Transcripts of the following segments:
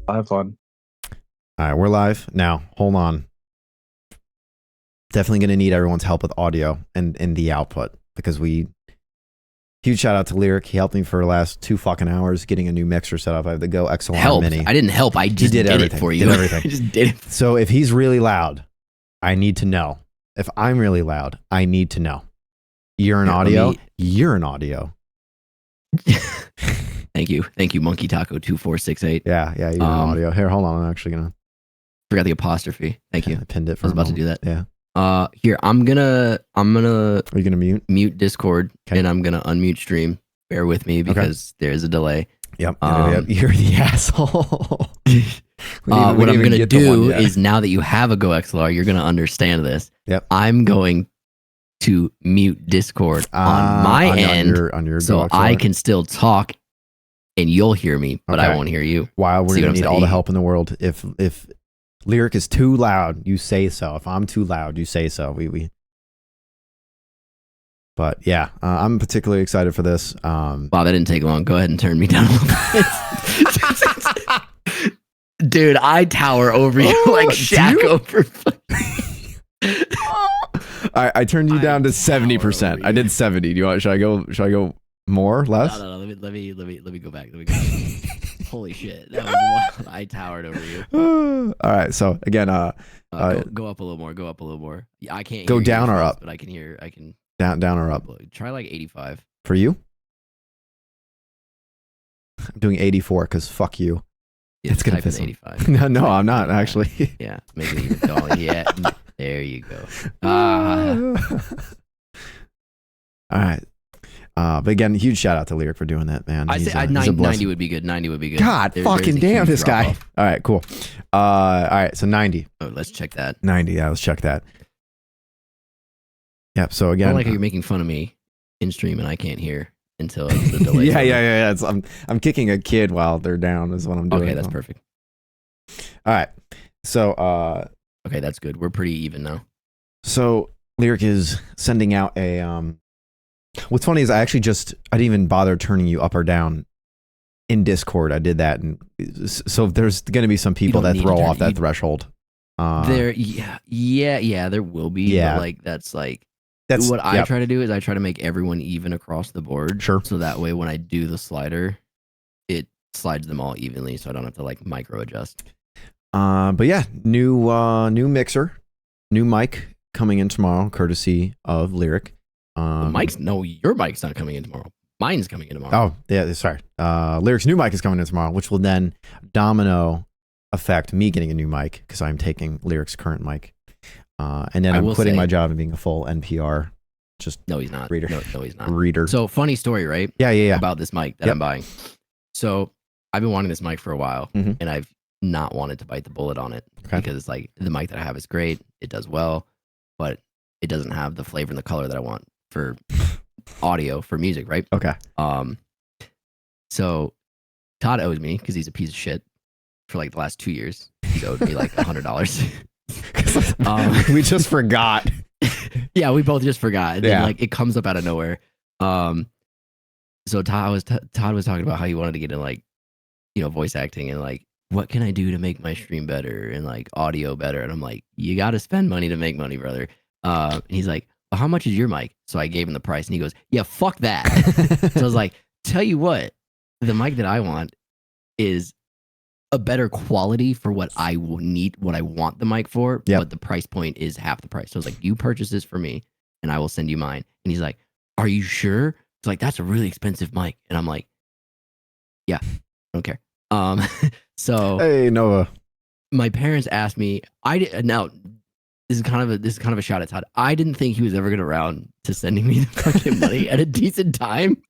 Have fun. All right, we're live now. Hold on. Definitely going to need everyone's help with audio and the output because huge shout out to Lyric. He helped me for the last 2 fucking hours getting a new mixer set up. I have the Go XLR Helped. Mini. I didn't help. I just did it for you. Did everything. I just did it. So if he's really loud, I need to know. If I'm really loud, I need to know. You're in audio. You're in audio. Thank you, Monkey Taco 2468. Yeah, you're in audio. Here, hold on. I'm actually gonna forgot the apostrophe. Thank you. I pinned it. I was about to do that. Yeah. Here I'm gonna. Are you gonna mute Discord and I'm gonna unmute stream. Bear with me because there's a delay. Yep. You're the asshole. What I'm gonna do is now that you have a Go XLR, you're gonna understand this. Yep. I'm going to mute Discord on my end on your so I can still talk and you'll hear me, but I won't hear you. Wow, we're gonna need all the help in the world. If Lyric is too loud, you say so. If I'm too loud, you say so. But yeah, I'm particularly excited for this. Wow, that didn't take long. Go ahead and turn me down a little bit. Dude, I tower over you like Shaq over. I turned you down to 70%. I did 70. Do you want? Should I go more? Less? No. Let me go back. Holy shit, that was wild. I towered over you. All right. So again, go up a little more. Go up a little more. Yeah, I can't. Go down or up? But I can hear. I can down or up. Try like 85 for you. I'm doing 84 because fuck you. Yeah, it's gonna piss 85. No, I'm not actually. Yeah, maybe even going. Yeah, there you go. All right. But again, huge shout out to Lyric for doing that, man. I say 90 would be good. 90 would be good. God fucking damn, this guy. Off. All right, cool. All right, so 90. Oh, let's check that. 90. Yeah, let's check that. Yep. So again, I don't like how you're making fun of me in stream and I can't hear until the delay. yeah. I'm kicking a kid while they're down is what I'm doing. Okay, that's perfect. All right. So okay, that's good. We're pretty even now. So Lyric is sending out a what's funny is I didn't even bother turning you up or down in Discord. I did that, and so there's going to be some people that throw off that threshold. There will be. Yeah, but like that's what I try to do is I try to make everyone even across the board. Sure. So that way, when I do the slider, it slides them all evenly, so I don't have to like micro adjust. But yeah, new mixer, new mic coming in tomorrow, courtesy of Lyric. Your mic's not coming in tomorrow. Mine's coming in tomorrow. Oh, yeah, sorry. Lyric's new mic is coming in tomorrow, which will then domino affect me getting a new mic because I'm taking Lyric's current mic. And then I'm quitting my job and being a full NPR. No, he's not. Reader. No, he's not. Reader. So funny story, right? Yeah. About this mic that I'm buying. So I've been wanting this mic for a while, and I've not wanted to bite the bullet on it because it's like the mic that I have is great. It does well, but it doesn't have the flavor and the color that I want for audio for music, right? Okay. So Todd owes me because he's a piece of shit for like the last 2 years. He's owed me like $100. We just forgot. Yeah, we both just forgot. And then, like it comes up out of nowhere. So Todd was talking about how he wanted to get in like, voice acting and like, what can I do to make my stream better and like audio better? And I'm like, you got to spend money to make money, brother. And he's like, well, how much is your mic? So I gave him the price and he goes, yeah, fuck that. So I was like, tell you what, the mic that I want is a better quality for what I will need, what I want the mic for. But the price point is half the price. So I was like, you purchase this for me and I will send you mine. And he's like, are you sure? It's like, that's a really expensive mic. And I'm like, yeah, I don't care. So hey, Noah, my parents asked me, now this is kind of a shot at Todd. I didn't think he was ever going to around to sending me the fucking money at a decent time.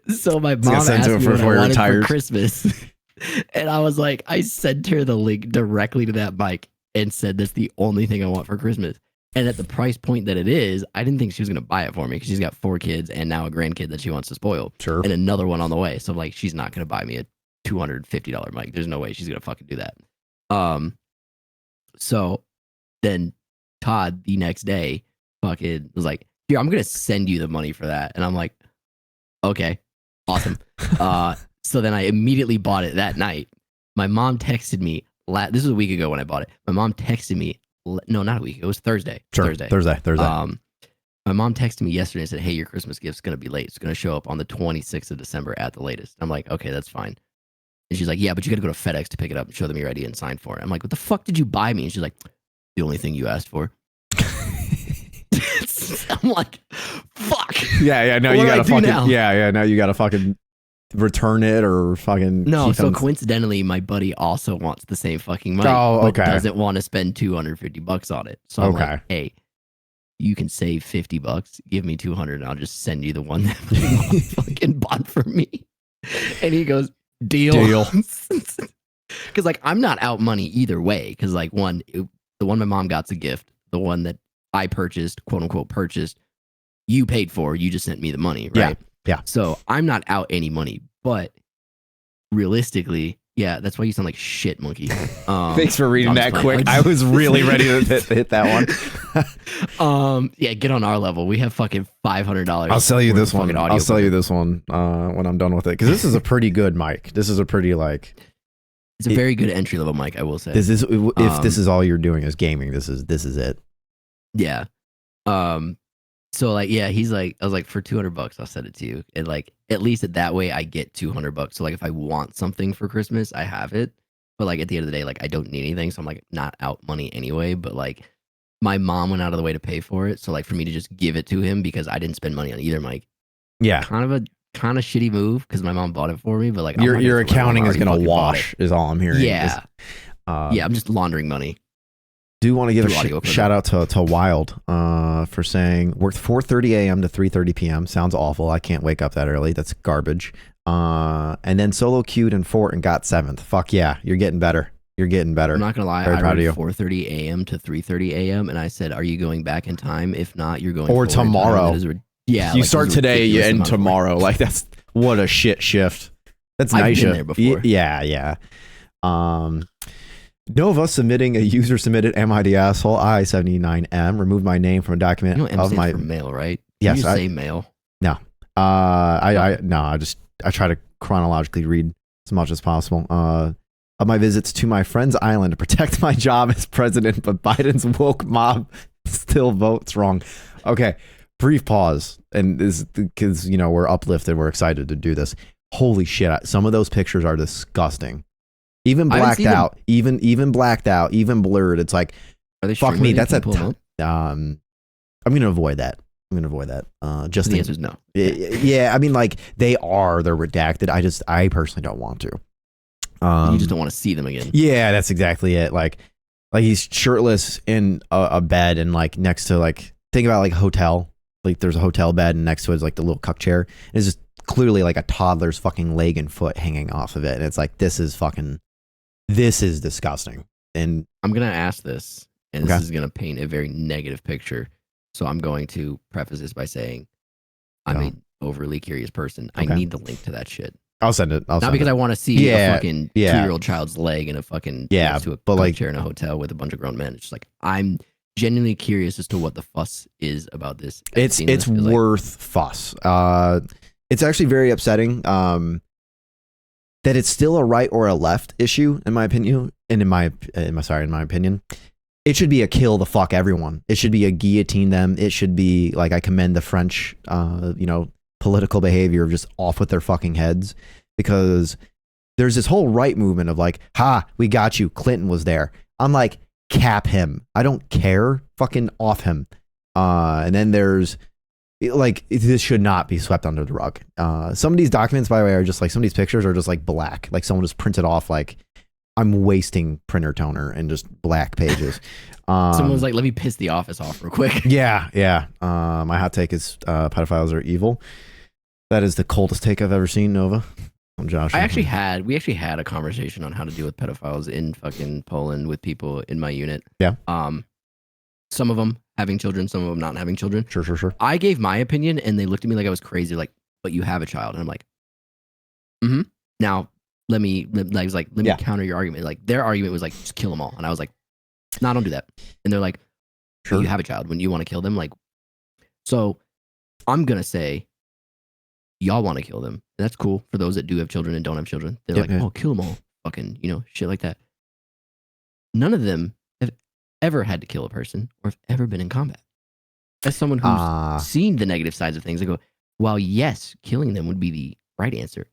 So my mom asked me what I wanted for Christmas. And I was like, I sent her the link directly to that mic and said, that's the only thing I want for Christmas. And at the price point that it is, I didn't think she was going to buy it for me because she's got 4 kids and now a grandkid that she wants to spoil. Sure. And another one on the way. So like, she's not going to buy me a $250 mic. There's no way she's going to fucking do that. So then Todd the next day fucking was like, here, I'm going to send you the money for that. And I'm like, okay, awesome. So then I immediately bought it that night. My mom texted me. This was a week ago when I bought it. My mom texted me. No, not a week. It was Thursday. Sure. Thursday. My mom texted me yesterday and said, "Hey, your Christmas gift's gonna be late. It's gonna show up on the 26th of December at the latest." I'm like, "Okay, that's fine." And she's like, "Yeah, but you got to go to FedEx to pick it up and show them your ID and sign for it." I'm like, "What the fuck did you buy me?" And she's like, "The only thing you asked for." I'm like, "Fuck." Yeah. Now you gotta fucking. Yeah. Now you gotta fucking return it or fucking. No. So coincidentally, my buddy also wants the same fucking mic. But doesn't want to spend $250 on it. So I'm like, "Hey, you can save $50. Give me $200, and I'll just send you the one that my mom fucking bought for me." And he goes, Deal. Because like I'm not out money either way. Because like the one my mom got's a gift. The one that I purchased, quote unquote, purchased, you paid for. You just sent me the money, right? Yeah. So I'm not out any money. But realistically, yeah, that's why you sound like shit, monkey. Thanks for reading that quick. I was really ready to hit that one. Yeah, get on our level. We have fucking $500. I'll sell you this one. I'll sell you this one when I'm done with it, because this is a pretty good mic. This is a pretty like. It's a very good entry level mic, I will say. This is if this is all you're doing is gaming. This is it. Yeah. So like, yeah, he's like, I was like, for $200, I'll send it to you. And like, at least that way I get $200. So like, if I want something for Christmas, I have it. But like, at the end of the day, like, I don't need anything. So I'm like, not out money anyway. But like, my mom went out of the way to pay for it. So like, for me to just give it to him because I didn't spend money on either mic. Yeah. Kind of shitty move because my mom bought it for me. But like, your accounting is going to wash is all I'm hearing. Yeah. Yeah. I'm just laundering money. Do want to give a shout out to Wild for saying worked 4:30 a.m. to 3:30 p.m. Sounds awful. I can't wake up that early. That's garbage. And then solo queued in Fort and got 7th. Fuck yeah, you're getting better. You're getting better. I'm not gonna lie. Very I read 4:30 a.m. to 3:30 a.m. and I said, "Are you going back in time? If not, you're going or tomorrow." Yeah, you start today, you end tomorrow. Like that's what a shit shift. That's nice. I've been there before. Yeah. Nova submitting a user submitted MID asshole I-79M removed my name from a document you know, M of my for mail, right? Yes, you say mail. No. I try to chronologically read as much as possible. Of my visits to my friend's island to protect my job as president, but Biden's woke mob still votes wrong. Okay, brief pause, and this because we're uplifted, we're excited to do this. Holy shit! Some of those pictures are disgusting. Even blacked out, even blacked out, even blurred. It's like, fuck me. That's I'm gonna avoid that. Just the answer is no. Yeah, I mean, like they're redacted. I personally don't want to. You just don't want to see them again. Yeah, that's exactly it. Like he's shirtless in a bed and like next to like think about like hotel. Like there's a hotel bed and next to it is like the little cuck chair. And it's just clearly like a toddler's fucking leg and foot hanging off of it. And it's like this is disgusting. And I'm gonna ask this, and this is gonna paint a very negative picture. So I'm going to preface this by saying I'm an overly curious person. I need the link to that shit. I'll send it. Not because I want to see a fucking 2-year-old child's leg in a fucking next to a chair in a hotel with a bunch of grown men. It's just like I'm genuinely curious as to what the fuss is about this. It's worth fuss. It's actually very upsetting that it's still a right or a left issue, in my opinion. And in my opinion, it should be a kill the fuck everyone. It should be a guillotine them. It should be like I commend the French, political behavior of just off with their fucking heads, because there's this whole right movement of like, ha, we got you. Clinton was there. I'm like, cap him. I don't care. Fucking off him. And then there's like, this should not be swept under the rug. Some of these documents, by the way, are just like, some of these pictures are just like black. Like someone just printed off like, I'm wasting printer toner and just black pages. Someone was like, let me piss the office off real quick. Yeah. My hot take is pedophiles are evil. That is the coldest take I've ever seen, Nova. I'm Josh. We actually had a conversation on how to deal with pedophiles in fucking Poland with people in my unit. Yeah. Some of them having children, some of them not having children. Sure. I gave my opinion and they looked at me like I was crazy, like, but you have a child. And I'm like, now let me counter your argument. Like their argument was like, just kill them all. And I was like, no, don't do that. And they're like, sure, you have a child. When you want to kill them, like, so I'm going to say, y'all want to kill them. That's cool for those that do have children and don't have children. They're like, oh, kill them all. fucking, shit like that. None of them have ever had to kill a person or have ever been in combat. As someone who's seen the negative sides of things, I go, while yes, killing them would be the right answer,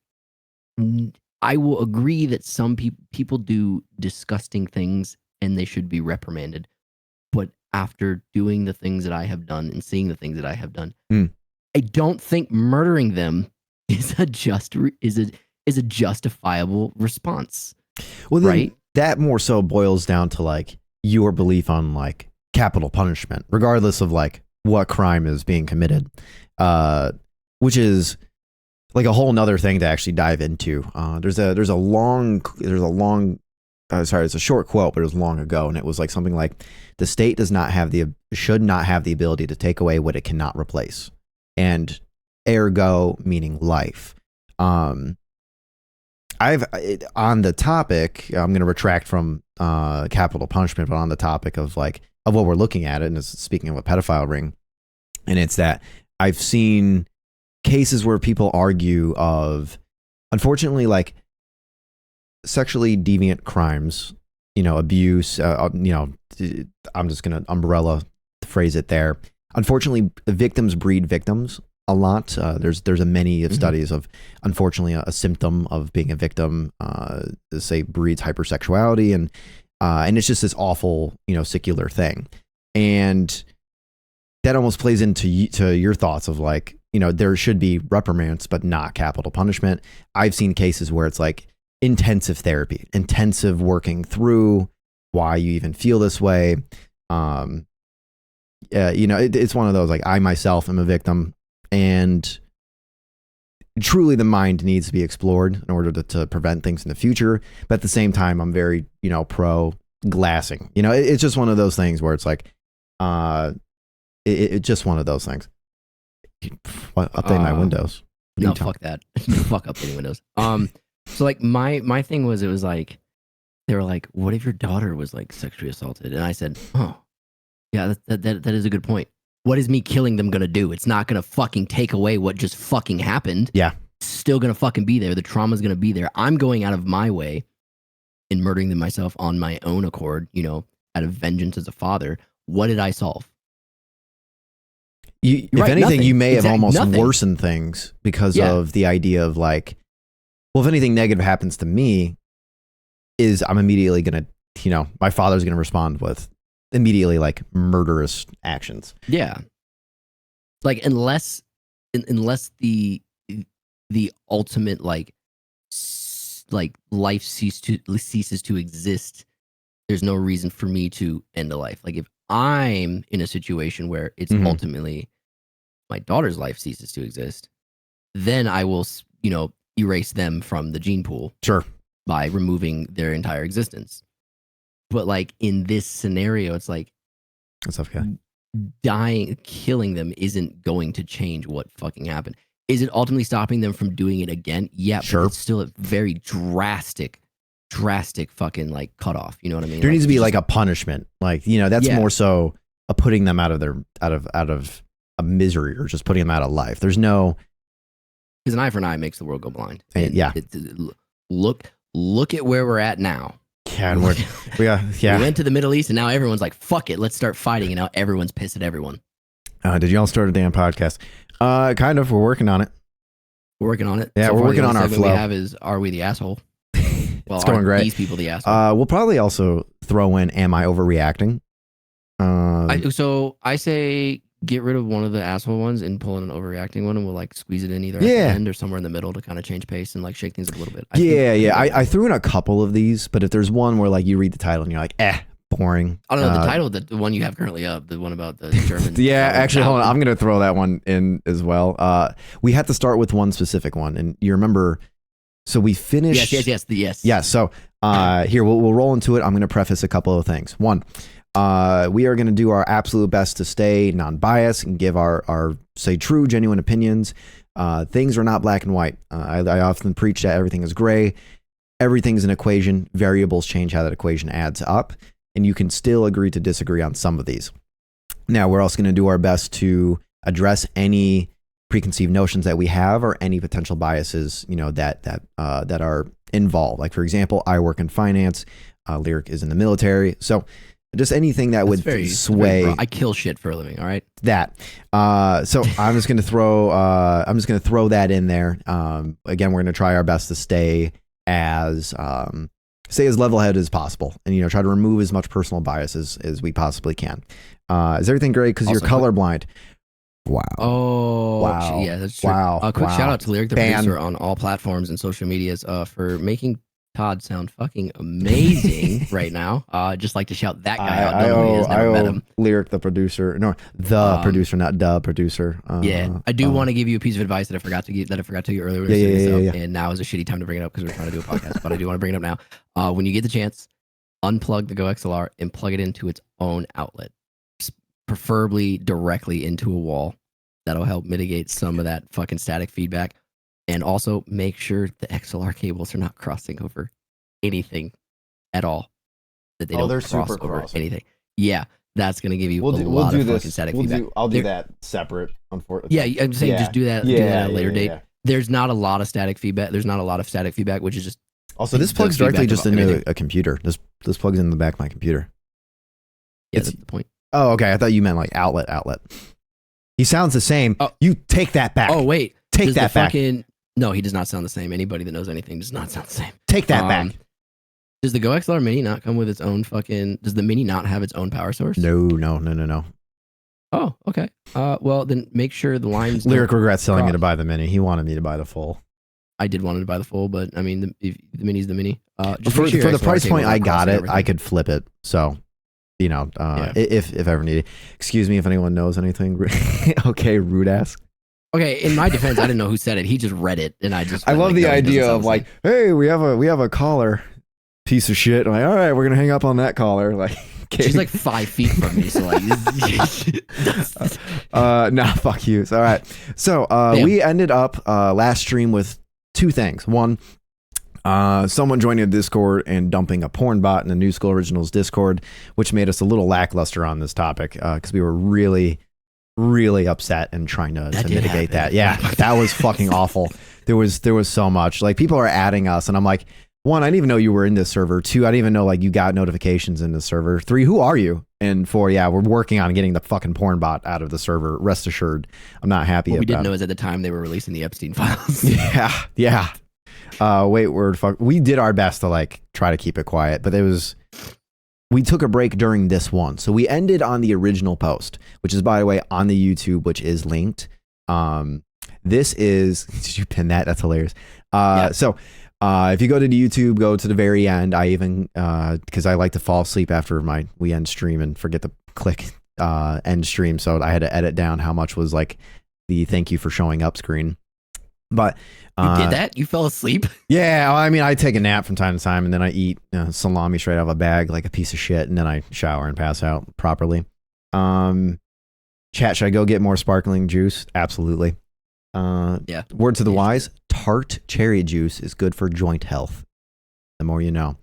I will agree that some people do disgusting things and they should be reprimanded. But after doing the things that I have done and seeing the things that I have done, I don't think murdering them is a justifiable response. Well, then right? That more so boils down to like your belief on like capital punishment, regardless of like what crime is being committed, which is like a whole nother thing to actually dive into. There's a short quote, but it was long ago, and it was like something like, the state should not have the ability to take away what it cannot replace, and ergo meaning life. On the topic, I'm going to retract from capital punishment, but on the topic of what we're looking at, and it's speaking of a pedophile ring, and it's that I've seen cases where people argue of, unfortunately, like sexually deviant crimes, abuse, I'm just going to umbrella phrase it there. Unfortunately, victims breed victims a lot. There's a many of studies of, unfortunately, a symptom of being a victim, say, breeds hypersexuality, and it's just this awful, secular thing. And that almost plays into your thoughts of like, there should be reprimands, but not capital punishment. I've seen cases where it's like intensive therapy, intensive working through why you even feel this way. It's one of those, like, I myself am a victim, and truly the mind needs to be explored in order to prevent things in the future. But at the same time, I'm very, pro glassing. It's just one of those things where it's like, it's just one of those things. Update my Windows. No, fuck that. Fuck updating Windows. So like my thing was, it was like, they were like, what if your daughter was like sexually assaulted? And I said, oh, yeah, that is a good point. What is me killing them gonna do? It's not gonna fucking take away what just fucking happened. Yeah. It's still gonna fucking be there. The trauma's gonna be there. I'm going out of my way and murdering them myself on my own accord, out of vengeance as a father. What did I solve? If anything, nothing. You may have almost worsened things because of the idea of like, well, if anything negative happens to me, I'm immediately going to, my father's going to respond with immediately like murderous actions. Yeah. Like, unless the ultimate like life ceases to exist, there's no reason for me to end a life. Like, if I'm in a situation where it's ultimately my daughter's life ceases to exist, then I will, erase them from the gene pool. Sure. By removing their entire existence. But like in this scenario, it's like, that's okay. Killing them isn't going to change what fucking happened. Is it ultimately stopping them from doing it again? Yeah, sure. But it's still a very drastic fucking like cutoff. You know what I mean? There needs to be like a punishment. Like, that's more so a putting them out of a misery, or just putting them out of life. There's no, because an eye for an eye makes the world go blind. And look at where we're at now. Yeah, and we went to the Middle East, and now everyone's like, fuck it, let's start fighting, and now everyone's pissed at everyone. Did y'all start a damn podcast? Kind of. We're working on it. We're working on it. Yeah, we're working on our flow. We have is, are we the asshole? Well, it's going great. These people the asshole. We'll probably also throw in, am I overreacting? So I say, get rid of one of the asshole ones and pull in an overreacting one, and we'll like squeeze it in either at the end or somewhere in the middle to kind of change pace and like shake things up a little bit. I threw in a couple of these, but if there's one where like you read the title and you're like, boring. I don't know the title, the one you have currently up, the one about the German. Actually, hold on. I'm gonna throw that one in as well. We had to start with one specific one, and you remember. So we finished. Yes. Yeah. So here we'll roll into it. I'm gonna preface a couple of things. One. We are going to do our absolute best to stay non-biased and give our say true, genuine opinions. Things are not black and white. I often preach that everything is gray. Everything's an equation. Variables change how that equation adds up, and you can still agree to disagree on some of these. Now, we're also going to do our best to address any preconceived notions that we have, or any potential biases, that are involved. Like, for example, I work in finance. Lyric is in the military. So just anything that would sway. I kill shit for a living. All right. That. So I'm just gonna throw that in there. Again, we're gonna try our best to stay as level-headed as possible, and try to remove as much personal bias as we possibly can. Is everything great? Because you're colorblind. Wow. Oh, wow. Yeah, that's true. Wow. A quick shout out to Lyric, the Ban. producer on all platforms and social medias, for making Todd sound fucking amazing right now. Just like to shout that guy out. I owe met him. Lyric, the producer. No, the producer, not the producer. I do want to give you a piece of advice that I forgot to give you earlier. Yeah. And now is a shitty time to bring it up because we're trying to do a podcast, but I do want to bring it up now. When you get the chance, unplug the Go XLR and plug it into its own outlet, preferably directly into a wall. That'll help mitigate some of that fucking static feedback. And also make sure the XLR cables are not crossing over anything at all. That they don't they're cross super over crossing. anything. Yeah, that's going to give you a lot of fucking static feedback. I'll do that separate, unfortunately. Yeah, I'm saying just do that, at a later date. Yeah. There's not a lot of static feedback. Which is just... Also, this plugs directly just into a computer. This plugs in the back of my computer. Yeah, that's the point. Oh, okay. I thought you meant like outlet. He sounds the same. Oh. You take that back. Oh, wait. Take that back. No, he does not sound the same. Anybody that knows anything does not sound the same. Take that back. Does the Go XLR Mini not come with its own does the Mini not have its own power source? No. Oh, okay. Well, then make sure the lines... Lyric regrets telling me to buy the Mini. He wanted me to buy the full. I did want to buy the full, but I mean, the Mini's the Mini. For the price point I got it, I could flip it. So, if ever needed. Excuse me if anyone knows anything. Okay, rude ass. Okay, in my defense, I didn't know who said it. He just read it, and I love the idea of like, hey, we have a caller, piece of shit. I'm like, all right, we're gonna hang up on that caller. Like, okay. She's like 5 feet from me, so like, nah, fuck you. All right, so we ended up last stream with 2 things. One, someone joining the Discord and dumping a porn bot in the New School Originals Discord, which made us a little lackluster on this topic because we were really upset and trying to mitigate that. Yeah, that was fucking awful. There was so much. Like, people are adding us, and I'm like, 1, I didn't even know you were in this server. 2, I didn't even know like you got notifications in the server. 3, who are you? And 4, yeah, we're working on getting the fucking porn bot out of the server. Rest assured, I'm not happy. What we didn't know is at the time they were releasing the Epstein files. Yeah. We did our best to like try to keep it quiet, but we took a break during this one. So we ended on the original post, which is, by the way, on the YouTube, which is linked. This is, did you pin that? That's hilarious. So if you go to the YouTube, go to the very end. I even, because I like to fall asleep after we end stream and forget to click end stream. So I had to edit down how much was like the thank you for showing up screen. But you did that? You fell asleep? Yeah, I mean, I take a nap from time to time, and then I eat salami straight out of a bag like a piece of shit, and then I shower and pass out properly. Chat, should I go get more sparkling juice? Absolutely. Yeah. Word to the wise, tart cherry juice is good for joint health. The more you know.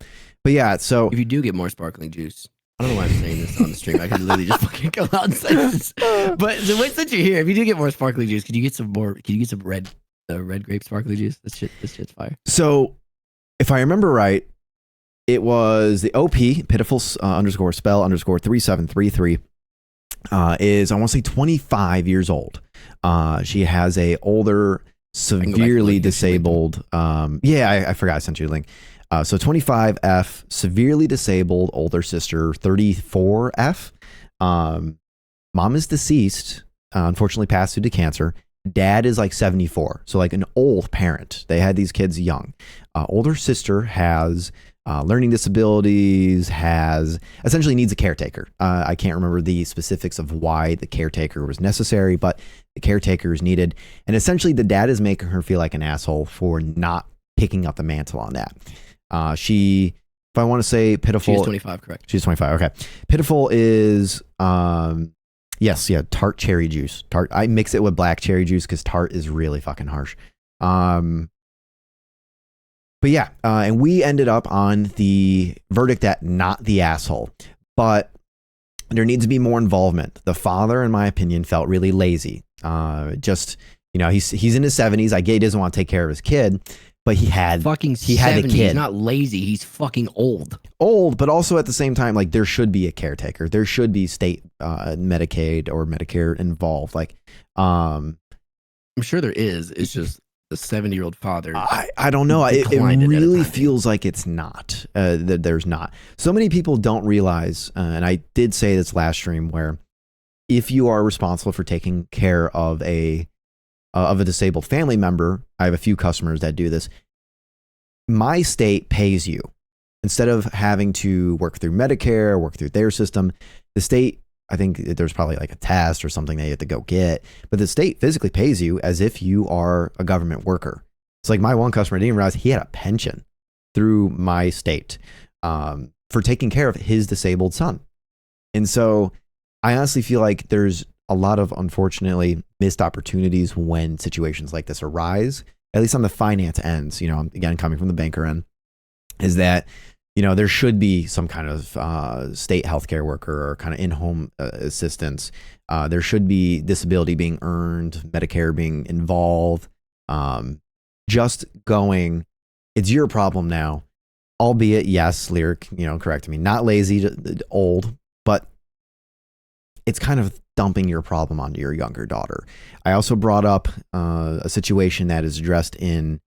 But yeah, so... If you do get more sparkling juice... I don't know why I'm saying this on the stream. I could literally just fucking go out and say this. But the way that you're here, if you do get more sparkling juice, could you get some red grape sparkling juice? This shit's fire. So, if I remember right, it was the OP pitiful _ spell _ 3733 is, I want to say, 25 years old. She has a older, severely disabled. I forgot I sent you a link. So 25F, severely disabled older sister, 34F. Mom is deceased, unfortunately passed due to cancer. Dad is like 74, so like an old parent. They had these kids young. Older sister has learning disabilities, essentially needs a caretaker. I can't remember the specifics of why the caretaker was necessary, but the caretaker is needed. And essentially the dad is making her feel like an asshole for not picking up the mantle on that. If I want to say pitiful. She's 25, correct? She's 25, okay. Pitiful is... tart cherry juice. Tart. I mix it with black cherry juice because tart is really fucking harsh. But yeah, and we ended up on the verdict that not the asshole, but there needs to be more involvement. The father, in my opinion, felt really lazy. He's in his 70s. I get he doesn't want to take care of his kid, but he had fucking he had a 70. kid. He's not lazy. He's fucking old. Old, but also at the same time, like there should be a caretaker. There should be state Medicaid or Medicare involved. Like, I'm sure there is. It's just the 70-year-old father. I don't know. It really feels like it's not. That there's not. So many people don't realize, and I did say this last stream, where if you are responsible for taking care of a disabled family member, I have a few customers that do this. My state pays you. Instead of having to work through Medicare, work through their system, the state, I think there's probably like a test or something that you have to go get, but the state physically pays you as if you are a government worker. It's like my one customer didn't even realize he had a pension through my state for taking care of his disabled son. And so I honestly feel like there's a lot of, unfortunately, missed opportunities when situations like this arise, at least on the finance ends, you know, again, coming from the banker end, is that, you know, there should be some kind of state healthcare worker or kind of in-home assistance. There should be disability being earned, Medicare being involved. Just going, it's your problem now, albeit, yes, Lyric, you know, correct me, not lazy, old, but it's kind of dumping your problem onto your younger daughter. I also brought up a situation that is addressed in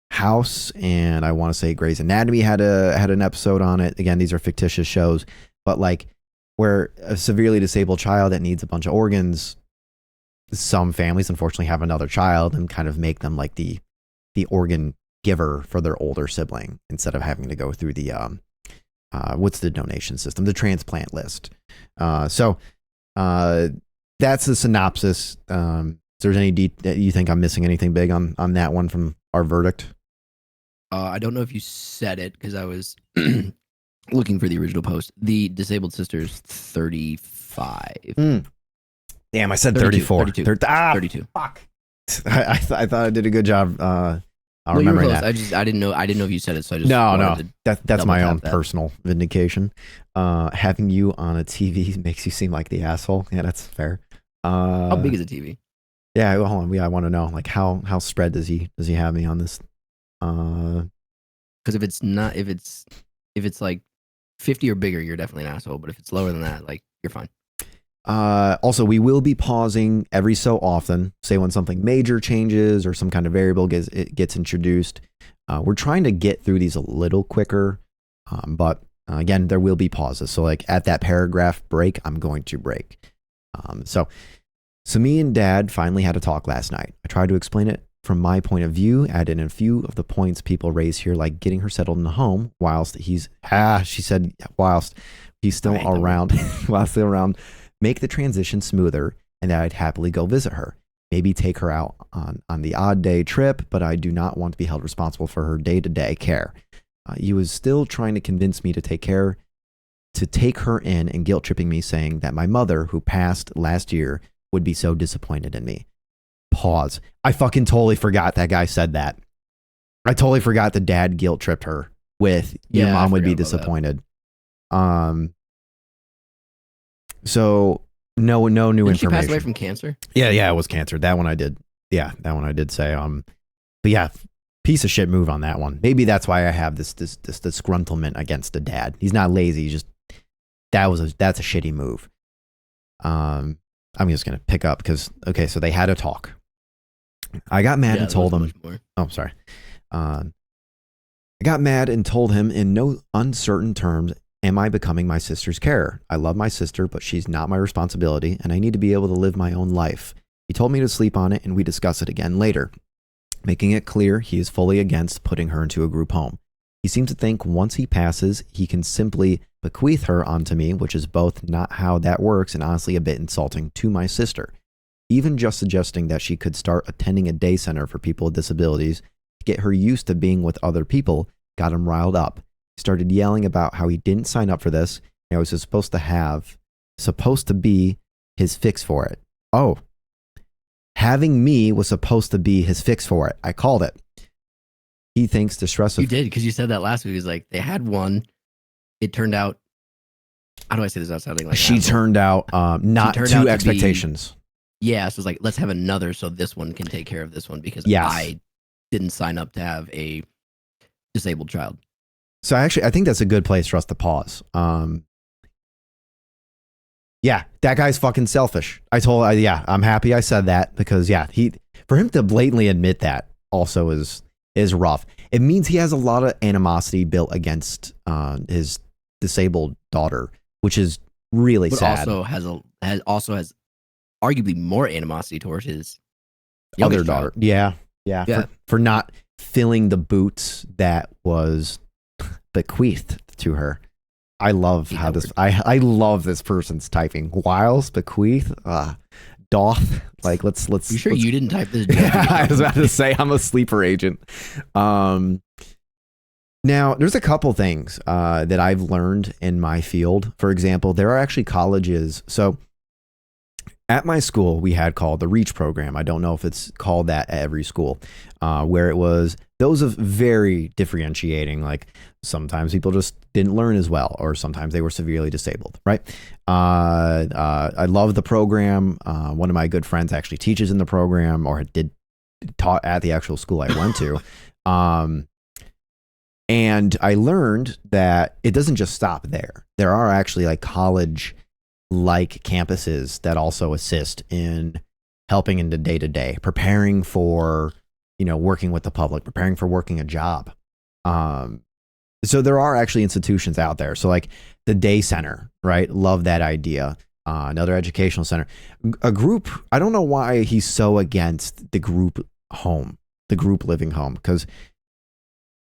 House, and I want to say Grey's Anatomy had an episode on it. Again, these are fictitious shows, but like where a severely disabled child that needs a bunch of organs, some families unfortunately have another child and kind of make them like the organ giver for their older sibling instead of having to go through the what's the donation system, the transplant list. So that's the synopsis. If there's any you think I'm missing anything big on that one from our verdict? I don't know if you said it because I was looking for the original post. The disabled sister's 35. Damn, I said 34. 32. Fuck. I thought I did a good job remembering that. I didn't know if you said it, so I just no. That's my own personal vindication. Having you on a TV makes you seem like the asshole. Yeah, that's fair. How big is a TV? Yeah, well, hold on. I want to know, like, how spread does he have me on this? Because if it's like 50 or bigger, you're definitely an asshole. But if it's lower than that, like, you're fine. Also, we will be pausing every so often, say when something major changes or some kind of variable gets introduced. We're trying to get through these a little quicker, but again, there will be pauses. So like at that paragraph break, I'm going to break. So me and Dad finally had a talk last night. I tried to explain it from my point of view, add in a few of the points people raise here, like getting her settled in the home whilst he's whilst he's still around, make the transition smoother, and that I'd happily go visit her. Maybe take her out on the odd day trip, but I do not want to be held responsible for her day-to-day care. He was still trying to convince me to take her in and guilt tripping me, saying that my mother, who passed last year, would be so disappointed in me. Pause. I fucking totally forgot that guy said that. I totally forgot the dad guilt tripped her with your mom would be disappointed. So no new information. She passed away from cancer? Yeah, it was cancer. That one I did. Yeah, that one I did say. But yeah, piece of shit move on that one. Maybe that's why I have this disgruntlement against the dad. He's not lazy. He's just that's a shitty move. I'm just gonna pick up because so they had a talk. I got mad and told him. Oh, sorry. I got mad and told him in no uncertain terms, am I becoming my sister's carer? I love my sister, but she's not my responsibility, and I need to be able to live my own life. He told me to sleep on it, and we discuss it again later, making it clear he is fully against putting her into a group home. He seems to think once he passes, he can simply bequeath her onto me, which is both not how that works and honestly a bit insulting to my sister. Even just suggesting that she could start attending a day center for people with disabilities to get her used to being with other people got him riled up. He started yelling about how he didn't sign up for this, and I was supposed to be his fix for it. Oh, having me was supposed to be his fix for it. I called it. He thinks the stress of... You did, because you said that last week. He was like, they had one. It turned out... How do I say this without sounding like... She turned out not to expectations. Yeah, so it's like, let's have another so this one can take care of this one because I didn't sign up to have a disabled child. So I think that's a good place for us to pause. Yeah, that guy's fucking selfish. I'm happy I said that because for him to blatantly admit that also is rough. It means he has a lot of animosity built against his disabled daughter, which is really sad. Also has arguably more animosity towards his other daughter. Yeah. For not filling the boots that was bequeathed to her. I love how this. I love this person's typing. Whiles bequeath, doth. Like let's. You sure you didn't type this? I was about to say I'm a sleeper agent. Now there's a couple things that I've learned in my field. For example, there are actually colleges. So at my school, we had called the REACH program. I don't know if it's called that at every school, where it was those of very differentiating. Like sometimes people just didn't learn as well, or sometimes they were severely disabled, right? I love the program. One of my good friends actually teaches in the program or taught at the actual school I went to. And I learned that it doesn't just stop there. There are actually like college like campuses that also assist in helping in the day-to-day, preparing for, working with the public, preparing for working a job. So there are actually institutions out there. So like the day center, right? Love that idea. Another educational center, a group. I don't know why he's so against the group home, the group living home. Cause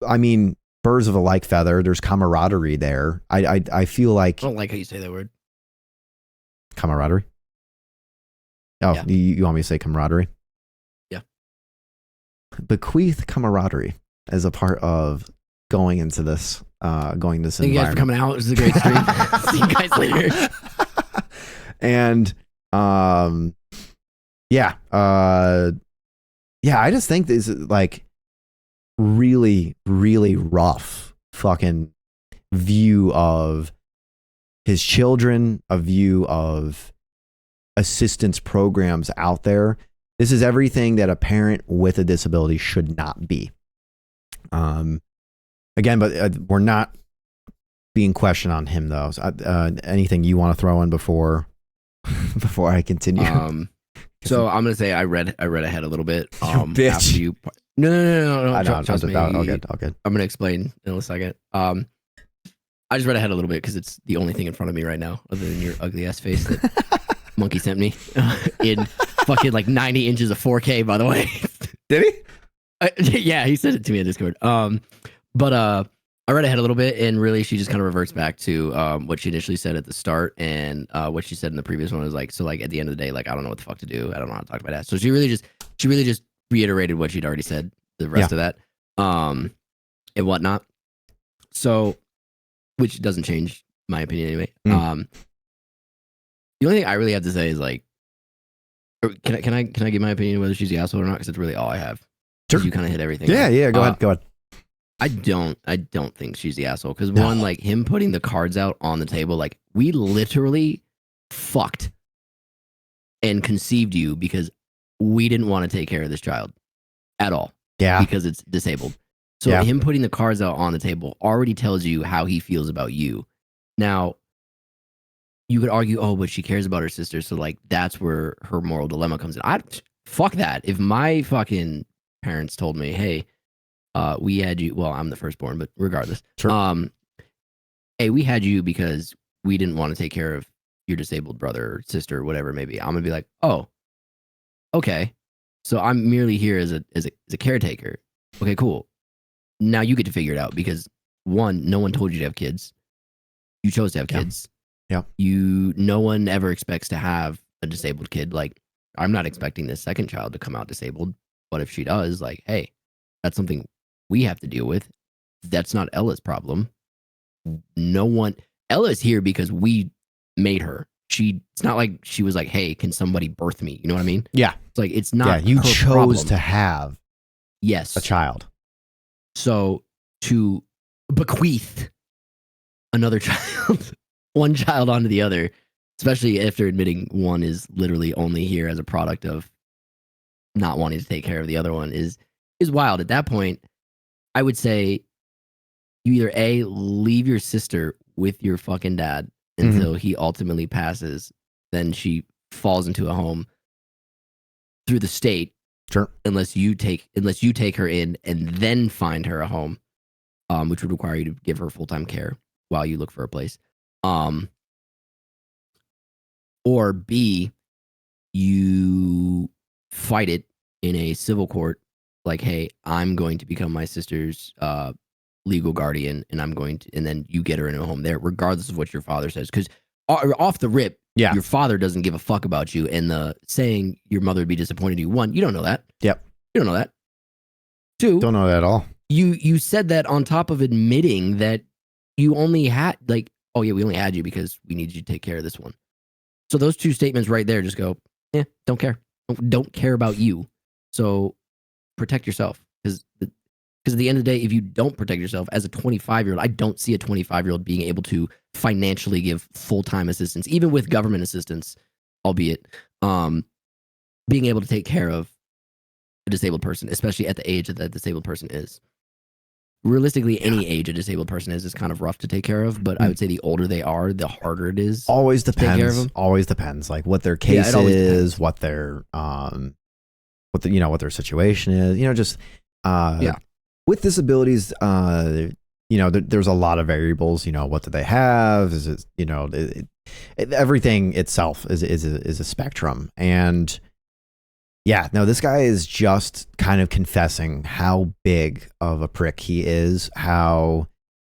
I mean, birds of a like feather, there's camaraderie there. I feel like. I don't like how you say that word. Camaraderie? Oh, yeah. You want me to say camaraderie? Yeah. Bequeath camaraderie as a part of going into this environment. Thank you guys for coming out. It was a great stream. See you guys later. And I just think this is like really, really rough fucking view of his children, a view of assistance programs out there. This is everything that a parent with a disability should not be. Again, but we're not being questioned on him though. So, anything you want to throw in before I continue? So I'm gonna say I read ahead a little bit. Bitch. After you, no. Trust me. All good. I'm gonna explain in a second. I just read ahead a little bit because it's the only thing in front of me right now, other than your ugly ass face that Monkey sent me in fucking like 90 inches of 4K. By the way, did he? Yeah, he sent it to me in Discord. But I read ahead a little bit, and really, she just kind of reverts back to what she initially said at the start, and what she said in the previous one was like, so like at the end of the day, like I don't know what the fuck to do. I don't know how to talk about that. So she really just reiterated what she'd already said. The rest of that, and whatnot. So. Which doesn't change my opinion anyway. The only thing I really have to say is like, can I give my opinion whether she's the asshole or not? Because it's really all I have. Sure. You kind of hit everything. Yeah. Go ahead. I don't think she's the asshole because one, like him putting the cards out on the table, like we literally fucked and conceived you because we didn't want to take care of this child at all. Yeah. Because it's disabled. So him putting the cards out on the table already tells you how he feels about you. Now, you could argue, oh, but she cares about her sister, so like that's where her moral dilemma comes in. Fuck that. If my fucking parents told me, hey, we had you. Well, I'm the firstborn, but regardless, sure. Hey, we had you because we didn't want to take care of your disabled brother or sister or whatever it may be. I'm gonna be like, oh, okay. So I'm merely here as a caretaker. Okay, cool. Now you get to figure it out because one, no one told you to have kids. You chose to have kids. Yeah. No one ever expects to have a disabled kid. Like I'm not expecting this second child to come out disabled, but if she does, like, hey, that's something we have to deal with. That's not Ella's problem. Ella's here because we made her. It's not like she was like, hey, can somebody birth me? You know what I mean? Yeah. It's like, it's not. Yeah, you chose problem. to have a child. So to bequeath another child, one child onto the other, especially after admitting one is literally only here as a product of not wanting to take care of the other one, is is wild. At that point, I would say you either A, leave your sister with your fucking dad until he ultimately passes, then she falls into a home through the state. Sure. Unless you take her in and then find her a home, which would require you to give her full-time care while you look for a place. Or B, you fight it in a civil court, like, hey, I'm going to become my sister's legal guardian, and and then you get her in a home there, regardless of what your father says. Because off the rip, your father doesn't give a fuck about you, and the saying your mother would be disappointed in you. One, you don't know that. Yep. You don't know that. Two, don't know that at all. You said that on top of admitting that you only had we only had you because we needed you to take care of this one. So those two statements right there just go, don't care. Don't care about you. So protect yourself. Because at the end of the day, if you don't protect yourself as a 25-year-old, I don't see a 25-year-old being able to financially give full-time assistance, even with government assistance, albeit being able to take care of a disabled person, especially at the age that that disabled person is. Realistically, any age a disabled person is kind of rough to take care of, but I would say the older they are, the harder it is. Always to take care of depends. them. Always depends. Like what their case is, what their what their situation is. Just with disabilities, there's a lot of variables. What do they have? Is it everything itself is a spectrum. And this guy is just kind of confessing how big of a prick he is, how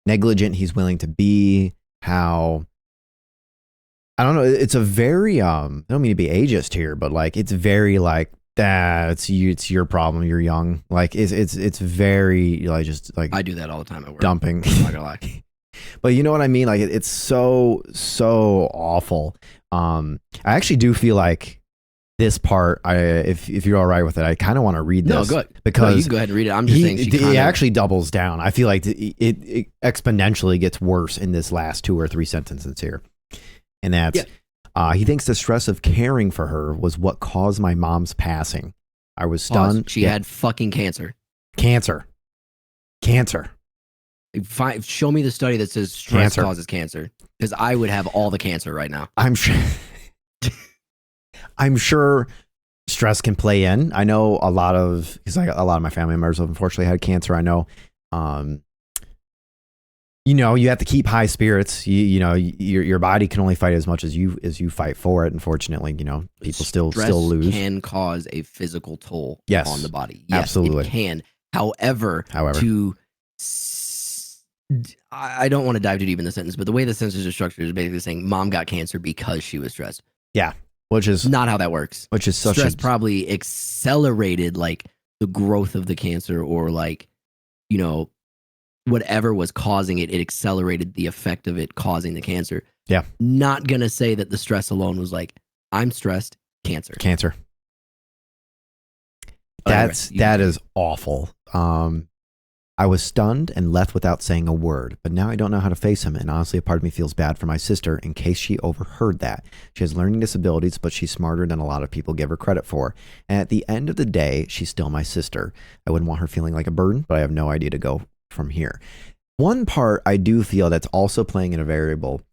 negligent he's willing to be, how, I don't know, it's a very, I don't mean to be ageist here, but like, it's very like, it's your problem, you're young. Like, it's very, like, just like. I do that all the time at work. Dumping. I'm not gonna lie. But you know what I mean? Like, it's so awful. I actually do feel like, this part, if you're all right with it, I kind of want to read this. No, good. Because you can go ahead and read it. I'm just saying he actually doubles down. I feel like it exponentially gets worse in this last 2 or 3 sentences here. And that's, he thinks the stress of caring for her was what caused my mom's passing. I was stunned. She had fucking cancer. Cancer. Show me the study that says stress causes cancer. Because I would have all the cancer right now. I'm sure stress can play in. I know a lot of my family members have unfortunately had cancer. I know, you have to keep high spirits. Your body can only fight as much as you fight for it. Unfortunately, people still lose. Stress can cause a physical toll on the body. Yes, absolutely. It can. However, I don't want to dive too deep in the sentence, but the way the sentence is structured is basically saying mom got cancer because she was stressed. Yeah. Which is not how that works. Which is such stress probably accelerated like the growth of the cancer, or like, whatever was causing it, it accelerated the effect of it causing the cancer. Yeah. Not gonna say that the stress alone was like, I'm stressed, cancer. That is awful. I was stunned and left without saying a word, but now I don't know how to face him, and honestly, a part of me feels bad for my sister in case she overheard that. She has learning disabilities, but she's smarter than a lot of people give her credit for. And at the end of the day, she's still my sister. I wouldn't want her feeling like a burden, but I have no idea to go from here. One part I do feel that's also playing in a variable.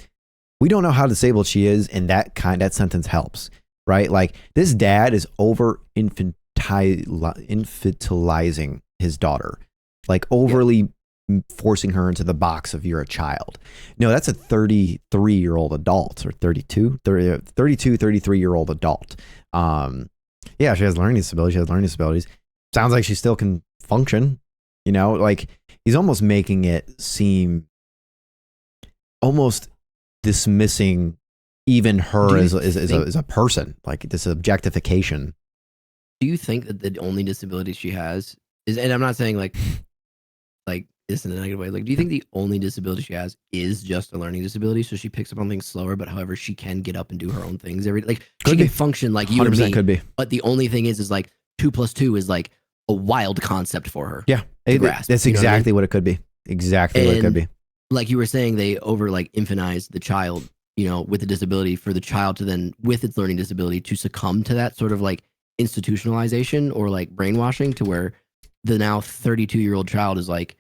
We don't know how disabled she is, and that sentence helps, right? Like, this dad is over infantilizing his daughter. Like overly forcing her into the box of you're a child. No, that's a 33-year-old adult, or 33-year-old adult. She has learning disabilities. Sounds like she still can function. Like, he's almost making it seem almost dismissing even her as a person, like this objectification. Do you think that the only disability she has is, and I'm not saying like this in a negative way, like, do you think the only disability she has is just a learning disability? So she picks up on things slower, but however, she can get up and do her own things she can function like you and me. Could be. But the only thing is like 2 + 2 is like a wild concept for her. Yeah. That's exactly what it could be. Exactly what it could be. Like you were saying, they over infantilize the child, with the disability, for the child to then, with its learning disability, to succumb to that sort of like institutionalization or like brainwashing, to where the now 32-year-old child is like,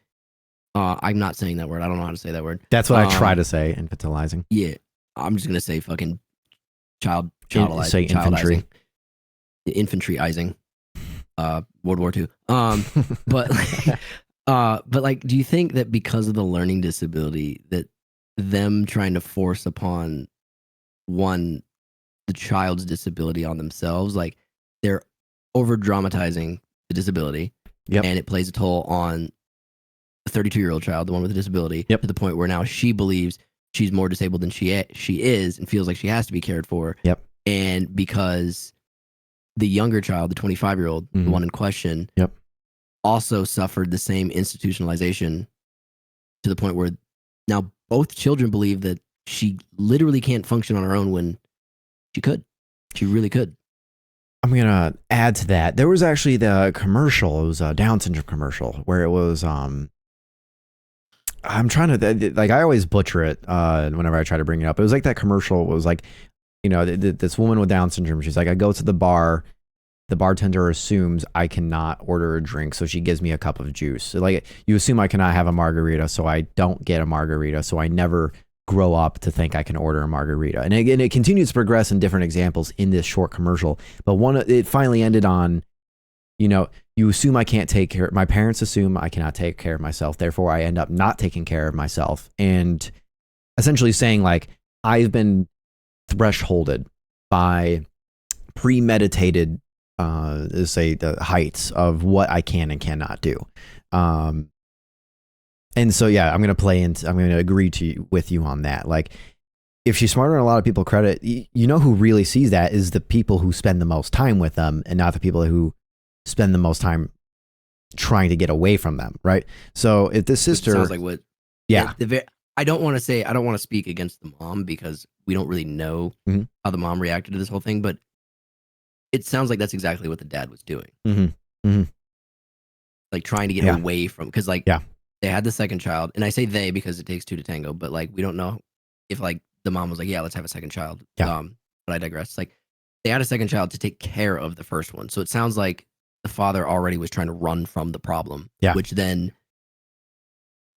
I'm not saying that word. I don't know how to say that word. That's what I try to say, infantilizing. Yeah, I'm just gonna say fucking Say infantry. infantryizing. World War II. But like, do you think that because of the learning disability, that them trying to force upon the child's disability on themselves, like they're over dramatizing the disability, and it plays a toll on the 32-year-old child, the one with the disability, to the point where now she believes she's more disabled than she is, and feels like she has to be cared for. And because the younger child, the 25-year-old, the one in question, also suffered the same institutionalization to the point where now both children believe that she literally can't function on her own when she could. She really could. I'm going to add to that. There was actually the commercial. It was a Down syndrome commercial where it was, I'm trying to, like, I always butcher it whenever I try to bring it up. It was like that commercial was like, you know, this woman with Down syndrome, she's like, I go to the bar, the bartender assumes I cannot order a drink, so she gives me a cup of juice. So like, you assume I cannot have a margarita, so I don't get a margarita, so I never grow up to think I can order a margarita. And it continues to progress in different examples in this short commercial. But it finally ended on, you know, you assume I can't take care. My parents assume I cannot take care of myself. Therefore, I end up not taking care of myself. And essentially saying like, I've been thresholded by premeditated, say the heights of what I can and cannot do. And so, yeah, I'm going to agree with you on that. Like, if she's smarter than a lot of people credit, you know who really sees that is the people who spend the most time with them and not the people who spend the most time trying to get away from them, right? So if this sister... Sounds like what... Yeah. I don't want to speak against the mom because we don't really know how the mom reacted to this whole thing, but it sounds like that's exactly what the dad was doing. Like trying to get away from... Because like... They had the second child, and I say they because it takes two to tango, but like we don't know if like the mom was like, yeah, let's have a second child. But I digress. It's like they had a second child to take care of the first one. So it sounds like the father already was trying to run from the problem, which then,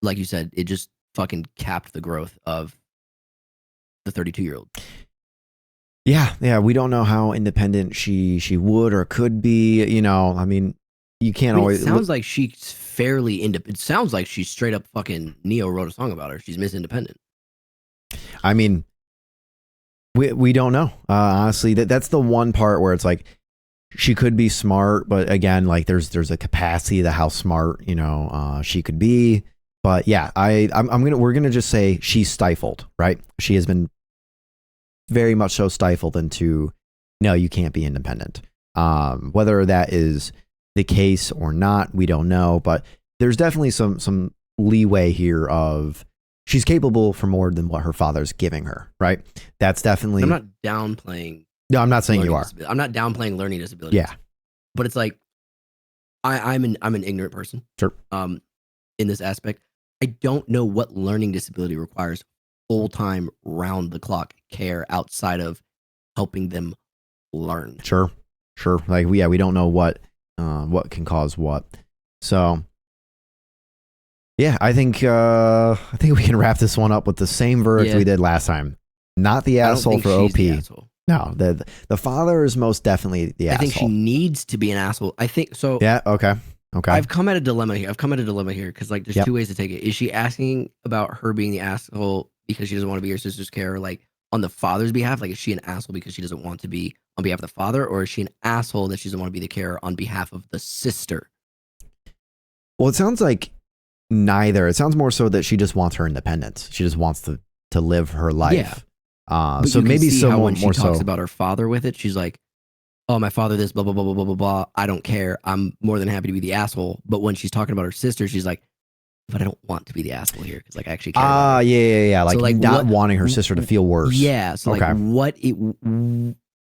like you said, it just fucking capped the growth of the 32-year-old. Yeah. We don't know how independent she would or could be. You know, I mean, you can't always... It sounds like she's fairly independent. It sounds like she's straight up fucking Neo wrote a song about her. She's Miss Independent. I mean, we don't know. Honestly, that's the one part where it's like she could be smart, but again, like there's a capacity to how smart, you know, she could be. But yeah, we're gonna just say she's stifled, right? She has been very much so stifled into, no, you can't be independent. Whether that is the case or not, we don't know, but there's definitely some leeway here of she's capable for more than what her father's giving her, right? That's definitely... I'm not downplaying... No, I'm not saying you are. I'm not downplaying learning disabilities. Yeah. But it's like, I'm an ignorant person. Sure. In this aspect. I don't know what learning disability requires full-time, round-the-clock care outside of helping them learn. Sure. Like, we don't know what can cause what. So, yeah, I think we can wrap this one up with the same verdict we did last time. Not the asshole for OP. No, the father is most definitely the asshole. I think she needs to be an asshole. I think so. Yeah. Okay. I've come at a dilemma here because like there's two ways to take it. Is she asking about her being the asshole because she doesn't want to be her sister's care, like on the father's behalf? Like, is she an asshole because she doesn't want to be on behalf of the father, or is she an asshole that she doesn't want to be the carer on behalf of the sister? Well, it sounds like neither. It sounds more so that she just wants her independence. She just wants to live her life. Yeah. So maybe someone when she more talks so about her father with it, she's like, oh, my father this, blah, blah, blah, blah, blah, blah, blah. I don't care. I'm more than happy to be the asshole. But when she's talking about her sister, she's like, but I don't want to be the asshole here because like I actually care. Yeah. Like, so, like not wanting her sister to feel worse. Yeah. So like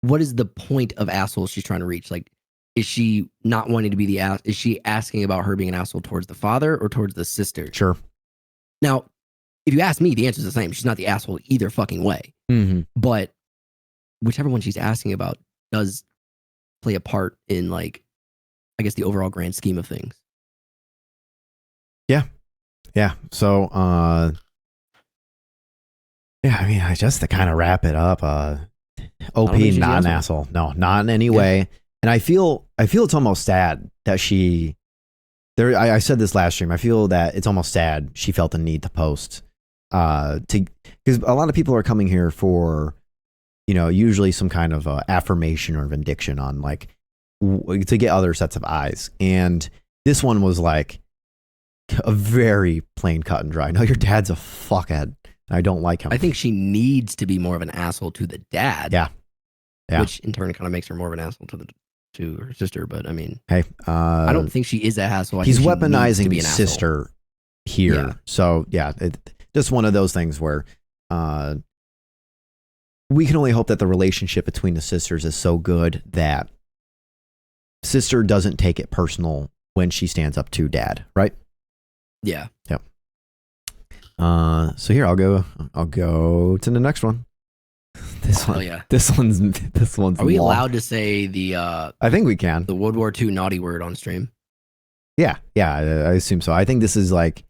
what is the point of asshole she's trying to reach? Like, is she not wanting to be the ass? Is she asking about her being an asshole towards the father or towards the sister? Sure. Now, if you ask me, the answer is the same. She's not the asshole either fucking way. But whichever one she's asking about does play a part in, like, I guess the overall grand scheme of things. Yeah. So, yeah, I mean, I just to kind of wrap it up, OP think she's not the an asshole. No, not in any way. And I feel it's almost sad that she there. I said this last stream. I feel that it's almost sad she felt the need to post, because a lot of people are coming here for, usually some kind of affirmation or vindication on like to get other sets of eyes. And this one was like a very plain cut and dry. No, your dad's a fuckhead. I don't like him. I think she needs to be more of an asshole to the dad. Yeah. Which in turn kind of makes her more of an asshole to her sister. But I mean, hey, I don't think she is a asshole. He's weaponizing his sister here. Yeah. So yeah, just one of those things where we can only hope that the relationship between the sisters is so good that sister doesn't take it personal when she stands up to dad, right? Yeah. Yep. So here I'll go to the next one. This one. Oh yeah. This one's. Are we long. allowed to say the I think we can. the World War II naughty word on stream? Yeah, I assume so. I think this is like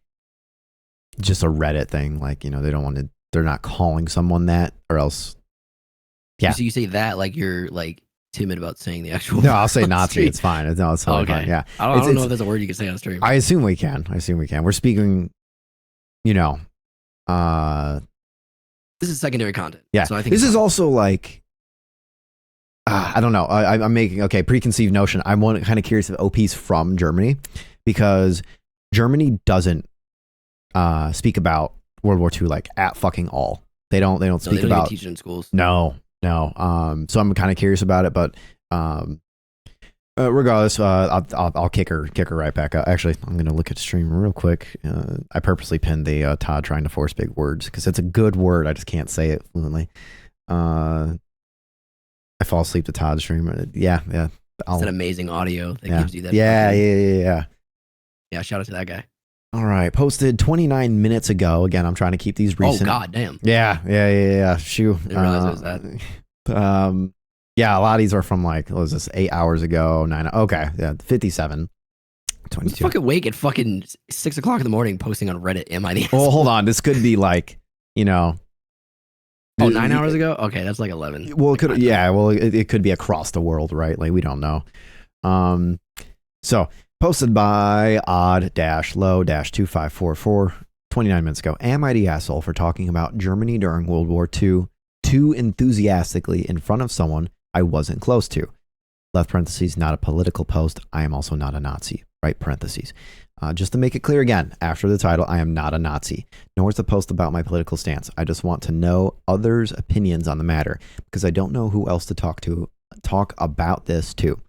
just a Reddit thing. Like, they don't want to. They're not calling someone that, or else. Yeah. So you say that like you're like timid about saying the actual. No, I'll say on Nazi. stream. It's fine. It's totally Okay. fine. Yeah. I don't know if there's a word you can say on stream. I assume we can. We're speaking. This is secondary content. Yeah. So I think this is also like. I don't know. I'm making preconceived notion. I'm kind of curious if OP's from Germany, because Germany doesn't speak about World War II like at fucking all. They don't speak they don't about. even teach it in schools. No. So I'm kind of curious about it, but regardless, I'll kick her right back. Actually, I'm gonna look at the stream real quick. I purposely pinned the Todd trying to force big words because it's a good word. I just can't say it fluently. I fall asleep to Todd's stream. Yeah. It's an amazing audio that gives you that. Yeah. Yeah. Shout out to that guy. All right, posted 29 minutes ago. Again, I'm trying to keep these recent. Oh god damn. Yeah. Shoot. Didn't realize it was that. Yeah, a lot of these are from like, what was this, 8 hours ago, 9. Okay, yeah, 57. I was 22. fucking awake at fucking 6 o'clock in the morning posting on Reddit. Am I the Well, asshole? hold on. This could be like, Oh, 9 hours ago? Okay, that's like 11. Well, it could, yeah. Well, it could be across the world, right? Like, we don't know. So posted by odd-low-2544 29 minutes ago. Am I the asshole for talking about Germany during World War II too enthusiastically in front of someone I wasn't close to? Left parentheses, not a political post. I am also not a Nazi. Right parentheses. Just to make it clear again, after the title, I am not a Nazi, nor is the post about my political stance. I just want to know others' opinions on the matter because I don't know who else to talk about this to.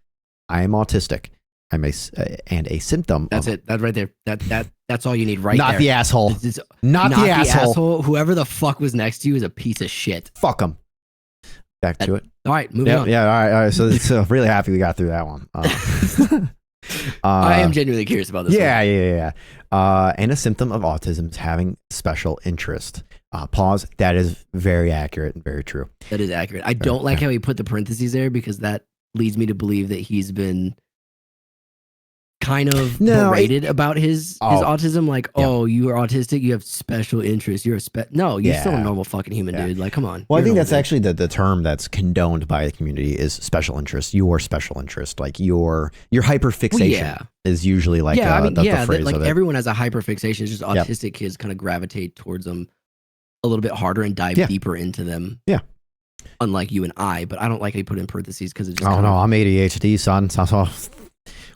I am autistic. I'm and a symptom. That's it. That right there. That's all you need right not there. The asshole. It's not the asshole. Whoever the fuck was next to you is a piece of shit. Fuck him. Back to it. All right, moving on. Yeah. All right. So really happy we got through that one. I am genuinely curious about this. Yeah. And a symptom of autism is having special interest. Pause. That is very accurate and very true. That is accurate. I don't like how he put the parentheses there because that leads me to believe that he's been kind of berated about his autism. Like, you are autistic. You have special interests. You're no, you're still a normal fucking human dude. Like, come on. Well, I think that's actually the term that's condoned by the community is special interest. Your special interest, like your hyperfixation is usually like the phrase like of it. Everyone has a hyperfixation. It's just autistic kids kind of gravitate towards them a little bit harder and dive deeper into them. Yeah. Unlike you and I, but I don't like how you put it in parentheses because it just. Oh no, I'm ADHD, son. So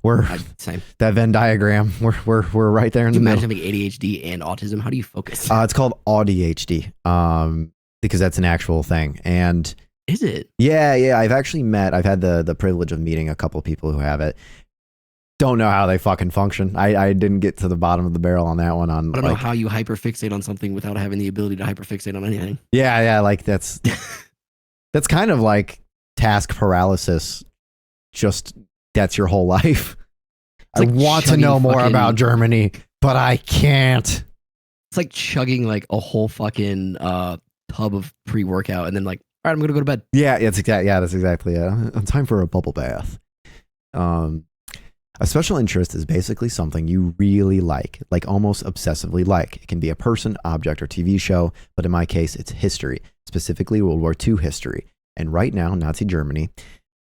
we're same. That Venn diagram. We're right there in the middle. Imagine having ADHD and autism. How do you focus? It's called ADHD. Because that's an actual thing. And is it? Yeah. I've had the privilege of meeting a couple of people who have it. Don't know how they fucking function. I didn't get to the bottom of the barrel on that one. I don't know how you hyperfixate on something without having the ability to hyperfixate on anything. Yeah. Like that's kind of like task paralysis. Just that's your whole life. I want to know more about Germany, but I can't. It's like chugging like a whole fucking tub of pre-workout and then like, all right, I'm gonna go to bed. Yeah, that's exactly it. Time for a bubble bath. A special interest is basically something you really like almost obsessively like. It can be a person, object, or TV show, but in my case, it's history, specifically World War II history. And right now, Nazi Germany.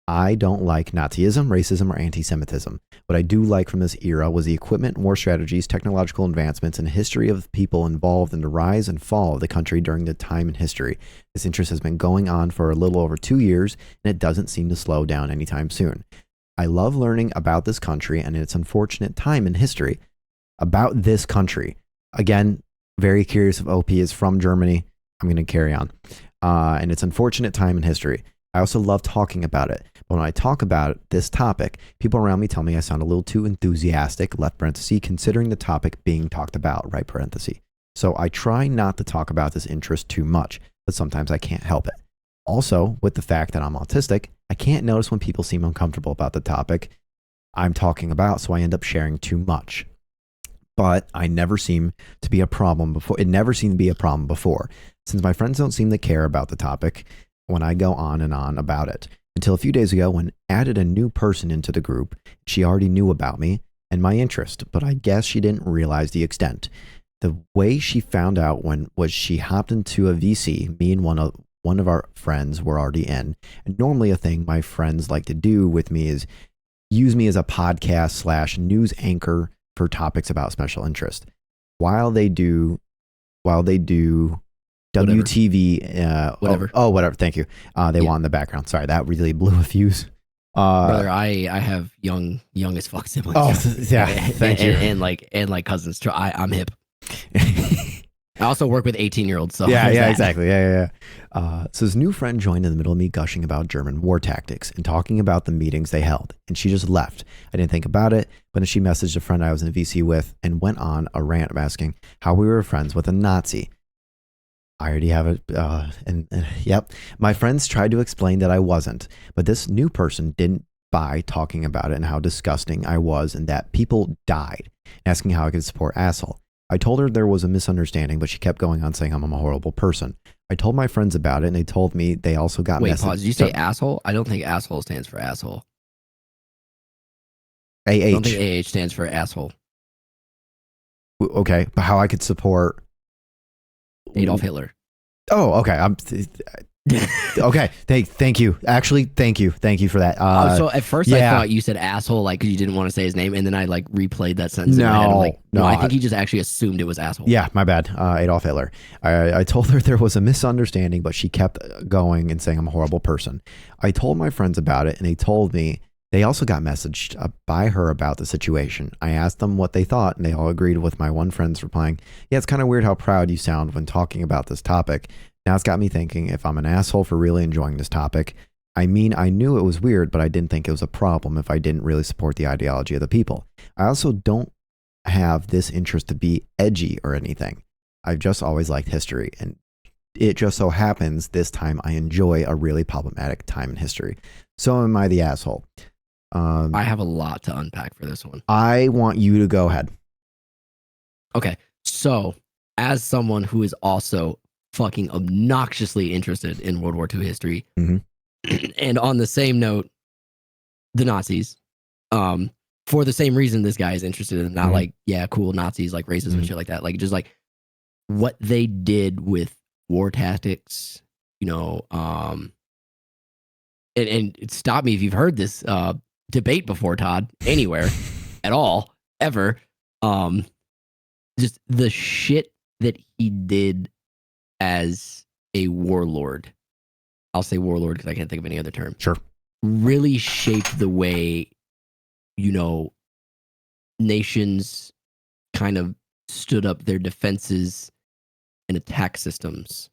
I don't like Nazism, racism, or anti-Semitism. What I do like from this era was the equipment, war strategies, technological advancements, and a history of people involved in the rise and fall of the country during the time in history. This interest has been going on for a little over 2 years, and it doesn't seem to slow down anytime soon. I love learning about this country and its unfortunate time in history. About this country. Again, very curious if OP is from Germany. I'm going to carry on. And its unfortunate time in history. I also love talking about it. But when I talk about this topic, people around me tell me I sound a little too enthusiastic, left parenthesis, considering the topic being talked about, right parenthesis. So I try not to talk about this interest too much, but sometimes I can't help it. Also, with the fact that I'm autistic, I can't notice when people seem uncomfortable about the topic I'm talking about, so I end up sharing too much. But I never seem to be a problem before. It never seemed to be a problem before, since my friends don't seem to care about the topic when I go on and on about it. Until a few days ago when I added a new person into the group. She already knew about me and my interest, but I guess she didn't realize the extent. The way she found out was she hopped into a VC, me and one of our friends were already in. And normally a thing my friends like to do with me is use me as a podcast / news anchor for topics about special interest. While they do WTV, Whatever. Oh, whatever. Thank you. They want in the background. Sorry, that really blew a fuse. Brother, I have young as fuck siblings. Oh, yeah. Thank you. And like cousins. I'm hip. I also work with 18-year-olds. So yeah, exactly. Yeah. So his new friend joined in the middle of me gushing about German war tactics and talking about the meetings they held, and she just left. I didn't think about it, but then she messaged a friend I was in VC with and went on a rant asking how we were friends with a Nazi. I already have it. And yep. My friends tried to explain that I wasn't, but this new person didn't buy talking about it and how disgusting I was and that people died, asking how I could support asshole. I told her there was a misunderstanding, but she kept going on saying I'm a horrible person. I told my friends about it, and they told me they also got Wait, messages. pause. Did you say asshole? I don't think asshole stands for asshole. AH. I don't think AH stands for asshole. Okay, but how I could support Adolf Hitler. Oh, okay. Okay. Thank you. Actually, thank you for that. So at first I thought you said asshole, like because you didn't want to say his name, and then I like replayed that sentence. No, in my head. I'm like, no, I think he just actually assumed it was asshole. Yeah, my bad. Adolf Hitler. I told her there was a misunderstanding, but she kept going and saying I'm a horrible person. I told my friends about it, and they told me they also got messaged by her about the situation. I asked them what they thought, and they all agreed with my one friend's replying, yeah, it's kind of weird how proud you sound when talking about this topic. Now it's got me thinking if I'm an asshole for really enjoying this topic. I mean, I knew it was weird, but I didn't think it was a problem if I didn't really support the ideology of the people. I also don't have this interest to be edgy or anything. I've just always liked history, and it just so happens this time I enjoy a really problematic time in history. So am I the asshole? I have a lot to unpack for this one. I want you to go ahead. Okay, so as someone who is also fucking obnoxiously interested in World War II history, and on the same note, the Nazis, for the same reason this guy is interested in, not like, yeah, cool Nazis, like racism and shit like that, like just like what they did with war tactics, you know, and stop me if you've heard this debate before, Todd, anywhere at all, ever. Just the shit that he did as a warlord. I'll say warlord because I can't think of any other term. Sure. Really shaped the way, you know, nations kind of stood up their defenses and attack systems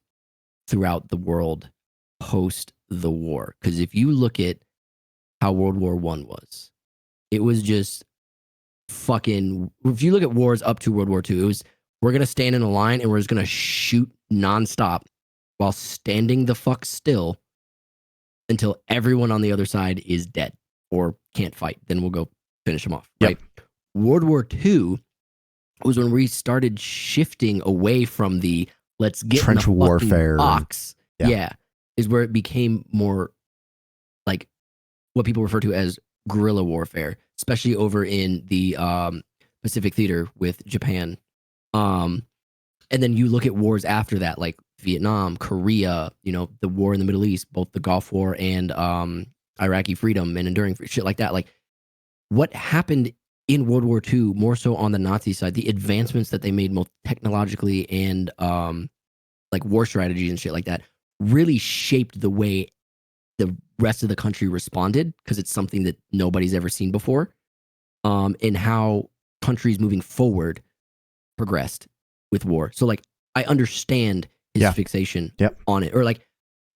throughout the world post the war. Because if you look at how World War I was, it was just fucking, if you look at wars up to World War II, it was, we're going to stand in a line and we're just going to shoot nonstop while standing the fuck still until everyone on the other side is dead or can't fight. Then we'll go finish them off. Yep. Right. World War II was when we started shifting away from the let's get trench in the warfare box. Yeah. Is where it became more like what people refer to as guerrilla warfare, especially over in the Pacific Theater with Japan. And then you look at wars after that, like Vietnam, Korea, the war in the Middle East, both the Gulf War and Iraqi freedom and enduring shit like that. Like, what happened in World War II, more so on the Nazi side, the advancements that they made both technologically and like war strategies and shit like that really shaped the way the rest of the country responded, because it's something that nobody's ever seen before, and how countries moving forward progressed with war. So like, I understand his fixation on it, or like,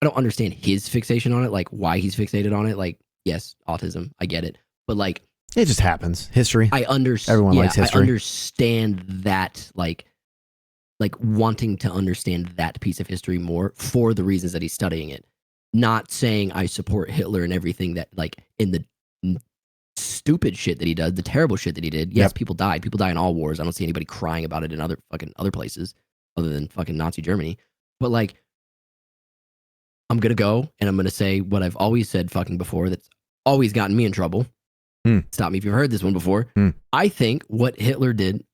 I don't understand his fixation on it, like why he's fixated on it. Like, yes, autism, I get it, but like, it just happens. History. I understand. Everyone likes history. I understand that, like wanting to understand that piece of history more for the reasons that he's studying it. Not saying I support Hitler and everything that, like, in the stupid shit that he does, the terrible shit that he did. Yes, people died. People die in all wars. I don't see anybody crying about it in other places other than fucking Nazi Germany. But like, I'm gonna go and I'm gonna say what I've always said fucking before, that's always gotten me in trouble. Stop me if you've heard this one before. I think what Hitler did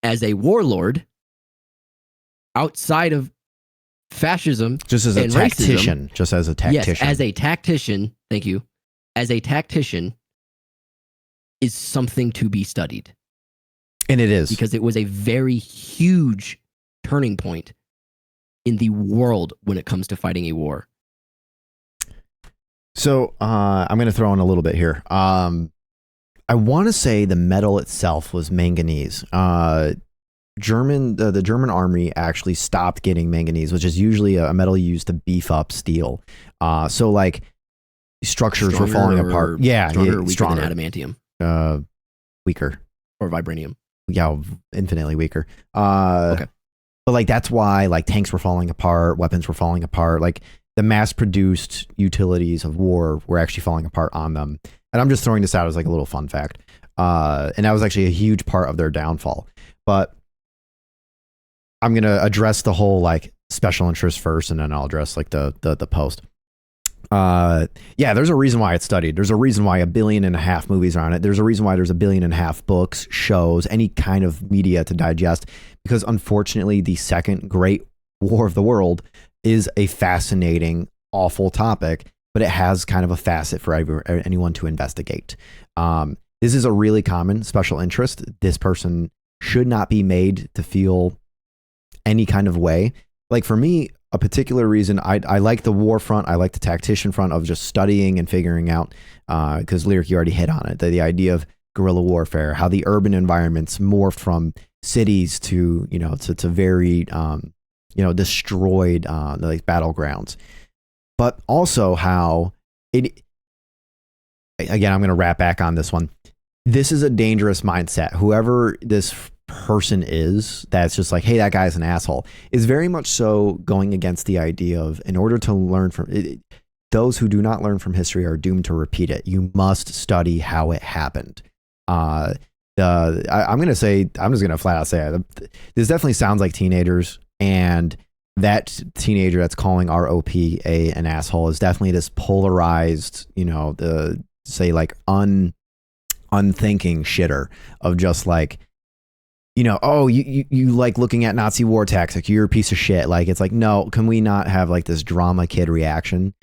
as a warlord, outside of fascism, just as a tactician, yes, as a tactician, thank you, as a tactician, is something to be studied. And it is. Because it was a very huge turning point in the world when it comes to fighting a war. So I'm going to throw in a little bit here. I want to say the metal itself was manganese. The German army actually stopped getting manganese, which is usually a metal used to beef up steel. So like, structures were falling apart. Yeah, stronger or weaker than adamantium? Weaker. Or vibranium? Yeah, infinitely weaker. Okay. But like, that's why like tanks were falling apart, weapons were falling apart. Like, the mass-produced utilities of war were actually falling apart on them. And I'm just throwing this out as like a little fun fact. And that was actually a huge part of their downfall. But I'm going to address the whole like special interest first, and then I'll address like the post. Yeah, there's a reason why it's studied. There's a reason why 1.5 billion movies are on it. There's a reason why there's 1.5 billion books, shows, any kind of media to digest, because unfortunately the second great war of the world is a fascinating, awful topic, but it has kind of a facet for anyone to investigate. This is a really common special interest. This person should not be made to feel any kind of way. Like, for me, a particular reason, I like the war front. I like the tactician front of just studying and figuring out, because Lyric, you already hit on it, the idea of guerrilla warfare, how the urban environments morphed from cities to very, destroyed like battlegrounds. But also how it, again, I'm going to wrap back on this one. This is a dangerous mindset. Whoever this person is, that's just like, hey, that guy's an asshole, is very much so going against the idea of, in order to learn from it, those who do not learn from history are doomed to repeat it. You must study how it happened. I'm going to say, I'm just going to flat out say it. This definitely sounds like teenagers, and that teenager that's calling ROP an asshole is definitely this polarized, the say like unthinking shitter of just like, oh, you like looking at Nazi war tactics, you're a piece of shit. Like, it's like, no, can we not have like this drama kid reaction?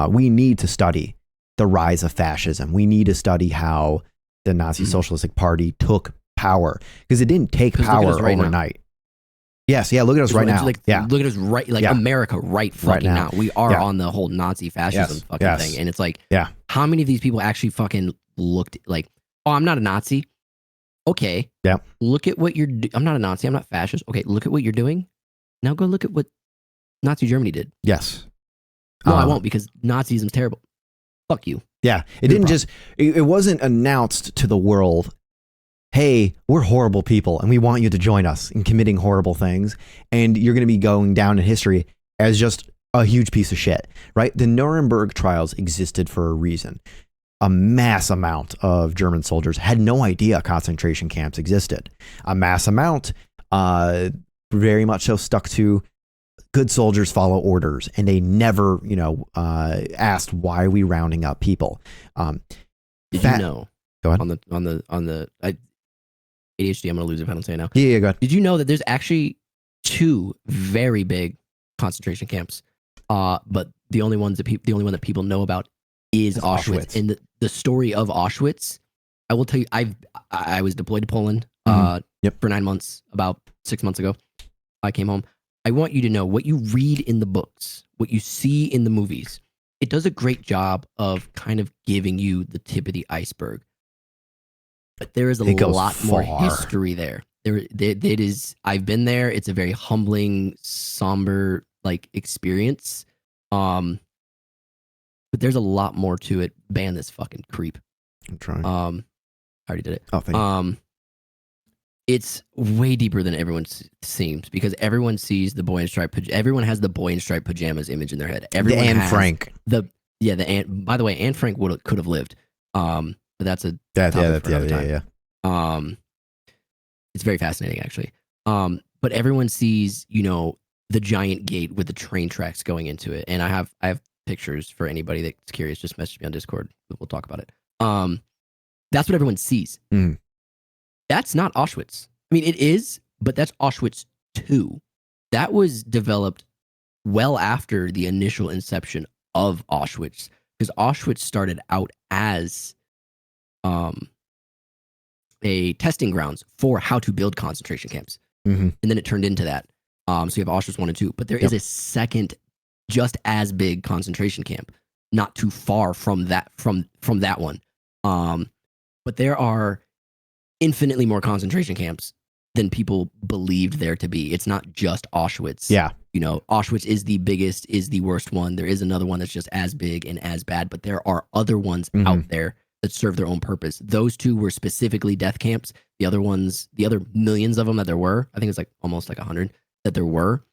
We need to study the rise of fascism. We need to study how the Nazi Socialistic Party took power, because it didn't take power overnight. Yes, yeah, look at us right now. Look at us right, like America right fucking now. We are on the whole Nazi fascism fucking thing. And it's like, how many of these people actually fucking looked like, oh, I'm not a Nazi. Okay. Yeah. Look at what you're I'm not a Nazi. I'm not fascist. Okay, look at what you're doing. Now go look at what Nazi Germany did. Yes. No, I won't, because Nazism's terrible. Fuck you. Yeah. It wasn't announced to the world, hey, we're horrible people and we want you to join us in committing horrible things, and you're going to be going down in history as just a huge piece of shit, right? The Nuremberg trials existed for a reason. A mass amount of German soldiers had no idea concentration camps existed. A mass amount very much so stuck to good soldiers follow orders, and they never, asked, why are we rounding up people? Did you know Go ahead. on the ADHD? I'm gonna lose it if I don't say it now. Yeah, go ahead. Did you know that there's actually 2 very big concentration camps? But the only one that people know about is It's Auschwitz. Auschwitz. And the story of Auschwitz, I will tell you, I was deployed to Poland Yep. for 9 months, about 6 months ago. I came home. I want you to know what you read in the books, what you see in the movies. It does a great job of kind of giving you the tip of the iceberg. But there is a It goes lot more far. history there. It is. I've been there. It's a very humbling, somber like experience. But there's a lot more to it. Ban this fucking creep. I'm trying. I already did it. Oh, thank you. It's way deeper than everyone seems because everyone sees the boy in striped. Everyone has the boy in striped pajamas image in their head. Everyone Anne has Frank. the Anne. By the way, Anne Frank could have lived. But that's a Yeah, topic for another yeah. time. It's very fascinating actually. But everyone sees, the giant gate with the train tracks going into it, and I have pictures for anybody that's curious. Just message me on Discord. We'll talk about it. That's what everyone sees. Mm. That's not Auschwitz. I mean, it is, but that's Auschwitz 2. That was developed well after the initial inception of Auschwitz, because Auschwitz started out as a testing grounds for how to build concentration camps. Mm-hmm. And then it turned into that. So you have Auschwitz 1 and 2, but there is a second, just as big concentration camp, not too far from that one. But there are infinitely more concentration camps than people believed there to be. It's not just Auschwitz. Yeah. Auschwitz is the biggest, is the worst one. There is another one that's just as big and as bad, but there are other ones out there that serve their own purpose. Those 2 were specifically death camps. The other ones, the other millions of them that there were, I think it's like almost like 100 that there weren't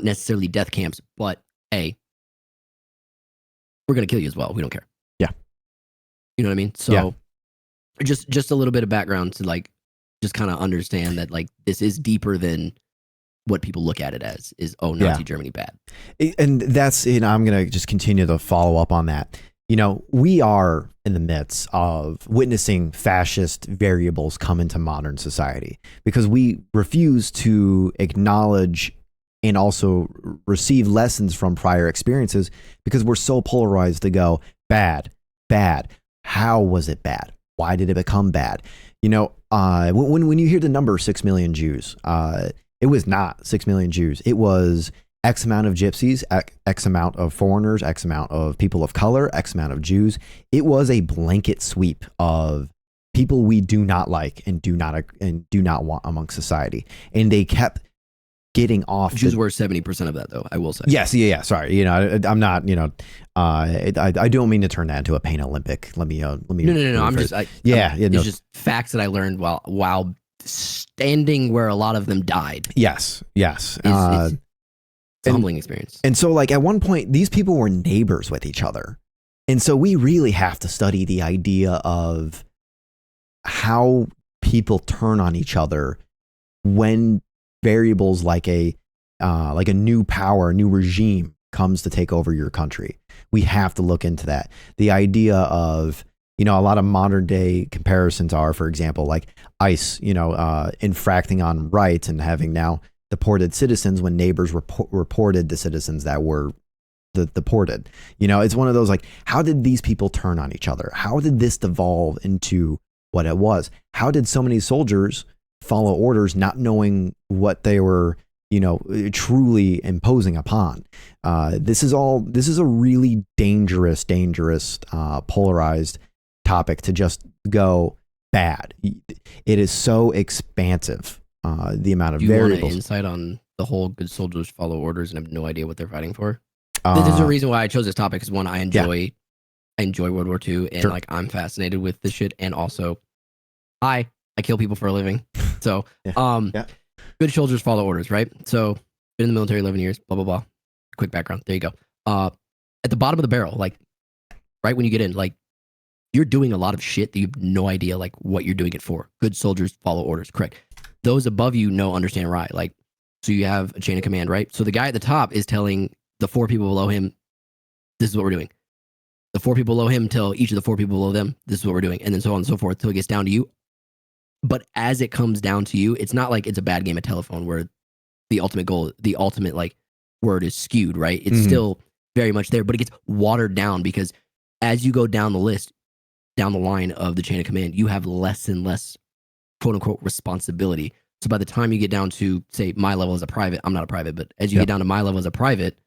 necessarily death camps, but hey, we're going to kill you as well. We don't care. Yeah. You know what I mean? So just a little bit of background to like, just kind of understand that like, this is deeper than what people look at it as is, oh, Nazi Germany bad. And that's, I'm going to just continue to follow up on that. We are in the midst of witnessing fascist variables come into modern society because we refuse to acknowledge and also receive lessons from prior experiences because we're so polarized to go bad. How was it bad? Why did it become bad? When you hear the number 6 million Jews, it was not 6 million Jews. It was X amount of gypsies, X amount of foreigners, X amount of people of color, X amount of Jews. It was a blanket sweep of people we do not like and do not want amongst society. And they kept getting off. Jews were 70% of that, though, I will say. Yes, yeah. Sorry, I'm not. I don't mean to turn that into a pain Olympic. Let me. No. I'm just. It's just facts that I learned while standing where a lot of them died. Yes. It's a humbling experience. And so, like, at one point, these people were neighbors with each other. And so we really have to study the idea of how people turn on each other when variables like a new power, a new regime comes to take over your country. We have to look into that. The idea of, a lot of modern day comparisons are, for example, like ICE, infracting on rights and having now deported citizens when neighbors reported the citizens that were deported. It's one of those like, how did these people turn on each other? How did this devolve into what it was? How did so many soldiers follow orders not knowing what they were, truly imposing upon? This is a really dangerous, polarized topic to just go bad. It is so expansive. The amount of variables. Do you want an insight on the whole good soldiers follow orders and have no idea what they're fighting for? There's a reason why I chose this topic because one, I enjoy World War II and like I'm fascinated with this shit, and also I kill people for a living. So good soldiers follow orders, right? So been in the military 11 years, blah blah blah. Quick background. There you go. At the bottom of the barrel, like right when you get in, like you're doing a lot of shit that you have no idea like what you're doing it for. Good soldiers follow orders, correct? Those above you understand right. Like, so you have a chain of command, right? So the guy at the top is telling the 4 people below him, this is what we're doing. the 4 people below him till each of the 4 people below them. This is what we're doing, and then so on and so forth till it gets down to you. But as it comes down to you, it's not like it's a bad game of telephone where the ultimate goal, the ultimate like word is skewed, right? It's still very much there, but it gets watered down because as you go down the list, down the line of the chain of command, you have less and less quote unquote responsibility. So by the time you get down to, say, my level as a private, I'm not a private, but as you get down to my level as a private,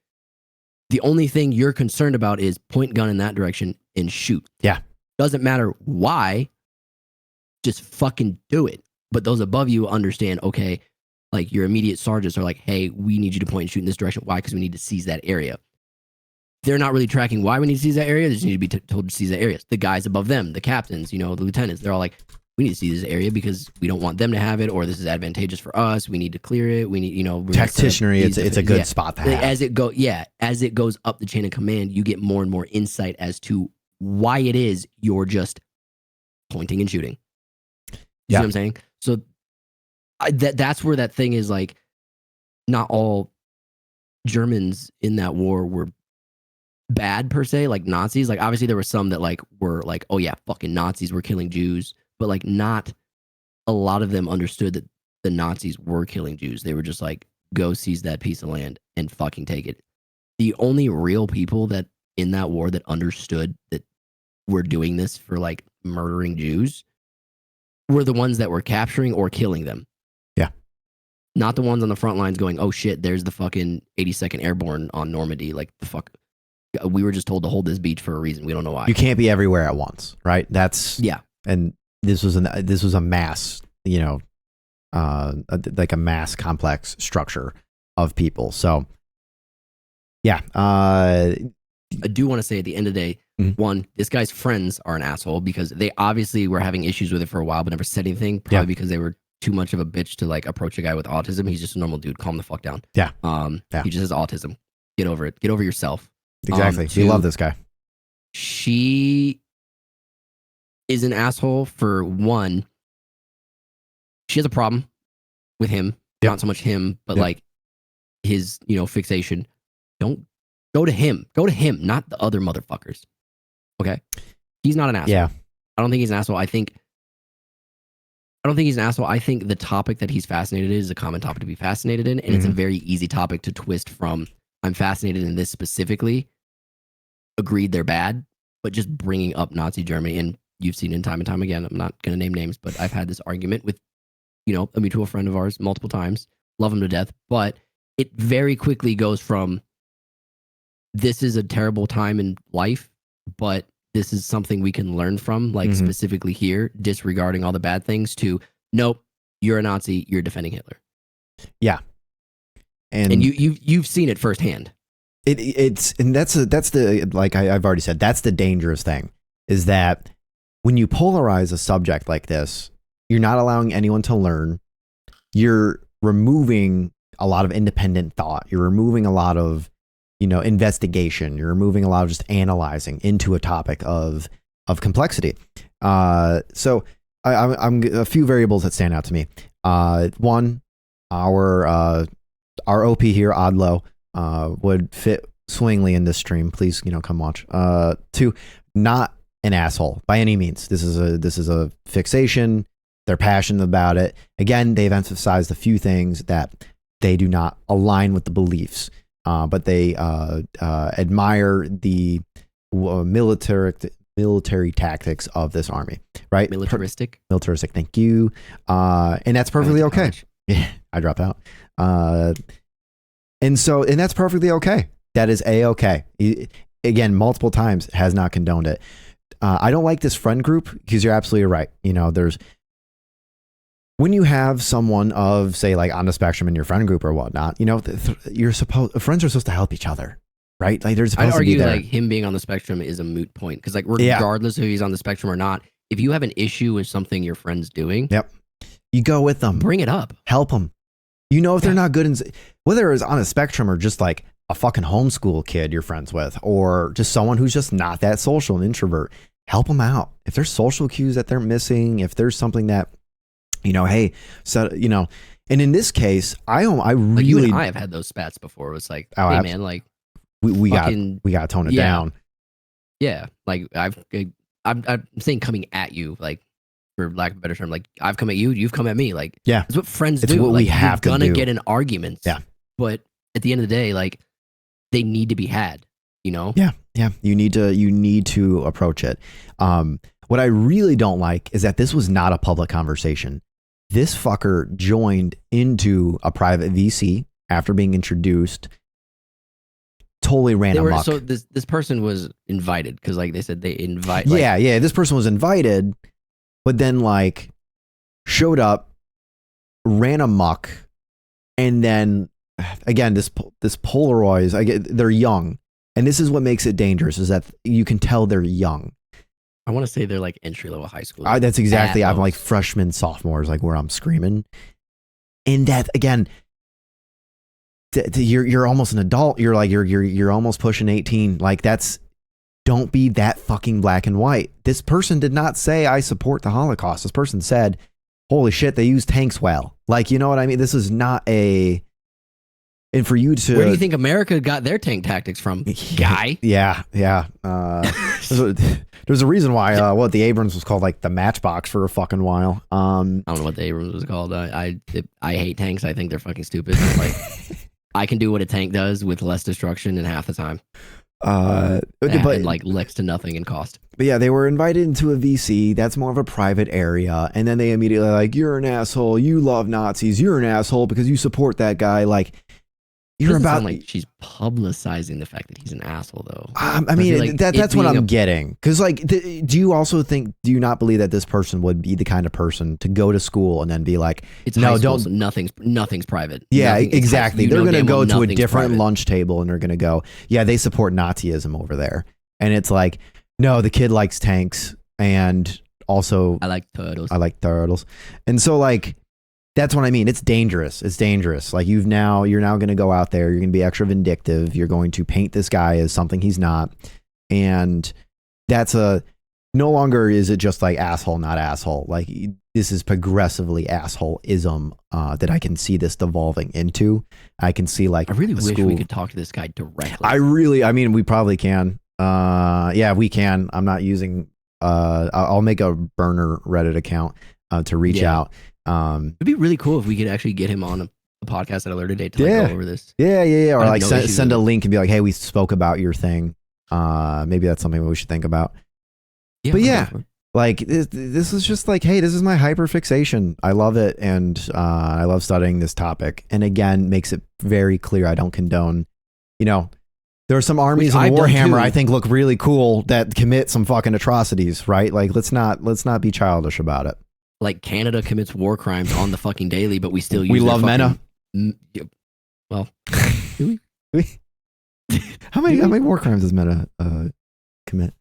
the only thing you're concerned about is point gun in that direction and shoot. Yeah. Doesn't matter why, just fucking do it. But those above you understand, okay, like your immediate sergeants are like, hey, we need you to point and shoot in this direction. Why? Because we need to seize that area. They're not really tracking why we need to seize that area. They just need to be told to seize that area. The guys above them, the captains, the lieutenants, they're all like, we need to seize this area because we don't want them to have it, or this is advantageous for us. We need to clear it. We need, tacticianry. It's a good spot to have. As it goes up the chain of command, you get more and more insight as to why it is you're just pointing and shooting. You see what I'm saying? So that's where that thing is like, not all Germans in that war were bad per se, like Nazis. Like obviously there were some that like were like, oh yeah, fucking Nazis were killing Jews, but like not a lot of them understood that the Nazis were killing Jews. They were just like, go seize that piece of land and fucking take it. The only real people that in that war that understood that we're doing this for like murdering Jews were the ones that were capturing or killing them. Yeah. Not the ones on the front lines going, oh shit, there's the fucking 82nd Airborne on Normandy. Like the fuck. We were just told to hold this beach for a reason. We don't know why. You can't be everywhere at once, right? That's And this was a mass, like a mass complex structure of people. So, yeah. I do want to say at the end of the day, one, this guy's friends are an asshole because they obviously were having issues with it for a while, but never said anything. Probably because they were too much of a bitch to like approach a guy with autism. He's just a normal dude. Calm the fuck down. Yeah. He just has autism. Get over it. Get over yourself. Exactly. You love this guy. She is an asshole for one. She has a problem with him. Not so much him, but like his, fixation. Don't go to him. Go to him, not the other motherfuckers. Okay? He's not an asshole. Yeah. I don't think he's an asshole. I think he's an asshole. I think the topic that he's fascinated in is a common topic to be fascinated in, and it's a very easy topic to twist from I'm fascinated in this specifically. Agreed, they're bad, but just bringing up Nazi Germany, and you've seen it time and time again. I'm not going to name names, but I've had this argument with, a mutual friend of ours multiple times. Love him to death, but it very quickly goes from this is a terrible time in life, but this is something we can learn from, like specifically here, disregarding all the bad things, to nope, you're a Nazi, you're defending Hitler. Yeah, and you've seen it firsthand. That's the like I've already said, that's the dangerous thing, is that when you polarize a subject like this, you're not allowing anyone to learn. You're removing a lot of independent thought. You're removing a lot of, investigation. You're removing a lot of just analyzing into a topic of complexity. So I'm a few variables that stand out to me. One, our OP here, Odlo, would fit swingly in this stream. Please, come watch. Two, not an asshole by any means. This is a fixation. They're passionate about it. Again, they've emphasized a few things that they do not align with the beliefs, but they admire the military tactics of this army, right? Militaristic. Thank you. And that's perfectly okay. Yeah, I dropped out. And that's perfectly okay. That is A-okay. Again, multiple times has not condoned it. I don't like this friend group because you're absolutely right. There's, when you have someone of, say, like on the spectrum in your friend group or whatnot, friends are supposed to help each other, right? Like they're supposed I'd to be argue there. like him being on the spectrum is a moot point because like regardless if he's on the spectrum or not, if you have an issue with something your friend's doing, you go with them, bring it up, help them. If they're not good, whether it's on a spectrum or just like a fucking homeschool kid you're friends with, or just someone who's just not that social, an introvert, help them out. If there's social cues that they're missing, if there's something that, hey, so, and in this case, I really, like you and I have had those spats before. It was like, hey man, like we got to tone it down. Yeah, like I'm saying coming at you, like for lack of a better term, like I've come at you, you've come at me. Like Yeah. it's what friends It's do. what like we have to you're gonna do. get in arguments. Yeah. But at the end of the day, like they need to be had. You know. Yeah. Yeah. You need to approach it. What I really don't like is that this was not a public conversation. This fucker joined into a private VC after being introduced. Totally ran amok. So this person was invited because like they said they invite. Yeah. This person was invited, but then like showed up, ran amok, and then again this Polaroids. They're young, and this is what makes it dangerous. Is that you can tell they're young. I want to say they're like entry level high school. That's exactly. I'm like freshmen, sophomores, like where I'm screaming, and that again. You're almost an adult. You're like you're almost pushing 18. Like don't be that fucking black and white. This person did not say I support the Holocaust. This person said, holy shit, they use tanks well. Like, you know what I mean? This is not a. And for you to. Where do you think America got their tank tactics from, guy? Yeah. There's a reason why the Abrams was called like the Matchbox for a fucking while. I don't know what the Abrams was called. I hate tanks. I think they're fucking stupid. Like, I can do what a tank does with less destruction in half the time. But like next to nothing in cost. But yeah, they were invited into a VC. That's more of a private area, and then they immediately like, you're an asshole. You love Nazis. You're an asshole because you support that guy. Like. You're about like she's publicizing the fact that he's an asshole, though. I mean, like that's what I'm getting. Because, like, do you not believe that this person would be the kind of person to go to school and then be like, no, don't, so nothing's private. Yeah, exactly. They're going to go to a different lunch table and they're going to go, yeah, they support Nazism over there. And it's like, no, the kid likes tanks and also I like turtles. And so, like, that's what I mean. It's dangerous. Like you're now going to go out there. You're going to be extra vindictive. You're going to paint this guy as something he's not. And that's no longer is it just like asshole, not asshole. Like this is progressively assholeism that I can see this devolving into. I can see like, I really wish we could talk to this guy directly. I mean, we probably can. Yeah, we can. I'm not using, I'll make a burner Reddit account to reach out. It'd be really cool if we could actually get him on a podcast at a later date to like, go over this. Yeah. Or like send a link and be like, hey, we spoke about your thing. Maybe that's something we should think about. Yeah, but yeah, like this is just like, hey, this is my hyperfixation. I love it. And I love studying this topic. And again, makes it very clear. I don't condone, there are some armies in Warhammer I think look really cool that commit some fucking atrocities, right? Like let's not be childish about it. Like Canada commits war crimes on the fucking daily, but we still use. We love MENA. Well, do we? How many war crimes does MENA commit?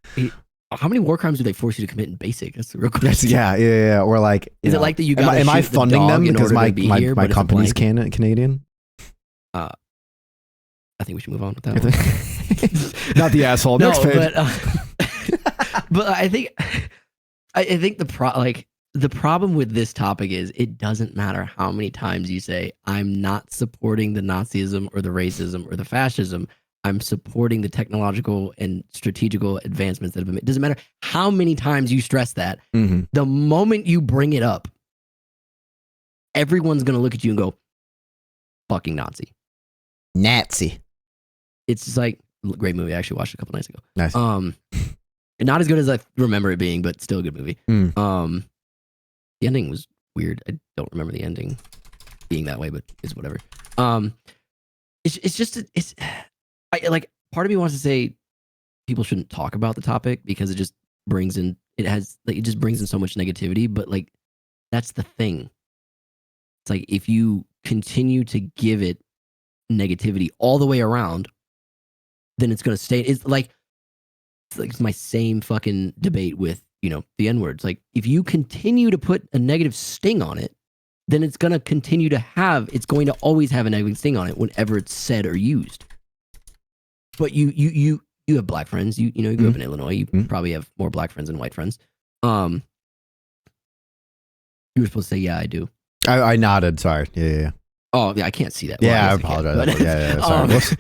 How many war crimes do they force you to commit in basic? That's the real question. Yeah. Or like, is it like that? You got? Am I funding them because my company's Canadian? I think we should move on with that one. Not the asshole. No, Next page. But I think the problem with this topic is it doesn't matter how many times you say, I'm not supporting the Nazism or the racism or the fascism. I'm supporting the technological and strategical advancements that have been made. It doesn't matter how many times you stress that. Mm-hmm. The moment you bring it up, everyone's going to look at you and go, fucking Nazi. It's just like, great movie. I actually watched it a couple nights ago. Nice. Not as good as I remember it being, but still a good movie. The ending was weird. I don't remember the ending being that way, but it's whatever. It's just part of me wants to say people shouldn't talk about the topic because it just brings in so much negativity. But like that's the thing. It's like if you continue to give it negativity all the way around, then it's going to stay. It's like my same fucking debate with the N-words. Like if you continue to put a negative sting on it, then it's going to always have a negative sting on it whenever it's said or used. But you have black friends. You grew up in Illinois. You probably have more black friends than white friends. You were supposed to say, yeah, I do. I nodded. Sorry. Yeah. Oh, yeah, I can't see that. Well, I apologize. Sorry.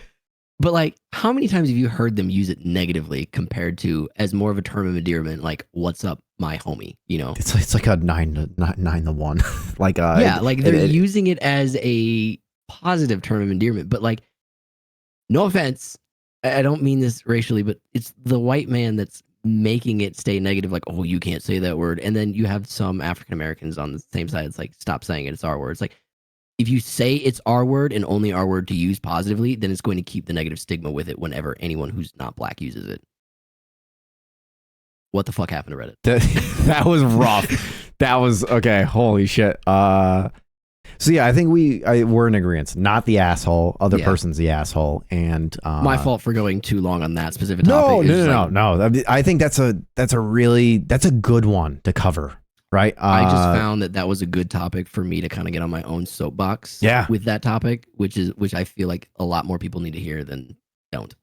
But like, how many times have you heard them use it negatively compared to as more of a term of endearment, like "What's up, my homie"? You know, It's like a 9 to 1. Like yeah, like they're using it as a positive term of endearment. But like, no offense, I don't mean this racially, but it's the white man that's making it stay negative. Like, oh, you can't say that word, and then you have some African Americans on the same side. It's like, stop saying it. It's our word. It's like, if you say it's our word and only our word to use positively, then it's going to keep the negative stigma with it whenever anyone who's not black uses it. What the fuck happened to Reddit? That was rough. That was okay. Holy shit. So yeah, I think we're in agreement. Not the asshole. Other person's the asshole, and my fault for going too long on that specific topic. No. I think that's a good one to cover. Right. I just found that was a good topic for me to kind of get on my own soapbox. Yeah. With that topic, which I feel like a lot more people need to hear than don't.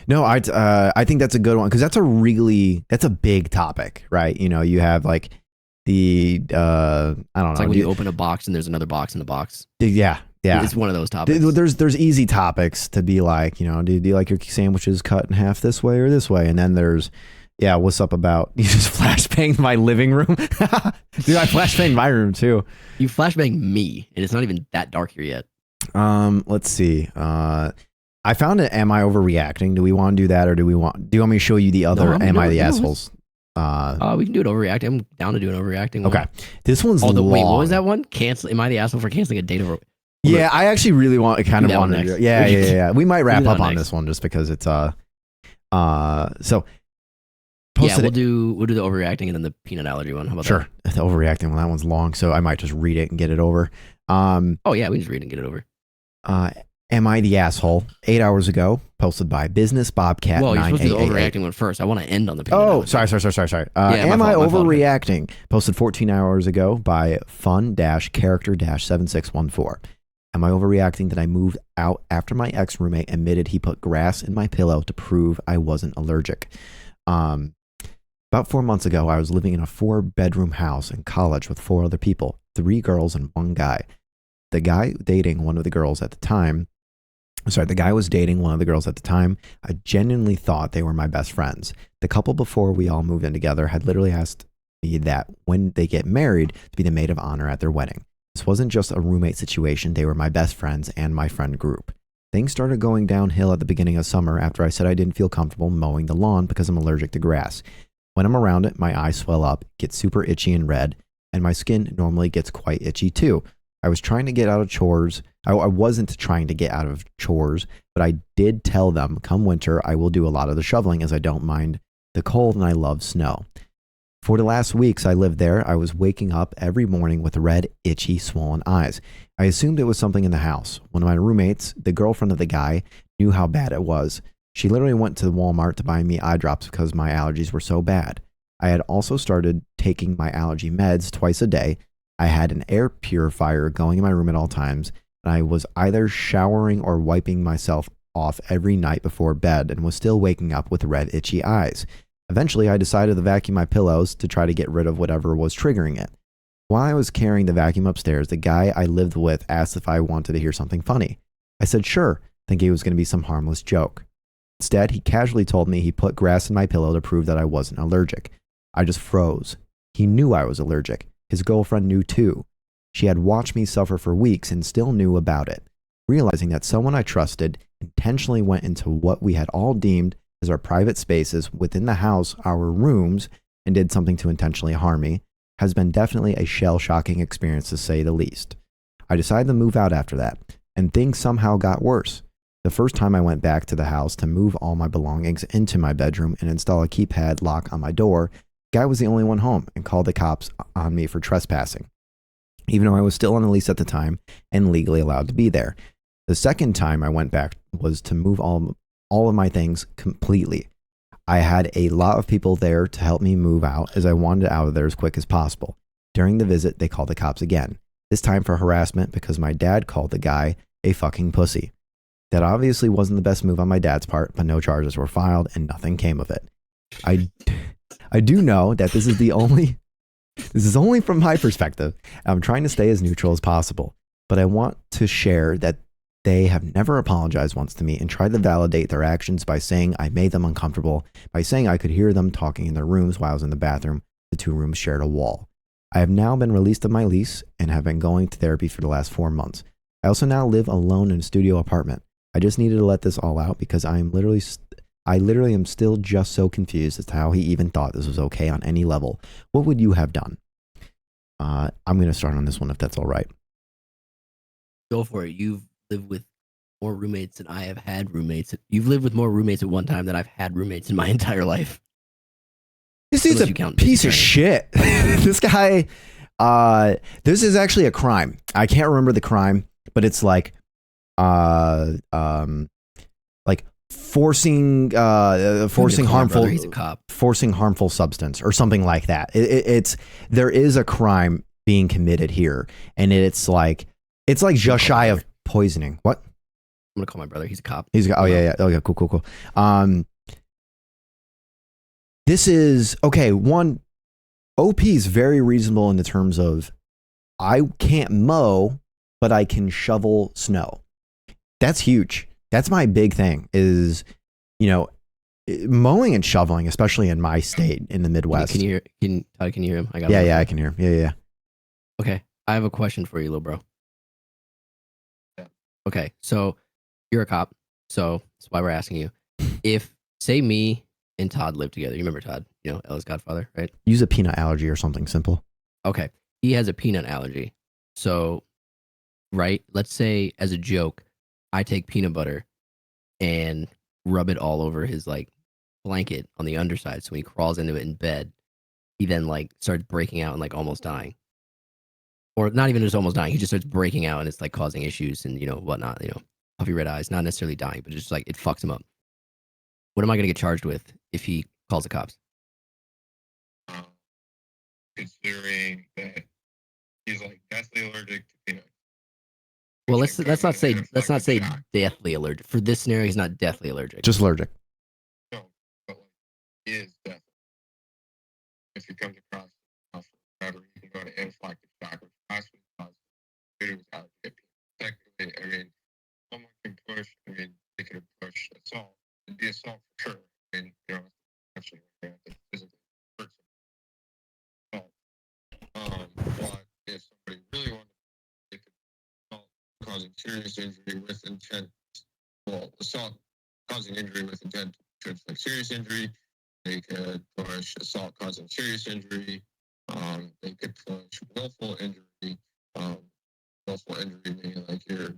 No, I think that's a good one because that's a big topic, right? You know, you have like the I don't know. It's like when you open a box and there's another box in the box. Yeah. It's one of those topics. There's easy topics to be like, you know, do you like your sandwiches cut in half this way or this way? And then there's, yeah, what's up about you just flashbanged my living room? Dude, I flashbanged my room too. You flashbanged me, and it's not even that dark here yet. Let's see. I found it. Am I overreacting? Do we want to do that, or do you want me to show you the other? Am I the assholes? We can do it overreacting. I'm down to do an overreacting one. Okay, this one's long. Wait, what was that one? Cancel. Am I the asshole for canceling a date over? Yeah, I actually really want to do it. Yeah. We might wrap up on this one just because it's so. Yeah, we'll do the overreacting and then the peanut allergy one. How about that? Sure. The overreacting one, that one's long, so I might just read it and get it over. Oh yeah, we just read it and get it over. Am I the asshole? 8 hours ago, posted by Business Bobcat. Well, you're supposed to do the overreacting one first. I want to end on the peanut allergy. Sorry. Am I overreacting? Posted 14 hours ago by fun-character-7614. Am I overreacting that I moved out after my ex-roommate admitted he put grass in my pillow to prove I wasn't allergic? About 4 months ago, I was living in a 4-bedroom house in college with 4 other people, 3 girls and 1 guy. The guy was dating one of the girls at the time. I genuinely thought they were my best friends. The couple before we all moved in together had literally asked me that when they get married to be the maid of honor at their wedding. This wasn't just a roommate situation. They were my best friends and my friend group. Things started going downhill at the beginning of summer after I said I didn't feel comfortable mowing the lawn because I'm allergic to grass. When I'm around it, my eyes swell up, get super itchy and red, and my skin normally gets quite itchy too. I was trying to get out of chores. I wasn't trying to get out of chores, but I did tell them come winter, I will do a lot of the shoveling as I don't mind the cold and I love snow. For the last weeks I lived there, I was waking up every morning with red, itchy, swollen eyes. I assumed it was something in the house. One of my roommates, the girlfriend of the guy, knew how bad it was. She literally went to Walmart to buy me eye drops because my allergies were so bad. I had also started taking my allergy meds twice a day. I had an air purifier going in my room at all times, and I was either showering or wiping myself off every night before bed and was still waking up with red, itchy eyes. Eventually, I decided to vacuum my pillows to try to get rid of whatever was triggering it. While I was carrying the vacuum upstairs, the guy I lived with asked if I wanted to hear something funny. I said sure, thinking it was going to be some harmless joke. Instead, he casually told me he put grass in my pillow to prove that I wasn't allergic. I just froze. He knew I was allergic. His girlfriend knew too. She had watched me suffer for weeks and still knew about it. Realizing that someone I trusted intentionally went into what we had all deemed as our private spaces within the house, our rooms, and did something to intentionally harm me, has been definitely a shell-shocking experience to say the least. I decided to move out after that, and things somehow got worse. The first time I went back to the house to move all my belongings into my bedroom and install a keypad lock on my door, the guy was the only one home and called the cops on me for trespassing, even though I was still on a lease at the time and legally allowed to be there. The second time I went back was to move all of my things completely. I had a lot of people there to help me move out as I wanted out of there as quick as possible. During the visit, they called the cops again, this time for harassment because my dad called the guy a fucking pussy. That obviously wasn't the best move on my dad's part, but no charges were filed and nothing came of it. I do know that this is only from my perspective. I'm trying to stay as neutral as possible, but I want to share that They have never apologized once to me and tried to validate their actions by saying I made them uncomfortable, by saying I could hear them talking in their rooms while I was in the bathroom. The 2 rooms shared a wall. I have now been released of my lease and have been going to therapy for the last 4 months. I also now live alone in a studio apartment. I just needed to let this all out because I literally am still just so confused as to how he even thought this was okay on any level. What would you have done? I'm going to start on this one if that's all right. Go for it. You've lived with more roommates than I have had roommates. You've lived with more roommates at one time than I've had roommates in my entire life. This dude's a piece of shit. This guy, this is actually a crime. I can't remember the crime, but it's like forcing harmful, he's a cop. Forcing harmful substance or something like that. There is a crime being committed here, and it's like just shy of poisoning. What? I'm gonna call my brother. He's a cop. Oh yeah. Oh yeah. Cool. This is okay. One, OP is very reasonable in the terms of I can't mow, but I can shovel snow. That's huge. That's my big thing is, mowing and shoveling, especially in my state in the Midwest. Can you hear him? Yeah, I can hear him. Yeah. Okay. I have a question for you, little bro. Yeah. Okay. So you're a cop. So that's why we're asking you. If, say, me and Todd live together, you remember Todd, Ella's godfather, right? Use a peanut allergy or something simple. Okay. He has a peanut allergy. So, right, let's say as a joke, I take peanut butter and rub it all over his blanket on the underside. So when he crawls into it in bed, he then starts breaking out and almost dying. Or not even just almost dying. He just starts breaking out and it's causing issues and whatnot, puffy red eyes, not necessarily dying, but just it fucks him up. What am I going to get charged with if he calls the cops? Considering that he's deathly allergic to peanuts. Well, let's not say deathly allergic. For this scenario, he's not deathly allergic. Just allergic. No, but he is deathly. If he comes across whatever, you can go to anaphylactic shock, which possibly causes food without it. Technically, someone can push. They could push assault. It'd be assault for sure. Actually, physically hurt someone. But if somebody really wanted to, they could assault causing serious injury with intent. Well, assault causing injury with intent to inflict serious injury. They could push assault causing serious injury. They could push willful injury. Willful injury meaning your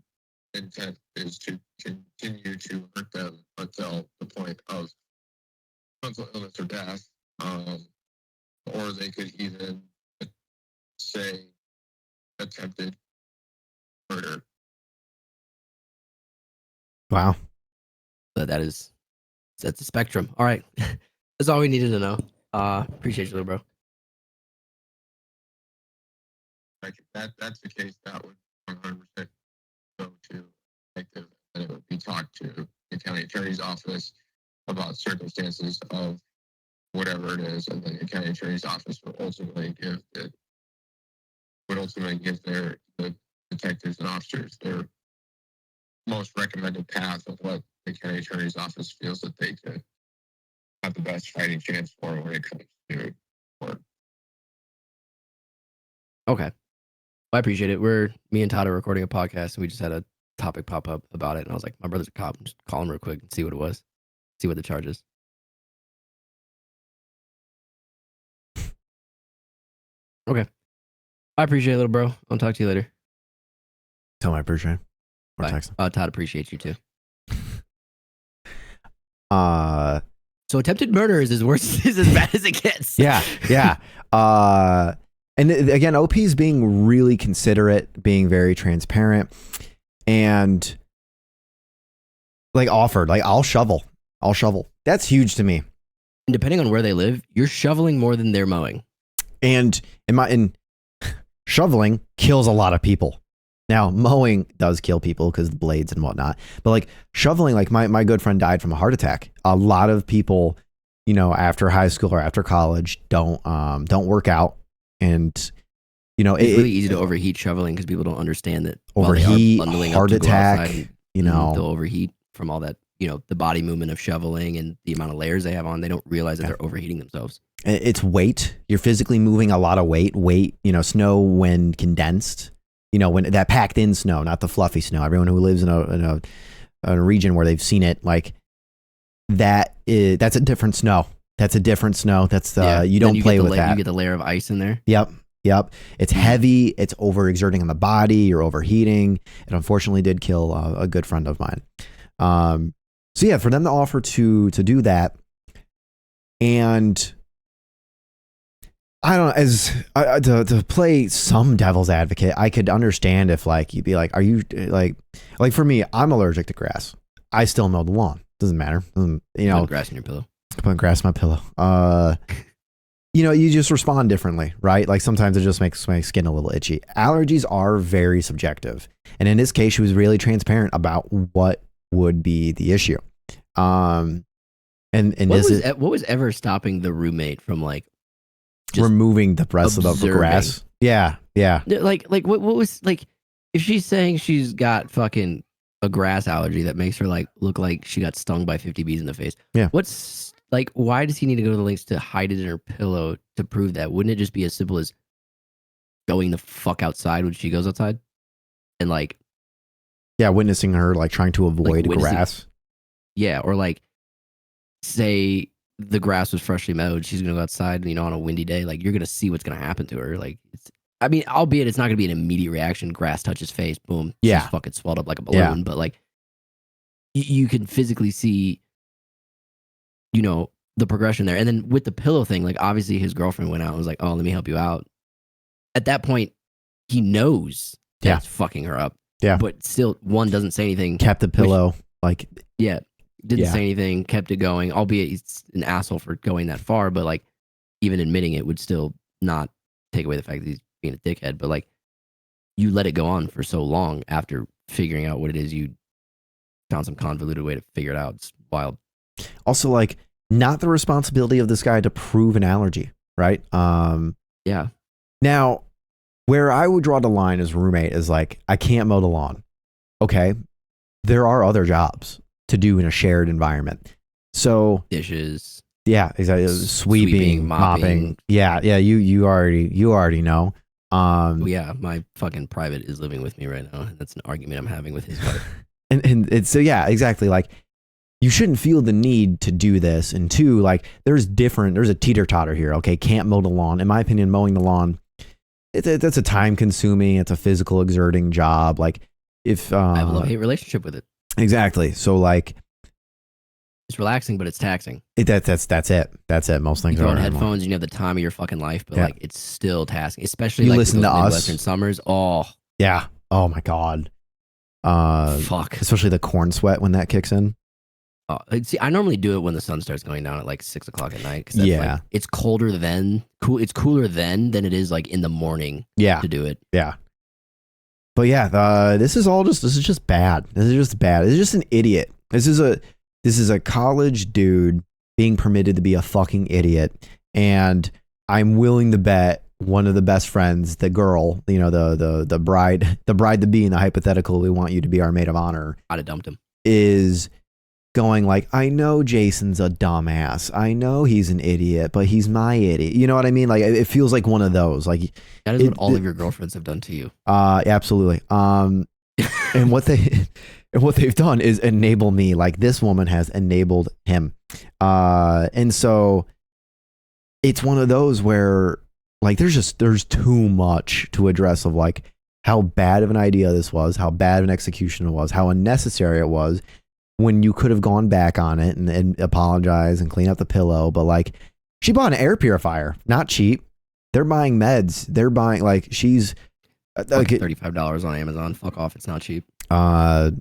intent is to continue to hurt them until the point of mental illness or death. Or they could even say attempted murder. Wow. That's a spectrum. All right. That's all we needed to know. Appreciate you, little bro. If that's the case, that would 100% go to detective, and it would be talked to the county attorney's office about circumstances of whatever it is, and then the county attorney's office would ultimately give the detectives and officers their most recommended path of what the county attorney's office feels that they could have the best fighting chance for when it comes to court. Okay. Well, I appreciate it. Me and Todd are recording a podcast, and we just had a topic pop up about it, and I was like, my brother's a cop. Just call him real quick and see what it was. See what the charge is. Okay. I appreciate it, little bro. I'll talk to you later. Tell him I appreciate it. Or Bye. text him. Todd appreciates you too. So attempted murder is as bad as it gets. Yeah. And again, OP is being really considerate, being very transparent, and offered, I'll shovel. That's huge to me. And depending on where they live, you're shoveling more than they're mowing. And shoveling kills a lot of people. Now, mowing does kill people because the blades and whatnot. But shoveling, my good friend died from a heart attack. A lot of people, after high school or after college, don't work out, and it's really easy to overheat shoveling because people don't understand that overheat, bundling heart up to attack. go outside you know, they'll overheat from all that, the body movement of shoveling and the amount of layers they have on. They don't realize that they're overheating themselves. it's weight. You're physically moving a lot of weight. Snow when condensed, when that packed in snow, not the fluffy snow. Everyone who lives in a region where they've seen it, like that's a different snow. That's a different snow. That's you don't play with that. You get the layer of ice in there. Yep. It's heavy. It's overexerting on the body. You're overheating. It unfortunately did kill a good friend of mine. So yeah, for them to offer to do that, and I don't know, to play some devil's advocate, I could understand if like you'd be like, are you like for me, I'm allergic to grass. I still mow the lawn. Doesn't matter. Put grass in your pillow. Put grass in my pillow. You just respond differently, right? Like sometimes it just makes my skin a little itchy. Allergies are very subjective. And in this case, she was really transparent about what would be the issue. And what was ever stopping the roommate from like removing the rest of the grass? Yeah. Like what was like, if she's saying she's got fucking a grass allergy that makes her like look like she got stung by 50 bees in the face. Yeah. What's like, why does he need to go to the lengths to hide it in her pillow to prove that? Wouldn't it just be as simple as going the fuck outside when she goes outside? And like, yeah, witnessing her like trying to avoid grass. Yeah, or like say the grass was freshly mowed, she's gonna go outside, on a windy day, like you're gonna see what's gonna happen to her. Like albeit it's not gonna be an immediate reaction, grass touches face, boom, yeah, she's fucking swelled up like a balloon, but like you can physically see the progression there. And then with the pillow thing, like obviously his girlfriend went out and was like, oh, let me help you out. At that point, he knows that's fucking her up. Yeah. But still, one doesn't say anything. Kept the pillow. Didn't say anything, kept it going, albeit he's an asshole for going that far, but like even admitting it would still not take away the fact that he's being a dickhead. But like you let it go on for so long after figuring out what it is, you found some convoluted way to figure it out. It's wild. Also, like, not the responsibility of this guy to prove an allergy, right? Yeah. Now, where I would draw the line as roommate is like, I can't mow the lawn. Okay. There are other jobs to do in a shared environment. So dishes. Yeah, exactly. Sweeping, mopping. Yeah. You already know. Yeah, my fucking private is living with me right now, and that's an argument I'm having with his wife. and it's so yeah, exactly. Like, you shouldn't feel the need to do this. And two, like there's a teeter-totter here. Okay. Can't mow the lawn. In my opinion, mowing the lawn, that's a time consuming, it's a physical exerting job. Like if, I have a love-hate relationship with it. Exactly. So like, it's relaxing, but it's taxing. That's it. That's it. Most things you are on headphones and you have the time of your fucking life, but like it's still tasking, especially you like listen to us. Midwestern summers. Oh yeah. Oh my God. Fuck. Especially the corn sweat when that kicks in. See, I normally do it when the sun starts going down at like 6 o'clock at night. Yeah, like, it's colder then. It's cooler then than it is like in the morning. Yeah, to do it. Yeah, but yeah, this is just bad. This is just bad. This is just an idiot. This is a college dude being permitted to be a fucking idiot, and I'm willing to bet one of the best friends, the girl, the bride to be in the hypothetical, we want you to be our maid of honor. I'd have dumped him. Is going like, I know Jason's a dumbass. I know he's an idiot, but he's my idiot. You know what I mean? Like it feels like one of those. Like that is what all of your girlfriends have done to you. Absolutely. And what they've done is enable me. Like this woman has enabled him. And so it's one of those where like there's too much to address of like how bad of an idea this was, how bad of an execution it was, how unnecessary it was. When you could have gone back on it and apologize and clean up the pillow. But like she bought an air purifier, not cheap. They're buying meds. They're buying like she's like $35 on Amazon. Fuck off. It's not cheap. A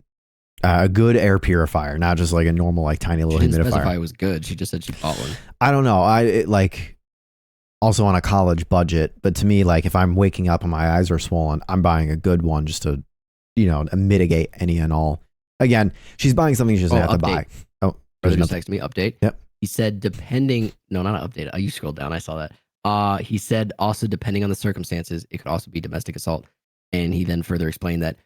good air purifier, not just like a normal, like tiny little she didn't humidifier. Specify it was good. She just said she bought one. I don't know. Like also on a college budget, but to me, like if I'm waking up and my eyes are swollen, I'm buying a good one just to, mitigate any and all. Again, she's buying something she doesn't have to buy. Oh, he just texted me, update. Yep. He said, not an update. You scrolled down. I saw that. He said also, depending on the circumstances, it could also be domestic assault. And he then further explained that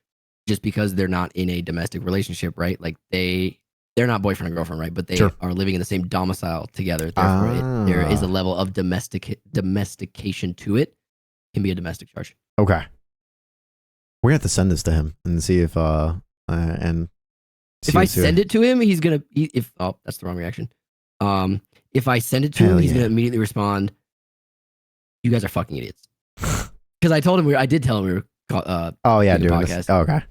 just because they're not in a domestic relationship, right? Like they're not boyfriend and girlfriend, right? But they Sure. are living in the same domicile together. Therefore, there is a level of domestication to it. Can be a domestic charge. Okay. We're gonna have to send this to him and see if and if I send it to him, he's gonna. That's the wrong reaction. If I send it to him, he's gonna immediately respond, "You guys are fucking idiots." Because I told him I did tell him we were. Doing doing podcast. This. Oh, okay.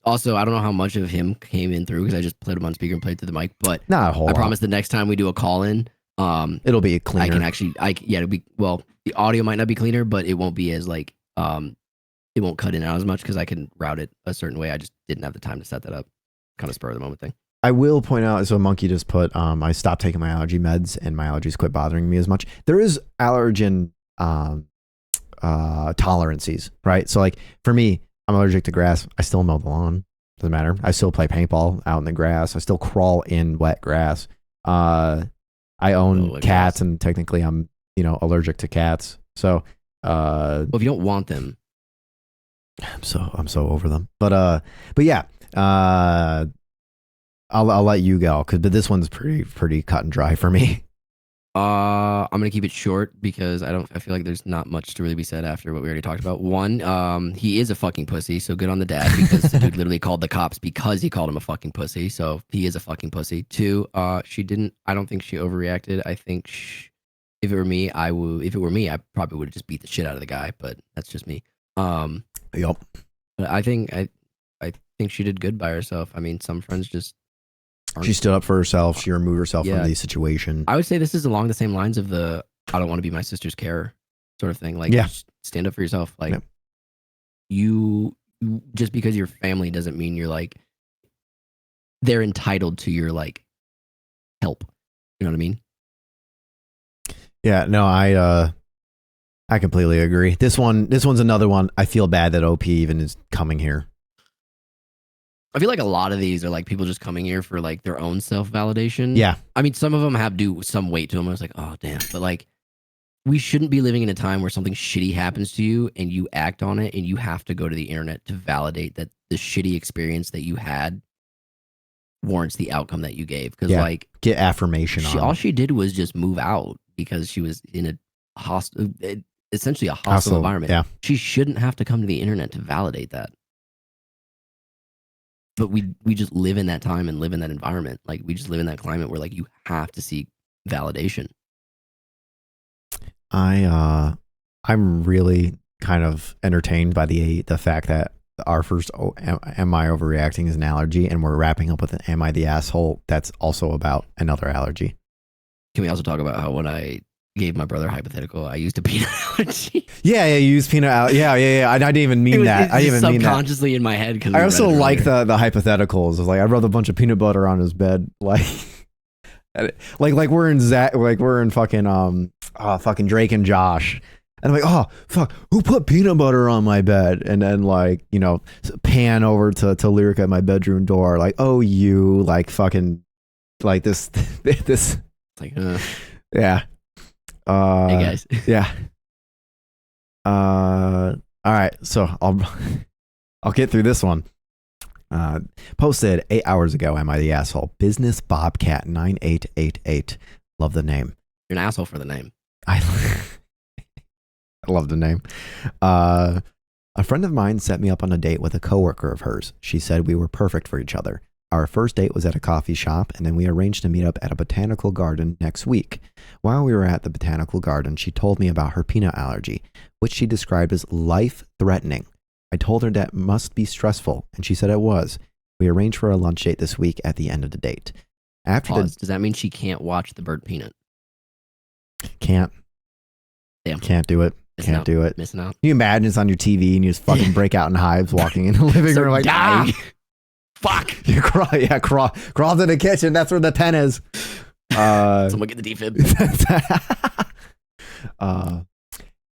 Also, I don't know how much of him came in through because I just played him on speaker and played through the mic. But not a whole. I promise the next time we do a call in, it'll be cleaner. I can actually, it'll be the audio might not be cleaner, but it won't be as like it won't cut in out as much because I can route it a certain way. I just didn't have the time to set that up. Kind of spur of the moment thing. I will point out, so Monkey just put, I stopped taking my allergy meds and my allergies quit bothering me as much. There is allergen tolerances, right? So like for me, I'm allergic to grass. I still mow the lawn. Doesn't matter. I still play paintball out in the grass. I still crawl in wet grass. I own cats, and technically I'm, allergic to cats. So, well, if you don't want them, I'm so over them. But yeah, I'll let you go but this one's pretty cut and dry for me. I'm gonna keep it short because I feel like there's not much to really be said after what we already talked about. One, he is a fucking pussy, so good on the dad because the dude literally called the cops because he called him a fucking pussy. So he is a fucking pussy. Two, I don't think she overreacted. I think if it were me, I probably would have just beat the shit out of the guy, but that's just me. Yep. But I think she did good by herself. I mean, some friends just she stood up for herself. She removed herself from the situation. I would say this is along the same lines of the I don't want to be my sister's carer sort of thing. Like, just stand up for yourself. Like, you just because your family doesn't mean you're like they're entitled to your like help. You know what I mean? Yeah. No, I completely agree. This one's another one. I feel bad that OP even is coming here. I feel like a lot of these are like people just coming here for like their own self-validation. Yeah. I mean, some of them have some weight to them. I was like, oh, damn. But like, we shouldn't be living in a time where something shitty happens to you and you act on it and you have to go to the internet to validate that the shitty experience that you had warrants the outcome that you gave. Because like, get affirmation on all she did was just move out because she was in a essentially a hostile environment. Yeah. She shouldn't have to come to the internet to validate that. But we just live in that time and live in that environment. Like we just live in that climate where like you have to seek validation. I'm really kind of entertained by the fact that our first am I overreacting is an allergy, and we're wrapping up with an am I the asshole that's also about another allergy. Can we also talk about how when I gave my brother a hypothetical, I used a peanut allergy? Yeah, you used peanut allergy. Yeah. I didn't even mean that. I didn't even mean that. Subconsciously in my head because I also like the hypotheticals. It's like I rubbed a bunch of peanut butter on his bed, like we're in fucking Drake and Josh. And I'm like, oh fuck, who put peanut butter on my bed? And then pan over to Lyrica at my bedroom door, like, oh you like fucking like this like yeah. Hey guys. Yeah. All right, so I'll get through this one. Posted 8 hours ago. Am I the asshole? Business Bobcat 9888. Love the name. You're an asshole for the name. I love the name. A friend of mine set me up on a date with a coworker of hers. She said we were perfect for each other. Our first date was at a coffee shop, and then we arranged to meet up at a botanical garden next week. While we were at the botanical garden, she told me about her peanut allergy, which she described as life-threatening. I told her that must be stressful, and she said it was. We arranged for a lunch date this week at the end of the date. Does that mean she can't watch the bird Peanut? Can't. Damn. Can't do it. Can't do it. Missing out. Can you imagine it's on your TV and you just fucking break out in hives walking in the living room like, dying. Fuck. You crawl to the kitchen. That's where the pen is. Someone get the defib.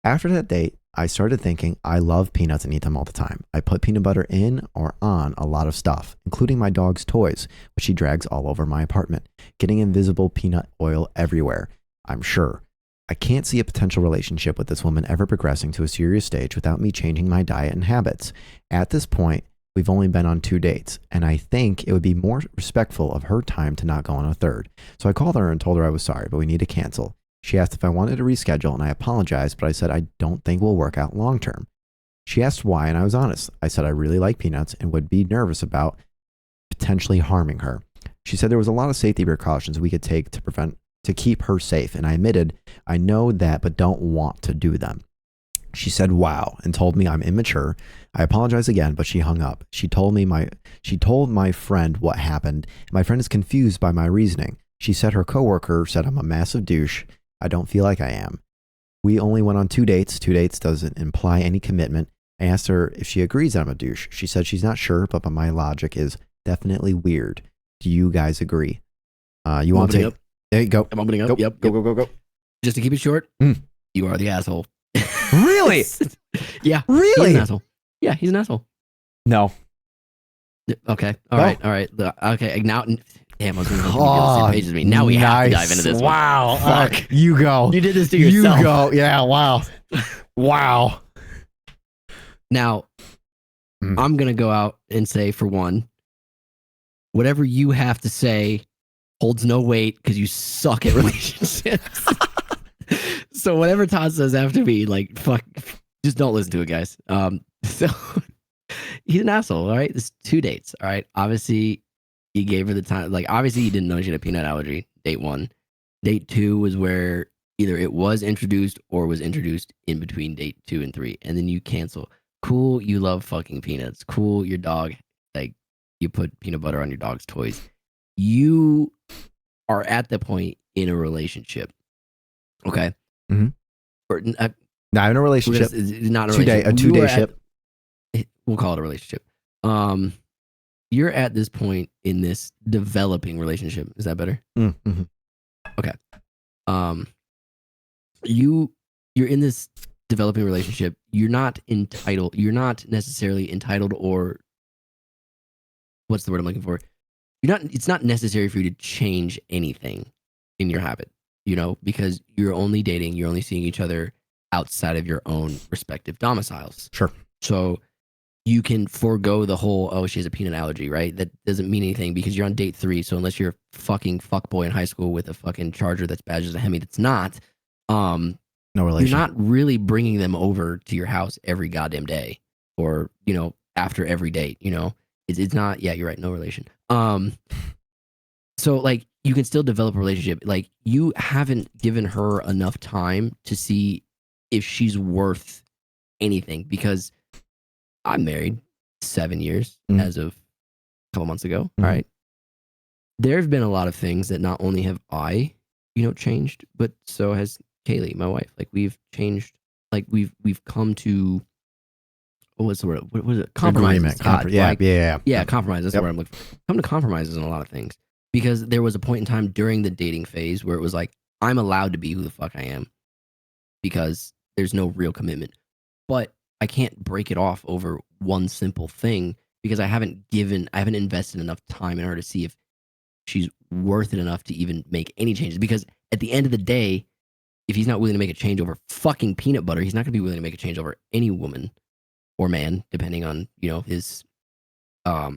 After that date, I started thinking I love peanuts and eat them all the time. I put peanut butter in or on a lot of stuff, including my dog's toys, which she drags all over my apartment, getting invisible peanut oil everywhere, I'm sure. I can't see a potential relationship with this woman ever progressing to a serious stage without me changing my diet and habits. At this point, We've only been on 2 dates, and I think it would be more respectful of her time to not go on a third. So I called her and told her I was sorry, but we need to cancel. She asked if I wanted to reschedule, and I apologized, but I said I don't think we'll work out long term. She asked why, and I was honest. I said I really like Peanuts and would be nervous about potentially harming her. She said there was a lot of safety precautions we could take to keep her safe, and I admitted I know that but don't want to do them. She said wow and told me I'm immature. I apologized again, but she hung up. She told my friend what happened. My friend is confused by my reasoning. She said her coworker said I'm a massive douche. I don't feel like I am. We only went on 2 dates. 2 dates doesn't imply any commitment. I asked her if she agrees that I'm a douche. She said she's not sure, but my logic is definitely weird. Do you guys agree? You want to take? There you go. I'm opening up. Go, Yep. Go. Just to keep it short, you are the asshole. Really? Yeah. Really? He's an asshole. Yeah, he's an asshole. No. Okay. All right. Okay. Now, damn, I was going to be on the same page as me. Now we have to dive into this. Wow. Fuck. You go. You did this to yourself. You go. Yeah. Wow. Wow. Now, I'm going to go out and say, for one, whatever you have to say holds no weight because you suck at relationships. So whatever Todd says after me, like, fuck, just don't listen to it, guys. So he's an asshole, all right? There's 2 dates, all right? Obviously, he gave her the time. Like, obviously, he didn't know she had a peanut allergy, date 1. Date 2 was where either it was introduced or was introduced in between date 2 and 3. And then you cancel. Cool, you love fucking peanuts. Cool, your dog, like, you put peanut butter on your dog's toys. You are at the point in a relationship, okay? Mm-hmm. Or, Not in a relationship. Not a 2 day, relationship. a 2 day ship. We'll call it a relationship. You're at this point in this developing relationship. Is that better? Mm-hmm. Okay. You're in this developing relationship. You're not necessarily entitled, or what's the word I'm looking for? It's not necessary for you to change anything in your habit, because you're only dating, you're only seeing each other outside of your own respective domiciles. Sure. So you can forego the whole, oh, she has a peanut allergy, right? That doesn't mean anything because you're on date 3. So unless you're a fucking fuckboy in high school with a fucking Charger that's badged as a Hemi that's not, no relation. You're not really bringing them over to your house every goddamn day or, after every date, It's not, yeah, you're right, no relation. So, like, you can still develop a relationship. Like, you haven't given her enough time to see if she's worth anything because I'm married 7 years as of a couple months ago. All right. There's been a lot of things that not only have I, changed, but so has Kaylee, my wife. Like, we've changed, like, we've come to, what was the word? What was it? Compromises. Yeah. Compromises. That's the word I'm looking for. Come to compromises on a lot of things because there was a point in time during the dating phase where it was like, I'm allowed to be who the fuck I am because there's no real commitment. But I can't break it off over one simple thing because I haven't invested enough time in her to see if she's worth it enough to even make any changes. Because at the end of the day, if he's not willing to make a change over fucking peanut butter, he's not going to be willing to make a change over any woman or man, depending on, his, what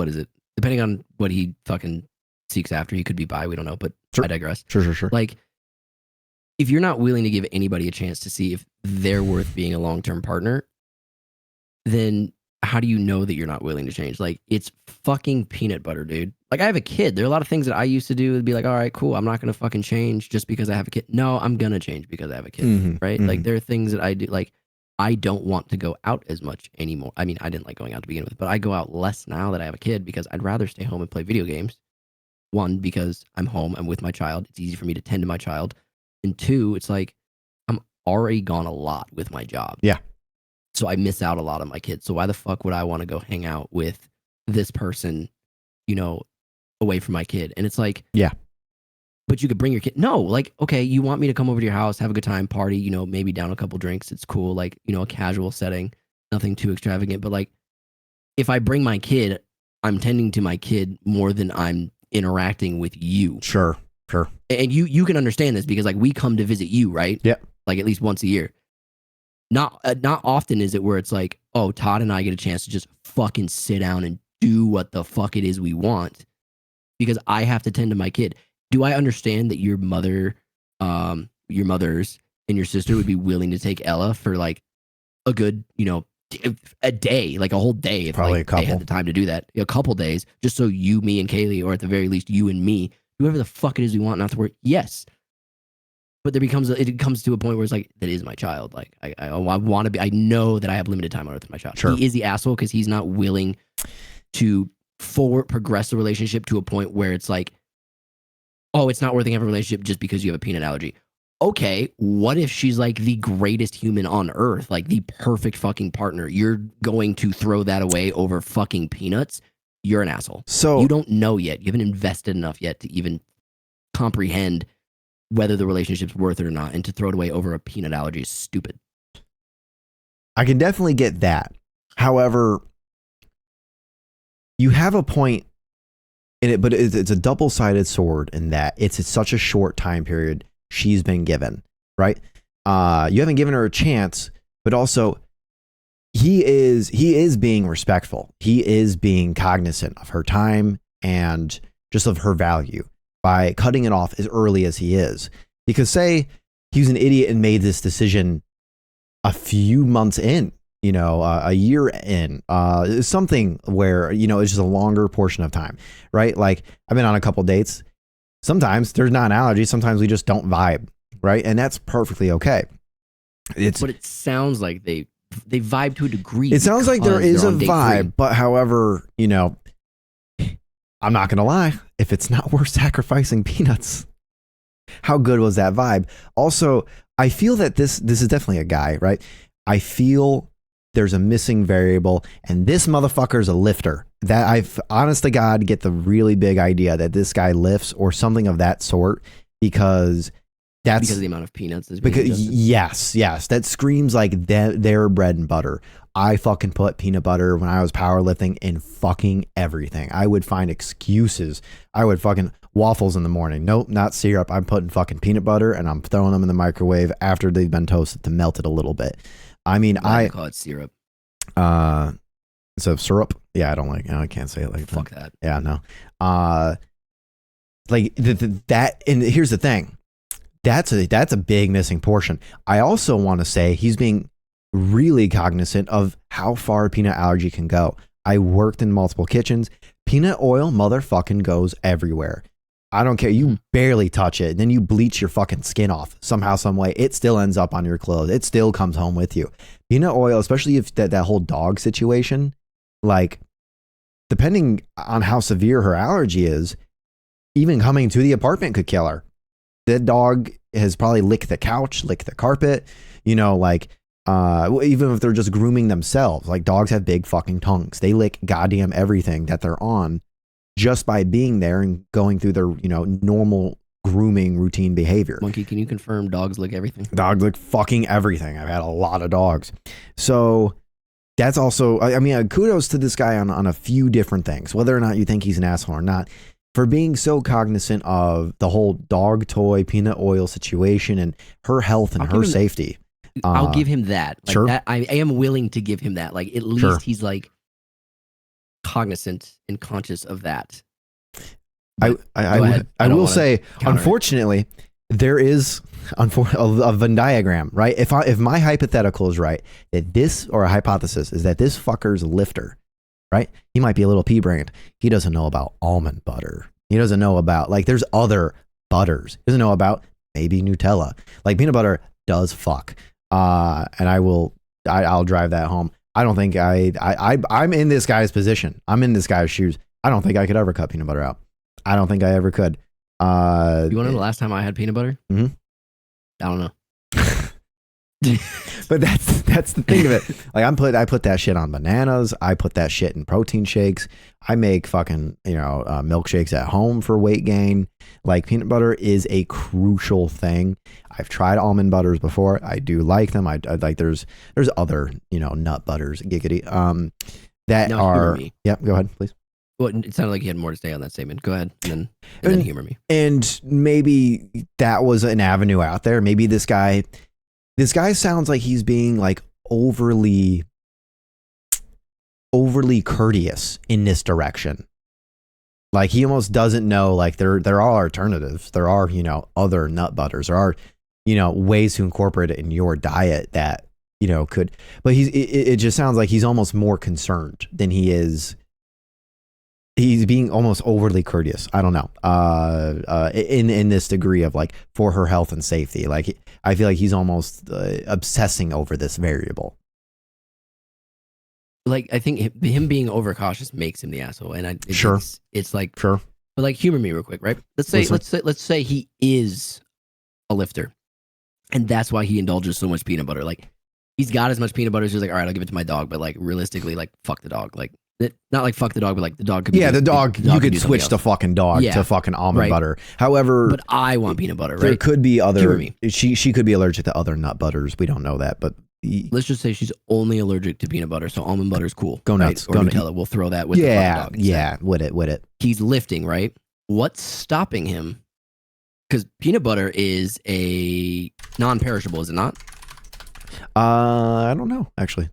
is it? Depending on what he fucking seeks after. He could be bi, we don't know, but Sure. I digress. Sure. Like, if you're not willing to give anybody a chance to see if they're worth being a long-term partner, then how do you know that you're not willing to change? Like, it's fucking peanut butter, dude. Like, I have a kid. There are a lot of things that I used to do and be like, all right, cool. I'm not going to fucking change just because I have a kid. No, I'm going to change because I have a kid, right? Like, there are things that I do. Like, I don't want to go out as much anymore. I mean, I didn't like going out to begin with, but I go out less now that I have a kid because I'd rather stay home and play video games. 1, because I'm home. I'm with my child. It's easy for me to tend to my child. And 2, it's like I'm already gone a lot with my job. Yeah. So I miss out a lot on my kids. So why the fuck would I want to go hang out with this person, away from my kid? And it's like, yeah. But you could bring your kid. No, like, okay, you want me to come over to your house, have a good time, party, maybe down a couple drinks. It's cool. Like, a casual setting, nothing too extravagant. But like, if I bring my kid, I'm tending to my kid more than I'm interacting with you. Sure. And you can understand this because like we come to visit you, right? Yeah. Like at least once a year. Not often is it where it's like, oh, Todd and I get a chance to just fucking sit down and do what the fuck it is we want because I have to tend to my kid. Do I understand that your mothers and your sister would be willing to take Ella for like a good, a day, like a whole day, if Probably like, a they had couple. the time to do that, a couple days, just so you, me, and Kaylee, or at the very least you and me, whoever the fuck it is we want not to work. Yes, but it comes to a point where it's like that is my child. Like I want to be. I know that I have limited time on earth with my child. Sure. He is the asshole because he's not willing to progress the relationship to a point where it's like, oh, it's not worth having a relationship just because you have a peanut allergy. Okay, what if she's like the greatest human on earth, like the perfect fucking partner? You're going to throw that away over fucking peanuts? You're an asshole. So You don't know yet. You haven't invested enough yet to even comprehend whether the relationship's worth it or not. And to throw it away over a peanut allergy is stupid. I can definitely get that. However, you have a point in it, but it's a double-sided sword in that it's such a short time period she's been given, right? You haven't given her a chance, but also he is being respectful. He is being cognizant of her time and just of her value by cutting it off as early as he is. Because say he was an idiot and made this decision a few months in, a year in, something where, it's just a longer portion of time, right? Like I've been on a couple dates. Sometimes there's not an allergy. Sometimes we just don't vibe, right? And that's perfecly okay. But it sounds like they vibe to a degree. It sounds like there is a vibe, 3. but however, I'm not going to lie. If it's not worth sacrificing peanuts, how good was that vibe? Also, I feel that this is definitely a guy, right? I feel there's a missing variable, and this motherfucker's a lifter. That I've honest to God get the really big idea that this guy lifts or something of that sort because because of the amount of peanuts. Yes, that screams like their bread and butter. I fucking put peanut butter when I was powerlifting in fucking everything. I would find excuses. I would fucking waffles in the morning. Nope, not syrup. I'm putting fucking peanut butter and I'm throwing them in the microwave after they've been toasted to melt it a little bit. I mean, I call it syrup. So syrup. Yeah, I don't like. I can't say it like fuck that. Yeah, no. Like that. And here's the thing. That's a big missing portion. I also want to say he's being really cognizant of how far a peanut allergy can go. I worked in multiple kitchens. Peanut oil motherfucking goes everywhere. I don't care. You barely touch it. Then you bleach your fucking skin off somehow, some way. It still ends up on your clothes. It still comes home with you. Peanut oil, especially if that whole dog situation, like depending on how severe her allergy is, even coming to the apartment could kill her. The dog has probably licked the couch, licked the carpet, even if they're just grooming themselves. Like dogs have big fucking tongues. They lick goddamn everything that they're on just by being there and going through their, normal grooming routine behavior. Monkey, can you confirm dogs lick everything? Dogs lick fucking everything. I've had a lot of dogs. So that's also, kudos to this guy on a few different things, whether or not you think he's an asshole or not, for being so cognizant of the whole dog toy, peanut oil situation and her health and her safety. I'll give him that. Like sure. That, I am willing to give him that. Like at least he's like cognizant and conscious of that. I will say, unfortunately, there is a Venn diagram, right? If my hypothetical is right, that this, or a hypothesis, is that this fucker's a lifter, right? He might be a little pea-brained. He doesn't know about almond butter. He doesn't know about, like, there's other butters. He doesn't know about maybe Nutella. Like, peanut butter does fuck. And I'll drive that home. I don't think I'm in this guy's position. I'm in this guy's shoes. I don't think I could ever cut peanut butter out. I don't think I ever could. You want to know the last time I had peanut butter? Mm-hmm. I don't know. But that's the thing of it. Like I put that shit on bananas. I put that shit in protein shakes. I make fucking milkshakes at home for weight gain. Like peanut butter is a crucial thing. I've tried almond butters before. I do like them. I like there's other nut butters giggity that are. Yep. Go ahead, please. Well, it sounded like you had more to say on that statement. Go ahead and then humor me. And maybe that was an avenue out there. Maybe this guy sounds like he's being like overly overly courteous in this direction. Like he almost doesn't know, like there are alternatives. There are, other nut butters. There are, ways to incorporate it in your diet that, could, but it just sounds like he's almost more concerned than he is. He's being almost overly courteous. I don't know. In this degree of like for her health and safety, like I feel like he's almost obsessing over this variable. Like I think him being overcautious makes him the asshole, and Sure. It's like Sure. But like, humor me real quick, right? Let's say he is a lifter, and that's why he indulges so much peanut butter. Like he's got as much peanut butter as he's like, all right, I'll give it to my dog, but like realistically, like fuck the dog, like. Not like fuck the dog, but like the dog could be. Yeah, the dog you could switch the fucking dog to fucking almond butter. However, but I want peanut butter, right? There could be other. She could be allergic to other nut butters. We don't know that, but let's just say she's only allergic to peanut butter, so almond butter's cool. Go nuts. Right? Or Nutella. We'll throw that with the dog. Yeah, with it. He's lifting, right? What's stopping him? Because peanut butter is a non-perishable, is it not? I don't know actually.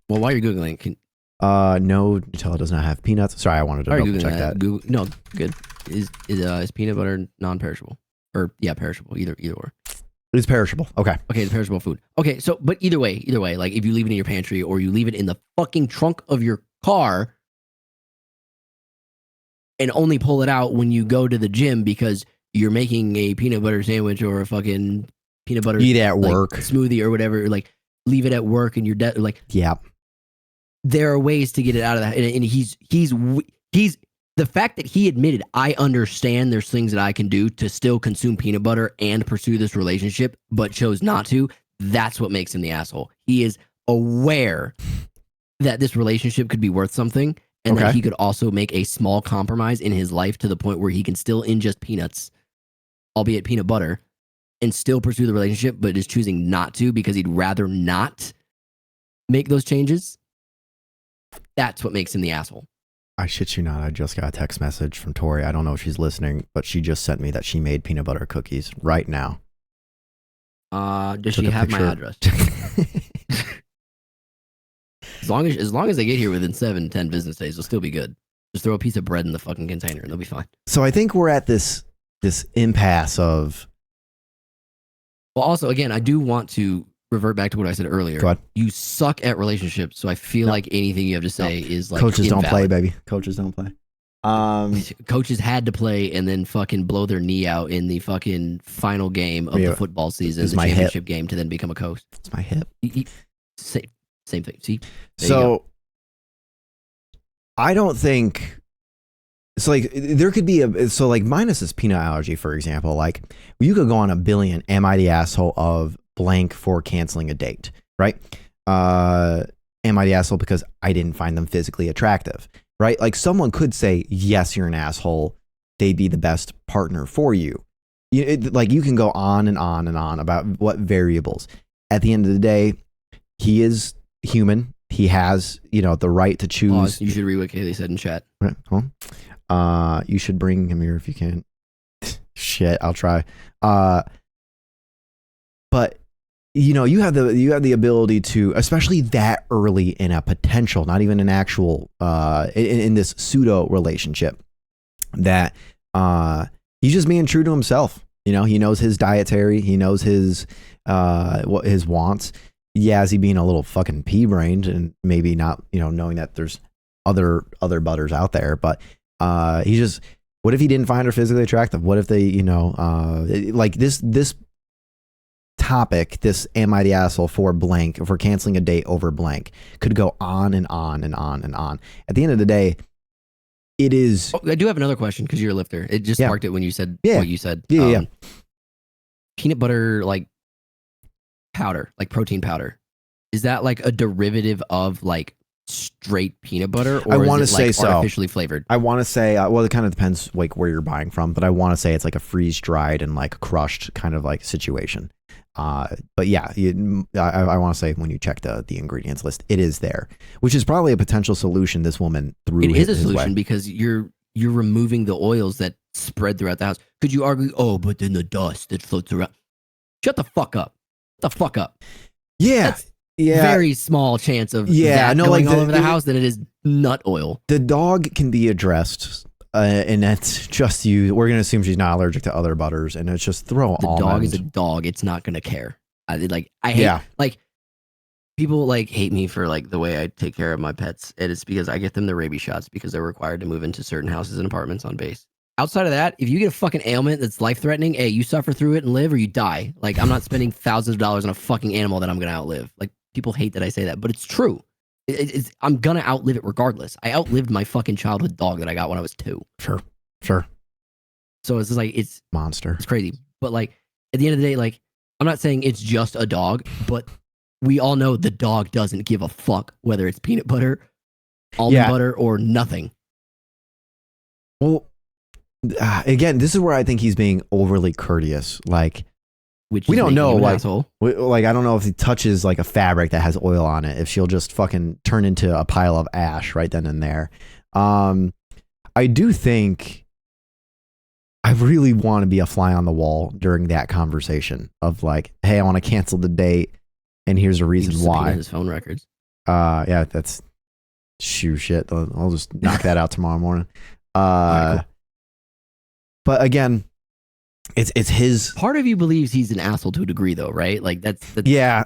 Well, while you're googling, no, Nutella does not have peanuts. Sorry, I wanted to double check that. No, good. Is peanut butter non-perishable? Or perishable, either or. It's perishable. Okay, it's perishable food. Okay, so but either way, like if you leave it in your pantry or you leave it in the fucking trunk of your car and only pull it out when you go to the gym because you're making a peanut butter sandwich or a fucking peanut butter eat at work smoothie or whatever, like leave it at work and you're like there are ways to get it out of that, and he's the fact that he admitted, I understand there's things that I can do to still consume peanut butter and pursue this relationship, but chose not to. That's what makes him the asshole. He is aware that this relationship could be worth something, and that he could also make a small compromise in his life to the point where he can still ingest peanuts, albeit peanut butter, and still pursue the relationship, but is choosing not to because he'd rather not make those changes. That's what makes him the asshole. I shit you not. I just got a text message from Tori. I don't know if she's listening, but she just sent me that she made peanut butter cookies right now. Does she have my address? as long as they get here within 7-10 business days, they'll still be good. Just throw a piece of bread in the fucking container and they'll be fine. So I think we're at this impasse of. Well, also, again, I do want to revert back to what I said earlier. Go ahead. You suck at relationships, so I feel like anything you have to say is like coaches invalid. don't play, baby. Coaches don't play. Coaches had to play and then fucking blow their knee out in the fucking final game of the football season, the championship game, to then become a coach. It's my hip. Same thing. See, so I don't think it's like there could be like minus this peanut allergy, for example. Like you could go on a billion. Am I the asshole of blank for canceling a date? Right? Am I the asshole because I didn't find them physically attractive? Right? Like someone could say, yes, you're an asshole. They'd be the best partner for you. Like you can go on and on and on about what variables. At the end of the day, he is human. He has, the right to choose. Pause. You should read what Kaylee said in chat. Right. You should bring him here if you can. Shit, I'll try. But you have the ability to, especially that early in a potential, not even an actual, in this pseudo relationship, that he's just being true to himself. He knows his dietary, he knows his what his wants. Yeah, is he being a little fucking pea-brained and maybe not, knowing that there's other butters out there, but he just, what if he didn't find her physically attractive? What if they, like this topic, this am I the asshole for blank, for canceling a date over blank, could go on and on and on and on. At the end of the day, it is. I do have another question because you're a lifter. It just sparked it when you said what you said. Yeah. Peanut butter, like powder, like protein powder. Is that like a derivative of like straight peanut butter, or I want to is it say like so. Artificially flavored? I want to say, well, it kind of depends like where you're buying from, but I want to say it's like a freeze dried and like crushed kind of like situation. But yeah, I want to say when you check the ingredients list, it is there, which is probably a potential solution this woman threw. It is a solution because you're removing the oils that spread throughout the house. Could you argue, but then the dust that floats around? Shut the fuck up. The fuck up. Yeah. very small chance of Yeah, that no, going like all over the house than it is nut oil. The dog can be addressed, and that's just you. We're gonna assume she's not allergic to other butters, and it's just throw The almond. dog is a dog. It's not gonna care. I hate Yeah. like people like hate me for like the way I take care of my pets. And it's because I get them the rabies shots because they're required to move into certain houses and apartments on base. Outside of that, if you get a fucking ailment that's life threatening, hey, you suffer through it and live or you die. Like, I'm not spending thousands of dollars on a fucking animal that I'm gonna outlive. Like, people hate that I say that, but it's true. I'm gonna outlive it regardless. I outlived my fucking childhood dog that I got when I was 2. Sure. So it's just like it's Monster. crazy. But like at the end of the day, like I'm not saying it's just a dog, but we all know the dog doesn't give a fuck whether it's peanut butter, almond butter, or nothing. Well, again, this is where I think he's being overly courteous. Like, Which we is don't making know, him an like, asshole. like I don't know if he touches like a fabric that has oil on it, if she'll just fucking turn into a pile of ash right then and there. I do think I really want to be a fly on the wall during that conversation of like, hey, I want to cancel the date, and here's a He reason just why. subpoenaed his phone records. Yeah, that's shoe shit. I'll just knock that out tomorrow morning. Right, cool. But again, it's his. Part of you believes he's an asshole to a degree, though, right? Like that's Yeah.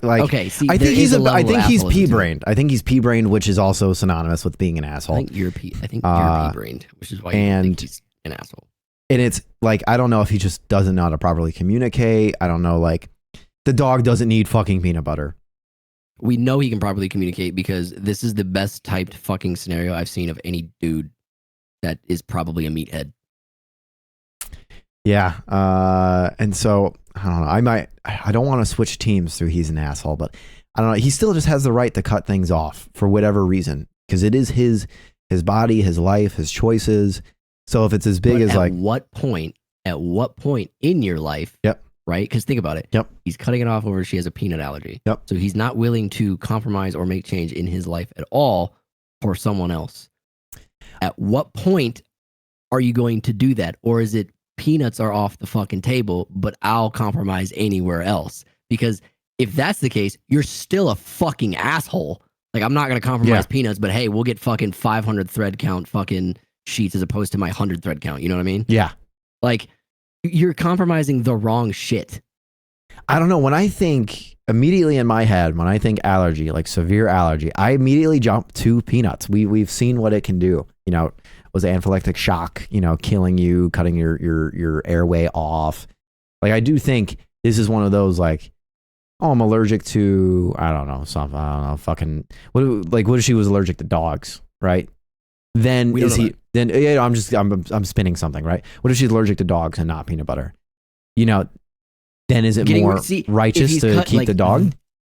Like, okay. See, I there think is a level I of think he's assholism to it. pea-brained. I think he's pea-brained, which is also synonymous with being an I asshole. think you're pea-brained, which is why you and- think he's an asshole. And it's like, I don't know if he just doesn't know how to properly communicate. I don't know. Like, the dog doesn't need fucking peanut butter. We know he can properly communicate because this is the best typed fucking scenario I've seen of any dude that is probably a meathead. Yeah. And so I don't know. I don't want to switch teams through he's an asshole, but I don't know. He still just has the right to cut things off for whatever reason, because it is his body, his life, his choices. So if it's as big as like, at what point in your life? Yep. Right? Because think about it. Yep. He's cutting it off over she has a peanut allergy. Yep. So he's not willing to compromise or make change in his life at all for someone else. At what point are you going to do that? Or is it peanuts are off the fucking table, but I'll compromise anywhere else? Because if that's the case, you're still a fucking asshole. Like, I'm not going to compromise peanuts, but hey, we'll get fucking 500 thread count fucking sheets as opposed to my 100 thread count. You know what I mean? yeah. Like, you're compromising the wrong shit. I don't know. When I think immediately in my head, when I think allergy, like severe allergy, I immediately jump to peanuts. We've seen what it can do. You know, was anaphylactic shock, you know, killing you, cutting your airway off. Like, I do think this is one of those, like, oh, I'm allergic to, I don't know, something, I don't know, fucking, what if she was allergic to dogs, right? Then We don't is know he, then, yeah, I'm spinning something, right? What if she's allergic to dogs and not peanut butter? You know, then is it more righteous to keep the dog?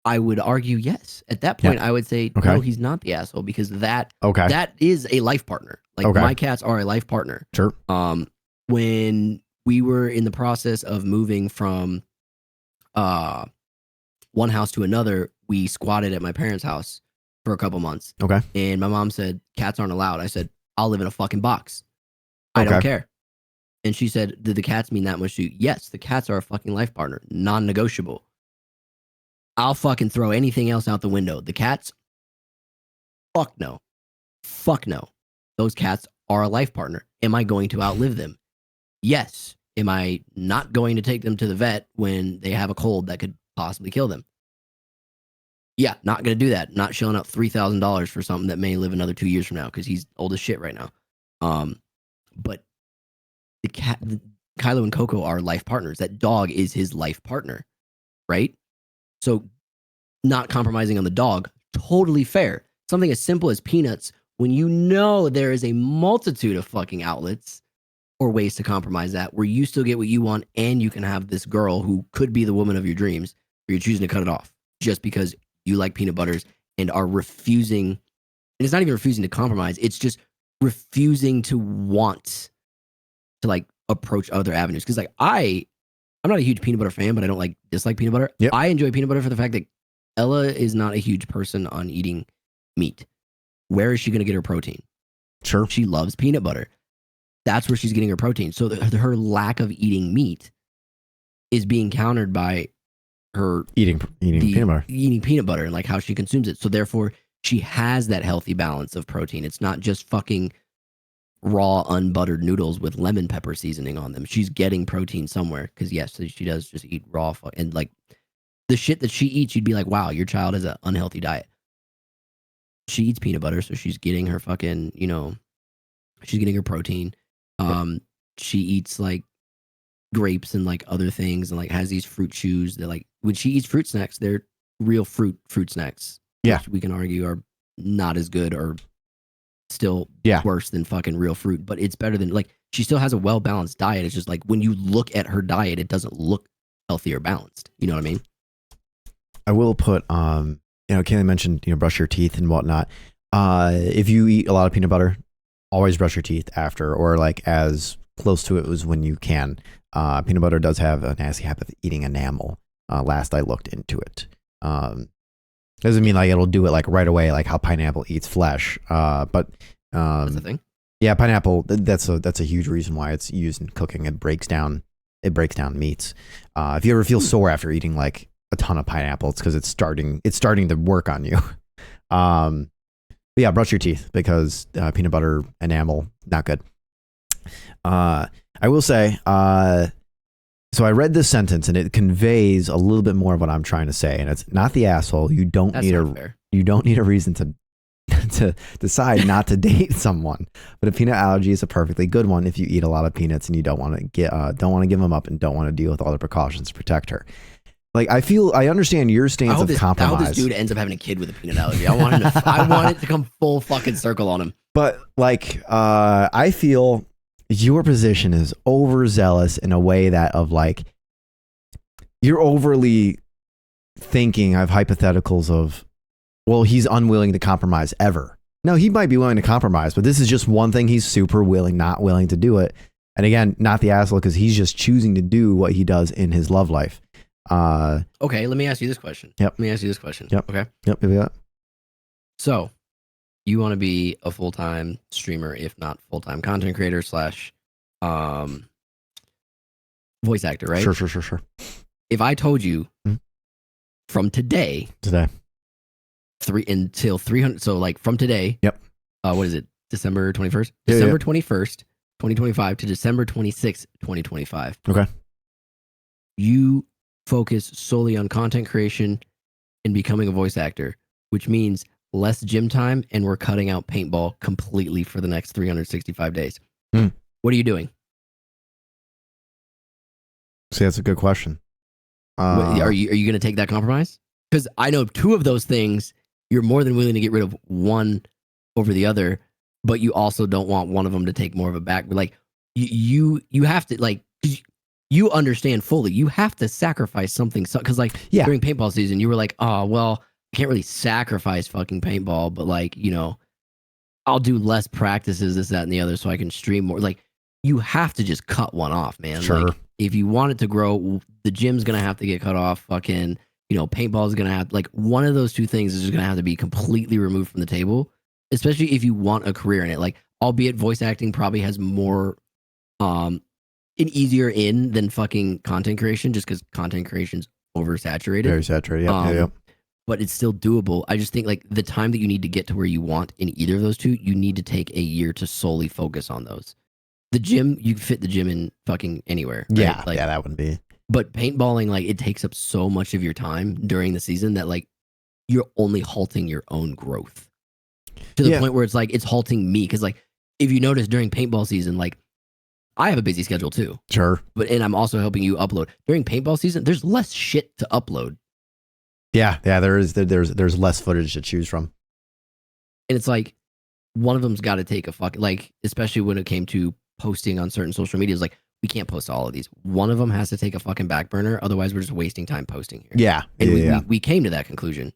I would argue yes. At that point, I would say, no, he's not the asshole, because that is a life partner. Like, my cats are a life partner. Sure. When we were in the process of moving from one house to another, we squatted at my parents' house for a couple months. Okay. And my mom said, cats aren't allowed. I said, I'll live in a fucking box. I don't care. And she said, did the cats mean that much to you? Yes, the cats are a fucking life partner. Non-negotiable. I'll fucking throw anything else out the window. The cats? Fuck no. Fuck no. Those cats are a life partner. Am I going to outlive them? Yes. Am I not going to take them to the vet when they have a cold that could possibly kill them? Yeah, not going to do that. Not shelling out $3,000 for something that may live another 2 years from now because he's old as shit right now. But the cat, Kylo and Coco are life partners. That dog is his life partner, right? So not compromising on the dog, totally fair. Something as simple as peanuts, when you know there is a multitude of fucking outlets or ways to compromise that, where you still get what you want and you can have this girl who could be the woman of your dreams, but you're choosing to cut it off just because you like peanut butters and are refusing. And it's not even refusing to compromise. It's just refusing to want to like approach other avenues. Cause like I'm not a huge peanut butter fan, but I don't like dislike peanut butter. Yep. I enjoy peanut butter for the fact that Ella is not a huge person on eating meat. Where is she going to get her protein? Sure. She loves peanut butter. That's where she's getting her protein. So her lack of eating meat is being countered by her eating peanut butter. eating peanut butter and like how she consumes it. So therefore, she has that healthy balance of protein. It's not just fucking raw unbuttered noodles with lemon pepper seasoning on them. She's getting protein somewhere because yes, she does just eat raw and like the shit that she eats. You'd be like, wow, your child has an unhealthy diet. She eats peanut butter, so she's getting her fucking, she's getting her protein. She eats like grapes and like other things and like has these fruit chews that like when she eats fruit snacks, they're real fruit snacks. Yeah. Which we can argue are not as good or still worse than fucking real fruit, but it's better than like she still has a well-balanced diet. It's just like when you look at her diet, it doesn't look healthy or balanced. You know what I mean? I will put Kaylee mentioned, brush your teeth and whatnot. If you eat a lot of peanut butter, always brush your teeth after, or like as close to it as when you can. Peanut butter does have a nasty habit of eating enamel. Last I looked into it. Doesn't mean like it'll do it like right away, like how pineapple eats flesh. But That's the thing. Yeah, pineapple. That's a huge reason why it's used in cooking. It breaks down meats. If you ever feel sore after eating like a ton of pineapple, it's because it's starting to work on you. But yeah, brush your teeth because peanut butter enamel not good. I will say, so I read this sentence and it conveys a little bit more of what I'm trying to say, and it's not the asshole. You don't need a reason to decide not to date someone, but a peanut allergy is a perfectly good one if you eat a lot of peanuts and you don't want to give them up and don't want to deal with all the precautions to protect her. Like I understand your stance of compromise. I hope this dude ends up having a kid with a peanut allergy. I want it to come full fucking circle on him. But like, I feel your position is overzealous in a way that of like, you're overly thinking of hypotheticals of, well, he's unwilling to compromise ever. No, he might be willing to compromise, but this is just one thing he's super not willing to do it. And again, not the asshole because he's just choosing to do what he does in his love life. Okay, let me ask you this question. Yep. Okay. Yep. So, you want to be a full-time streamer, if not full-time content creator / voice actor, right? Sure. If I told you from today, until 300, so like from today, yep. What is it? December 21st? Yeah, December 21st, 2025 to December 26th, 2025. Okay. You focus solely on content creation and becoming a voice actor, which means less gym time, and we're cutting out paintball completely for the next 365 days. What are you doing? See, that's a good question. Are you going to take that compromise? Because I know two of those things, you're more than willing to get rid of one over the other, but you also don't want one of them to take more of a back. Like you have to like. You understand fully. You have to sacrifice something. Because like during paintball season, you were like, oh, well, I can't really sacrifice fucking paintball, but like, I'll do less practices, this, that, and the other so I can stream more. Like, you have to just cut one off, man. Sure. Like, if you want it to grow, the gym's going to have to get cut off. Fucking, paintball is going to have, like, one of those two things is just going to have to be completely removed from the table, especially if you want a career in it. Like, albeit voice acting probably has more, an easier in than fucking content creation, just because content creation's oversaturated. Very saturated. Yep. But it's still doable. I just think like the time that you need to get to where you want in either of those two, you need to take a year to solely focus on those. The gym, you fit the gym in fucking anywhere. Right? Yeah, like, that wouldn't be. But paintballing, like it takes up so much of your time during the season that like you're only halting your own growth to the point where it's like it's halting me. Because like if you notice during paintball season, like I have a busy schedule too. Sure. And I'm also helping you upload. During paintball season, there's less shit to upload. Yeah, there's less footage to choose from. And it's like one of them's got to take a fucking, like, especially when it came to posting on certain social medias, like we can't post all of these. One of them has to take a fucking back burner. Otherwise, we're just wasting time posting here. Yeah. And we came to that conclusion.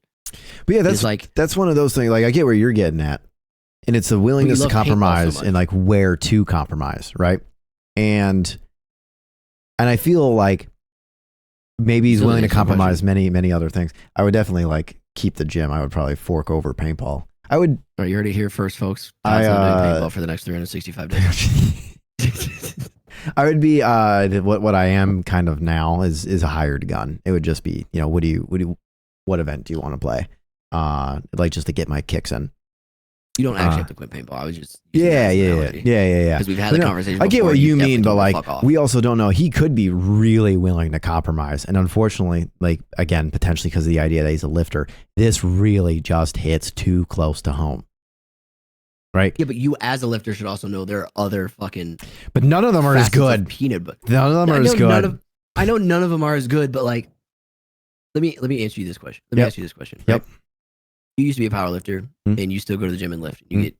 But yeah, that's one of those things. Like I get where you're getting at. And it's a willingness to compromise and like where to compromise, right? And I feel like maybe he's willing to compromise many other things. I would definitely like keep the gym. I would probably fork over paintball. I would. All right, you heard it here first, folks. Todd's not doing paintball for the next 365 days. I would be what I am kind of now is a hired gun. It would just be, what event do you want to play? Like just to get my kicks in. You don't actually have to quit paintball. I was just yeah. Because we've had the conversation. I get what you mean, but like fuck off. we also don't know. He could be really willing to compromise, and unfortunately, like again, potentially because of the idea that he's a lifter, this really just hits too close to home. Right? Yeah, but you as a lifter should also know there are other fucking. But none of them are as facets of good. Peanut butter. None of them are as good. I know none of them are as good, but like, let me answer you this question. Let me ask you this question. Yep. Right? You used to be a power lifter, Mm. and you still go to the gym and lift. You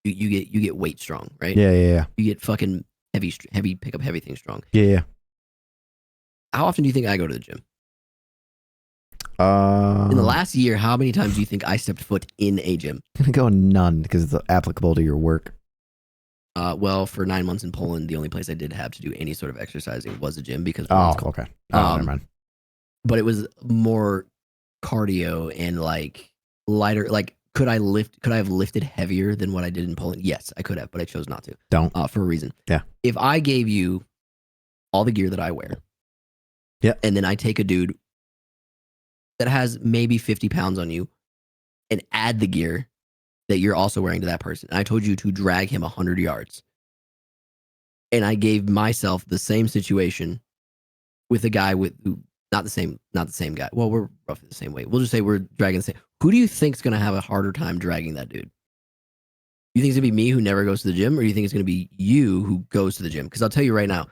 get weight strong, right? Yeah. You get fucking heavy pick up heavy things strong. Yeah. How often do you think I go to the gym? In In the last year, how many times do you think I stepped foot in a gym? I'm gonna go none because it's applicable to your work. Well, for 9 months in Poland, the only place I did have to do any sort of exercising was a gym because Okay. Never mind. but it was more cardio and like lighter. Like, could I have lifted heavier than what I did in Poland? Yes, I could have, but I chose not to. Don't. For a reason. Yeah. If I gave you all the gear that I wear, yeah, and then I take a dude that has maybe 50 pounds on you and add the gear that you're also wearing to that person, and I told you to drag him 100 yards, and I gave myself the same situation with a guy not the same guy. Well, we're roughly the same weight. We'll just say we're dragging the same. Who do you think's going to have a harder time dragging that dude? You think it's going to be me who never goes to the gym, or you think it's going to be you who goes to the gym? Because I'll tell you right now,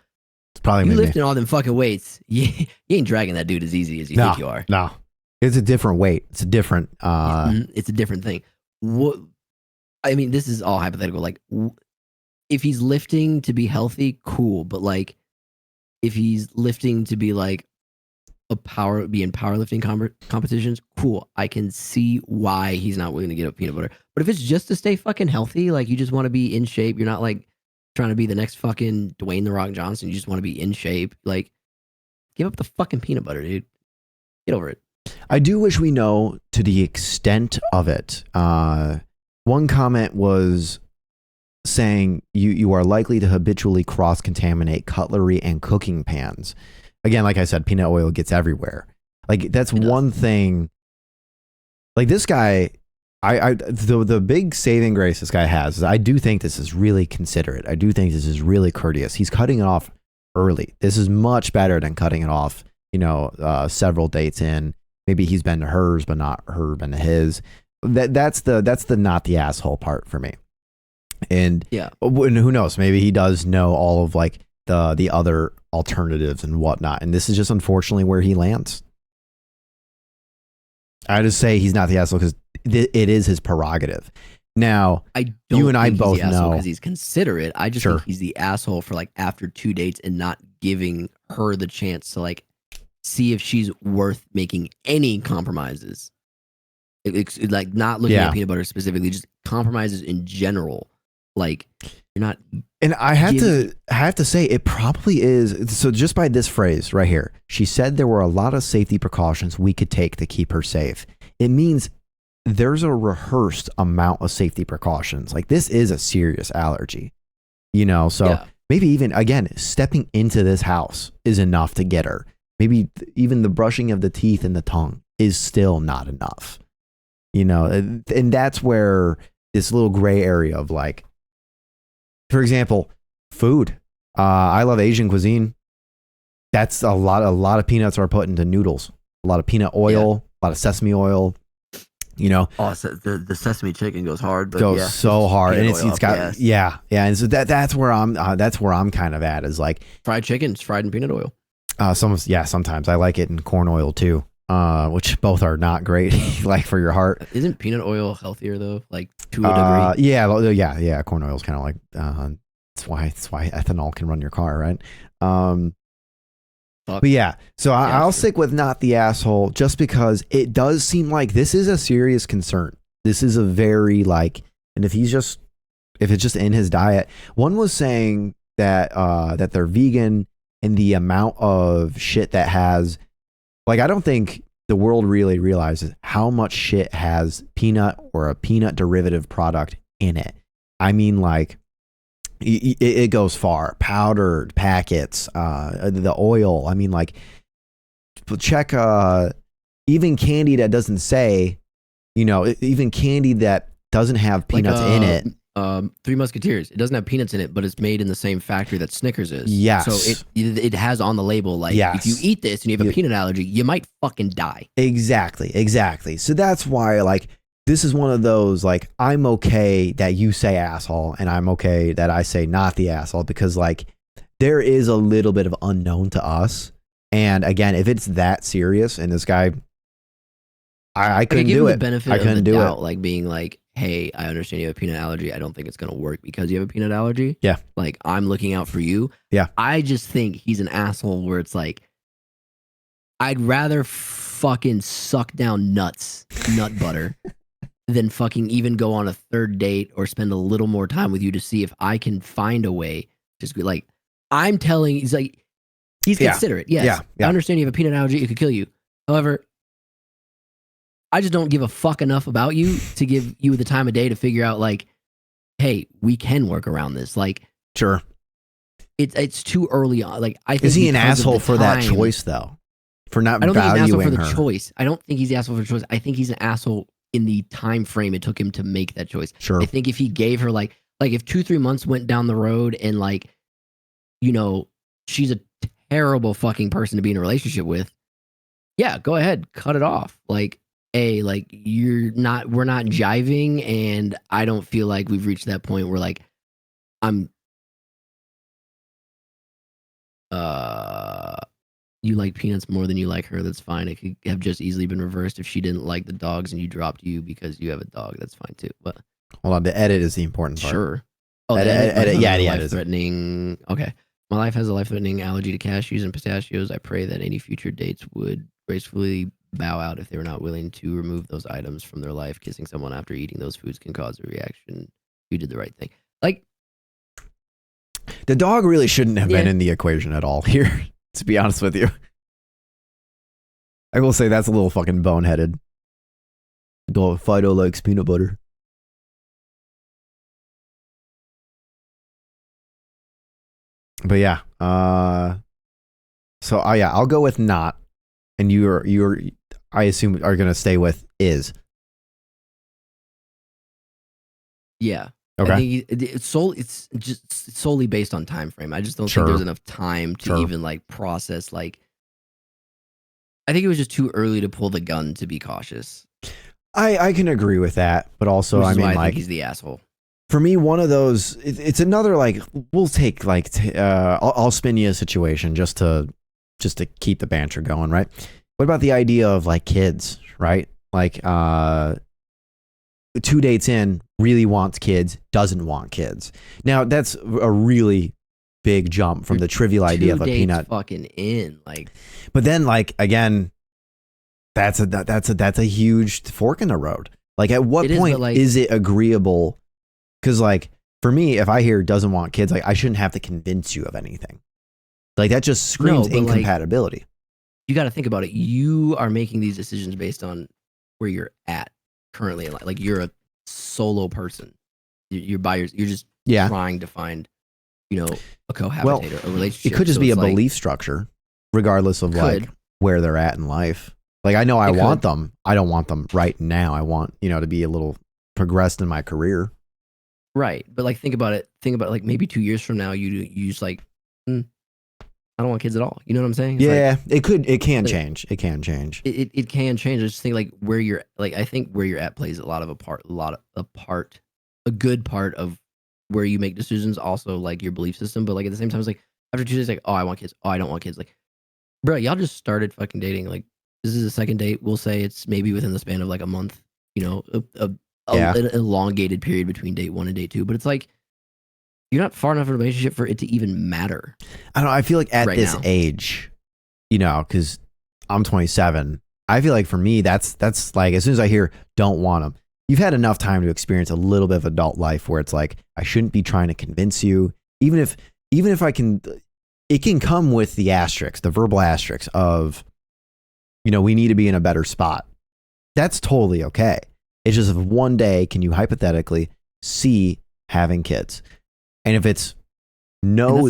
it's probably you lifting all them fucking weights, you ain't dragging that dude as easy as you think you are. No, it's a different weight. It's a different. It's a different thing. What? I mean, this is all hypothetical. Like, if he's lifting to be healthy, cool. But like, if he's lifting to be like be in powerlifting competitions, cool. I can see why he's not willing to get up peanut butter. But if it's just to stay fucking healthy, like you just want to be in shape, you're not like trying to be the next fucking Dwayne the Rock Johnson. You just want to be in shape. Like, give up the fucking peanut butter, dude. Get over it. I do wish we know to the extent of it. One comment was saying you are likely to habitually cross-contaminate cutlery and cooking pans. Again, like I said, peanut oil gets everywhere. Like that's one thing. Like this guy, the big saving grace this guy has is I do think this is really considerate. I do think this is really courteous. He's cutting it off early. This is much better than cutting it off, several dates in. Maybe he's been to hers, but not her been to his. That's the not the asshole part for me. And yeah, who knows? Maybe he does know all of like the other alternatives and whatnot. And this is just unfortunately where he lands. I just say he's not the asshole because it is his prerogative. Now, you and I both know because he's considerate. I just think he's the asshole for like after 2 dates and not giving her the chance to like see if she's worth making any compromises. It's like not looking at peanut butter specifically, just compromises in general. Like you're not. And I have to say it probably is. So just by this phrase right here, she said there were a lot of safety precautions we could take to keep her safe. It means there's a rehearsed amount of safety precautions. Like this is a serious allergy, so maybe even again, stepping into this house is enough to get her. Maybe even the brushing of the teeth and the tongue is still not enough, and that's where this little gray area of like, for example, food. I love Asian cuisine. That's a lot of peanuts are put into noodles. A lot of peanut oil, a lot of sesame oil. Oh, so the sesame chicken goes hard, but goes so hard, and it's got and so that's where I'm kind of at is like fried chicken. It's fried in peanut oil. Sometimes I like it in corn oil too, which both are not great, like for your heart. Isn't peanut oil healthier though? Like to a degree. Yeah. Corn oil is kind of like that's why ethanol can run your car, right? But yeah, so I'll stick with not the asshole just because it does seem like this is a serious concern. This is a very like, and if it's just in his diet. One was saying that that they're vegan and the amount of shit that has, like, I don't think the world really realizes how much shit has peanut or a peanut derivative product in it. I mean, like it goes far. Powdered packets, the oil. I mean, like, check even candy that doesn't say, even candy that doesn't have peanuts in it. Three Musketeers. It doesn't have peanuts in it, but it's made in the same factory that Snickers is. Yes. So it has on the label, like, Yes. if you eat this and you have a peanut allergy, you might fucking die. Exactly. So that's why, like, this is one of those, like, I'm okay that you say asshole and I'm okay that I say not the asshole, because, like, there is a little bit of unknown to us. And again, if it's that serious and this guy, I couldn't do it. The benefit I couldn't of the do doubt, it. like being like, hey, I understand you have a peanut allergy. I don't think it's going to work because you have a peanut allergy. Yeah. Like, I'm looking out for you. Yeah. I just think he's an asshole where it's like, I'd rather fucking suck down nut butter than fucking even go on a third date or spend a little more time with you to see if I can find a way. Just be like, I'm telling, he's like, he's considerate. Yes. Yeah. I understand you have a peanut allergy. It could kill you. However, I just don't give a fuck enough about you to give you the time of day to figure out, like, hey, we can work around this. Like, Sure. It's too early on. Like, I think Is he an because of asshole the for that time- choice, though? For not I don't think he's an asshole valuing for the her? choice. I don't think he's the asshole for the choice. I think he's an asshole in the time frame it took him to make that choice. Sure. I think if he gave her like if 2-3 months went down the road and, like, she's a terrible fucking person to be in a relationship with, yeah, go ahead, cut it off. Like, like, we're not jiving, and I don't feel like we've reached that point where, like, you like peanuts more than you like her. That's fine. It could have just easily been reversed if she didn't like the dogs and you dropped you because you have a dog. That's fine too. But Hold on, the edit is the important part. sure. Oh, edit, yeah, it is. Life-threatening. Okay. My life has a life-threatening allergy to cashews and pistachios. I pray that any future dates would gracefully bow out if they were not willing to remove those items from their life. Kissing someone after eating those foods can cause a reaction. You did the right thing. Like, the dog really shouldn't have been in the equation at all here, to be honest with you. I will say that's a little fucking boneheaded. Dog Fido likes peanut butter. But yeah, so I'll go with not, and you're I assume are gonna stay with is. Yeah. Okay. I think it's just solely based on time frame. I just don't Sure. think there's enough time to Sure. even, like, process. Like, I think it was just too early to pull the gun to be cautious. I can agree with that, but also Which I is mean, why I like, think he's the asshole. for me, one of those, it's another, like, we'll take, like, I'll spin you a situation just to keep the banter going, right? What about the idea of, like, kids, right? Like, 2 dates in, really wants kids, doesn't want kids. Now, that's a really big jump from the trivial idea of a 2 dates peanut. fucking in, like. But then, like, again, that's a huge fork in the road. Like, at what It is, point but, like- is it agreeable? Because, like, for me, if I hear doesn't want kids, like, I shouldn't have to convince you of anything. Like, that just screams No, but, like, incompatibility. You got to think about it. You are making these decisions based on where you're at currently in life. Like, you're a solo person. You're by yourself. You're just trying to find, a cohabitator, a relationship. It could just So be a it's like- belief structure, regardless of like where they're at in life. Like, I know I want them. I don't want them right now. I want, to be a little progressed in my career. Right. But, like, think about it. Think about, like, maybe 2 years from now, you just like, I don't want kids at all. You know what I'm saying? It's it can change. It can change. It can change. I just think, like, where you're, like, I think where you're at plays a good part of where you make decisions. Also, like, your belief system. But, like, at the same time, it's like after 2 days, like, oh, I want kids. Oh, I don't want kids. Like, bro, y'all just started fucking dating. Like, this is the second date. We'll say it's maybe within the span of like a month. An elongated period between date 1 and date 2. But it's like, you're not far enough in a relationship for it to even matter. I don't know. I feel like at right this now. age, because I'm 27, I feel like for me, that's like, as soon as I hear don't want them, you've had enough time to experience a little bit of adult life where it's like, I shouldn't be trying to convince you, even if I can, it can come with the asterisks, the verbal asterisks of, we need to be in a better spot. That's totally okay. It's just if one day, can you hypothetically see having kids? And if it's And no,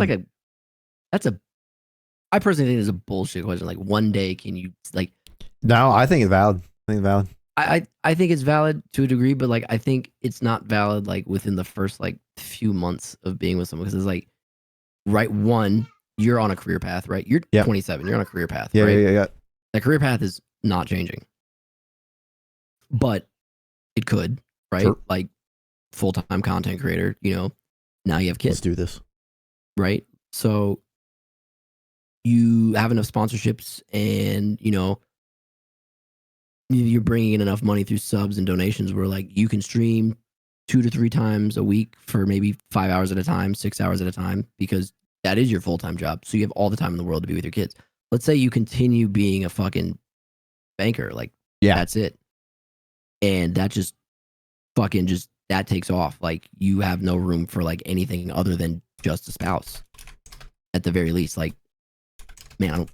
I personally think it's a bullshit question. Like, one day, can you, like, no, I think it's valid. I think it's valid. I think it's valid to a degree, but like, I think it's not valid like within the first like few months of being with someone, because it's like, right, one, you're on a career path, right? You're Yep. 27, you're on a career path, Yeah, right? yeah. That career path is not changing, but it could, right? Sure. Like, full-time content creator, you know, now you have kids, Let's do this. right? So you have enough sponsorships, and you know, you're bringing in enough money through subs and donations where like you can stream 2 to 3 times a week for maybe 5 hours at a time, 6 hours at a time, because that is your full-time job. So you have all the time in the world to be with your kids. Let's say you continue being a fucking banker, like, Yeah. that's it. And that just fucking just, that takes off. Like, you have no room for like anything other than just a spouse. At the very least, like, man, I don't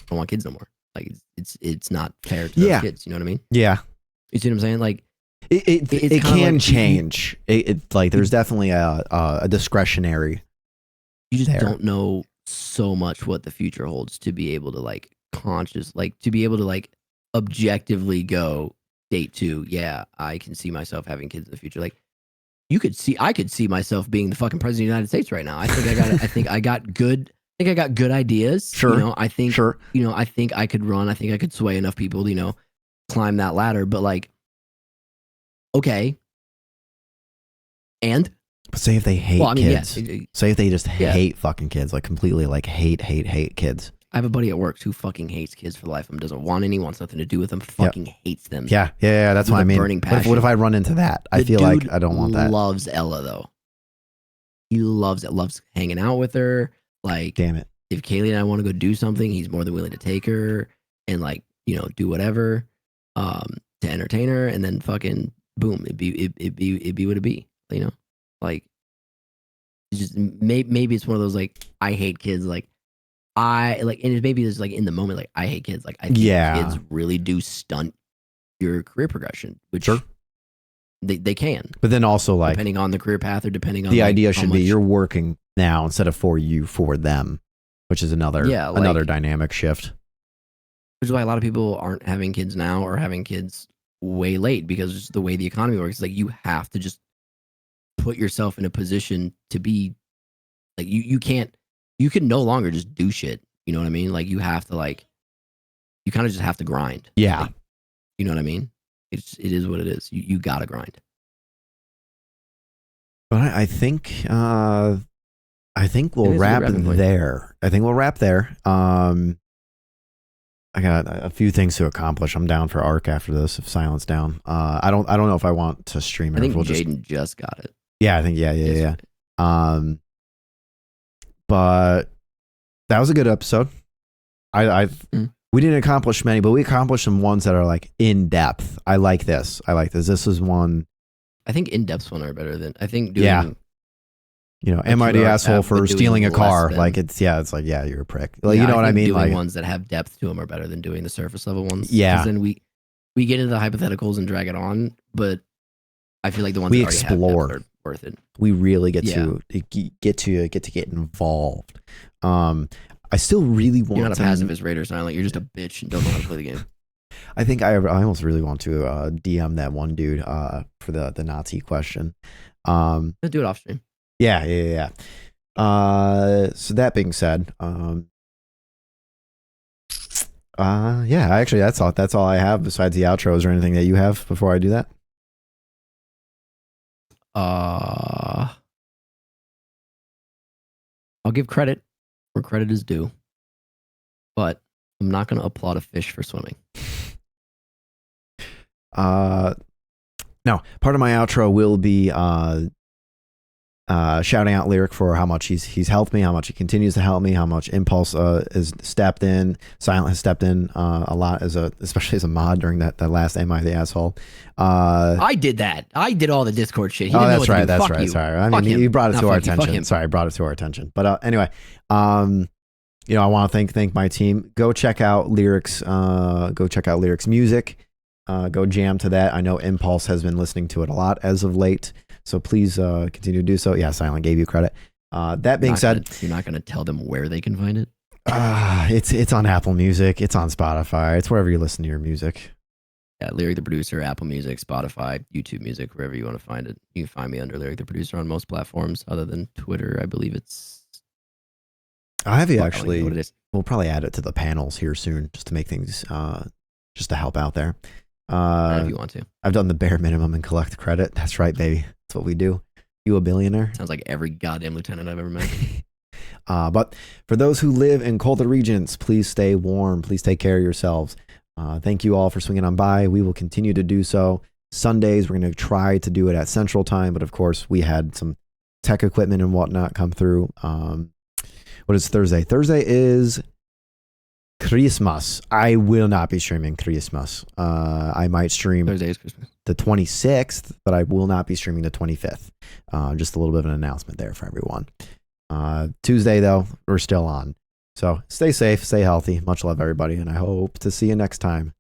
want kids no more. Like, it's not fair to those kids. You know what I mean? Yeah. You see what I'm saying? Like, It it's can like change. It like there's definitely a discretionary. you just there. don't know so much what the future holds to be able to like to be able to like objectively go date 2. Yeah, I can see myself having kids in the future. Like, I could see myself being the fucking president of the United States right now. I think I got good ideas. Sure. You know, I think Sure. you know, I think I could run. I think I could sway enough people to, you know, climb that ladder. But like, okay. And But say if they hate well, I mean, kids. yeah. Say if they just hate fucking kids, like completely like hate kids. I have a buddy at work who fucking hates kids for life. Doesn't want any, wants nothing to do with them, fucking hates them. Yeah. That's With what I a mean. burning What if I run into that? I feel like I don't want that. Loves Ella though. He loves hanging out with her. Like, Damn it. if Kaylee and I want to go do something, he's more than willing to take her and like, you know, do whatever to entertain her, and then fucking boom, it'd be what it be, you know? Like, it's just maybe it's one of those like, I hate kids, like and maybe it's like in the moment, like, I hate kids, like, I think kids really do stunt your career progression, which they can, but then also like depending on the career path, or depending on the like, idea how should be much- you're working now instead of for you for them, which is another like, dynamic shift. which is why a lot of people aren't having kids now, or having kids way late, because it's the way the economy works. It's like, you have to just put yourself in a position to be like, you can no longer just do shit. You know what I mean? Like, you have to like, you kind of just have to grind. Yeah. Like, you know what I mean? It is what it is. You gotta grind. But I think we'll wrap there. I think we'll wrap there. I got a few things to accomplish. I'm down for ARC after this. If Silence down, I don't know if I want to stream it. I think we'll Jaden just got it. Yeah, I think yeah. But that was a good episode. We didn't accomplish many, but we accomplished some ones that are like in depth. I like this. This is one. I think in-depth one are better than, I think doing, you know, am I the asshole for stealing a car? Like, it's like, yeah, you're a prick. Like, you know what I mean? Doing Like, ones that have depth to them are better than doing the surface level ones. Yeah. 'Cause then we get into the hypotheticals and drag it on, but I feel like the ones we that already explore. have depth are worth it. We really get to involved. I still really want. You're not a pacifist raider silent. You're just a bitch and don't know how to play the game. I think I almost really want to DM that one dude for the Nazi question. Let's do it off stream. Yeah. So that being said, actually that's all I have besides the outro. Is there anything that you have before I do that? I'll give credit where credit is due, but I'm not going to applaud a fish for swimming. No, part of my outro will be shouting out Lyric for how much he's helped me, how much he continues to help me, how much Impulse has stepped in, Silent has stepped in a lot especially as a mod during that last Am I the Asshole. I did that. I did all the Discord shit. He didn't know that's what to right. do. That's Fuck right. you. Sorry. I Fuck mean, him. you brought it Not to our fuck you. Fuck attention. him. Sorry, brought it to our attention. But anyway, you know, I want to thank my team. Go check out Lyrics. Go check out Lyrics music. Go jam to that. I know Impulse has been listening to it a lot as of late. So please continue to do so. Yeah, Silent gave you credit. That being said, you're not gonna tell them where they can find it. It's on Apple Music, it's on Spotify, it's wherever you listen to your music. Yeah, Lyric the Producer, Apple Music, Spotify, YouTube Music, wherever you want to find it. You can find me under Lyric the Producer on most platforms, other than Twitter. I believe it's. I have you Well, I don't even know actually. what it is. We'll probably add it to the panels here soon, just to make things, just to help out there. If you want to. I've done the bare minimum and collect credit. That's right, baby. That's what we do. You a billionaire? Sounds like every goddamn lieutenant I've ever met. But for those who live in colder regions, please stay warm. Please take care of yourselves. Thank you all for swinging on by. We will continue to do so. Sundays, we're going to try to do it at Central Time, but of course, we had some tech equipment and whatnot come through. What is Thursday? Thursday is Christmas. I will not be streaming Christmas. I might stream Thursday is Christmas. the 26th, but I will not be streaming the 25th. Just a little bit of an announcement there for everyone. Tuesday, though, we're still on. So stay safe, stay healthy. Much love, everybody, and I hope to see you next time.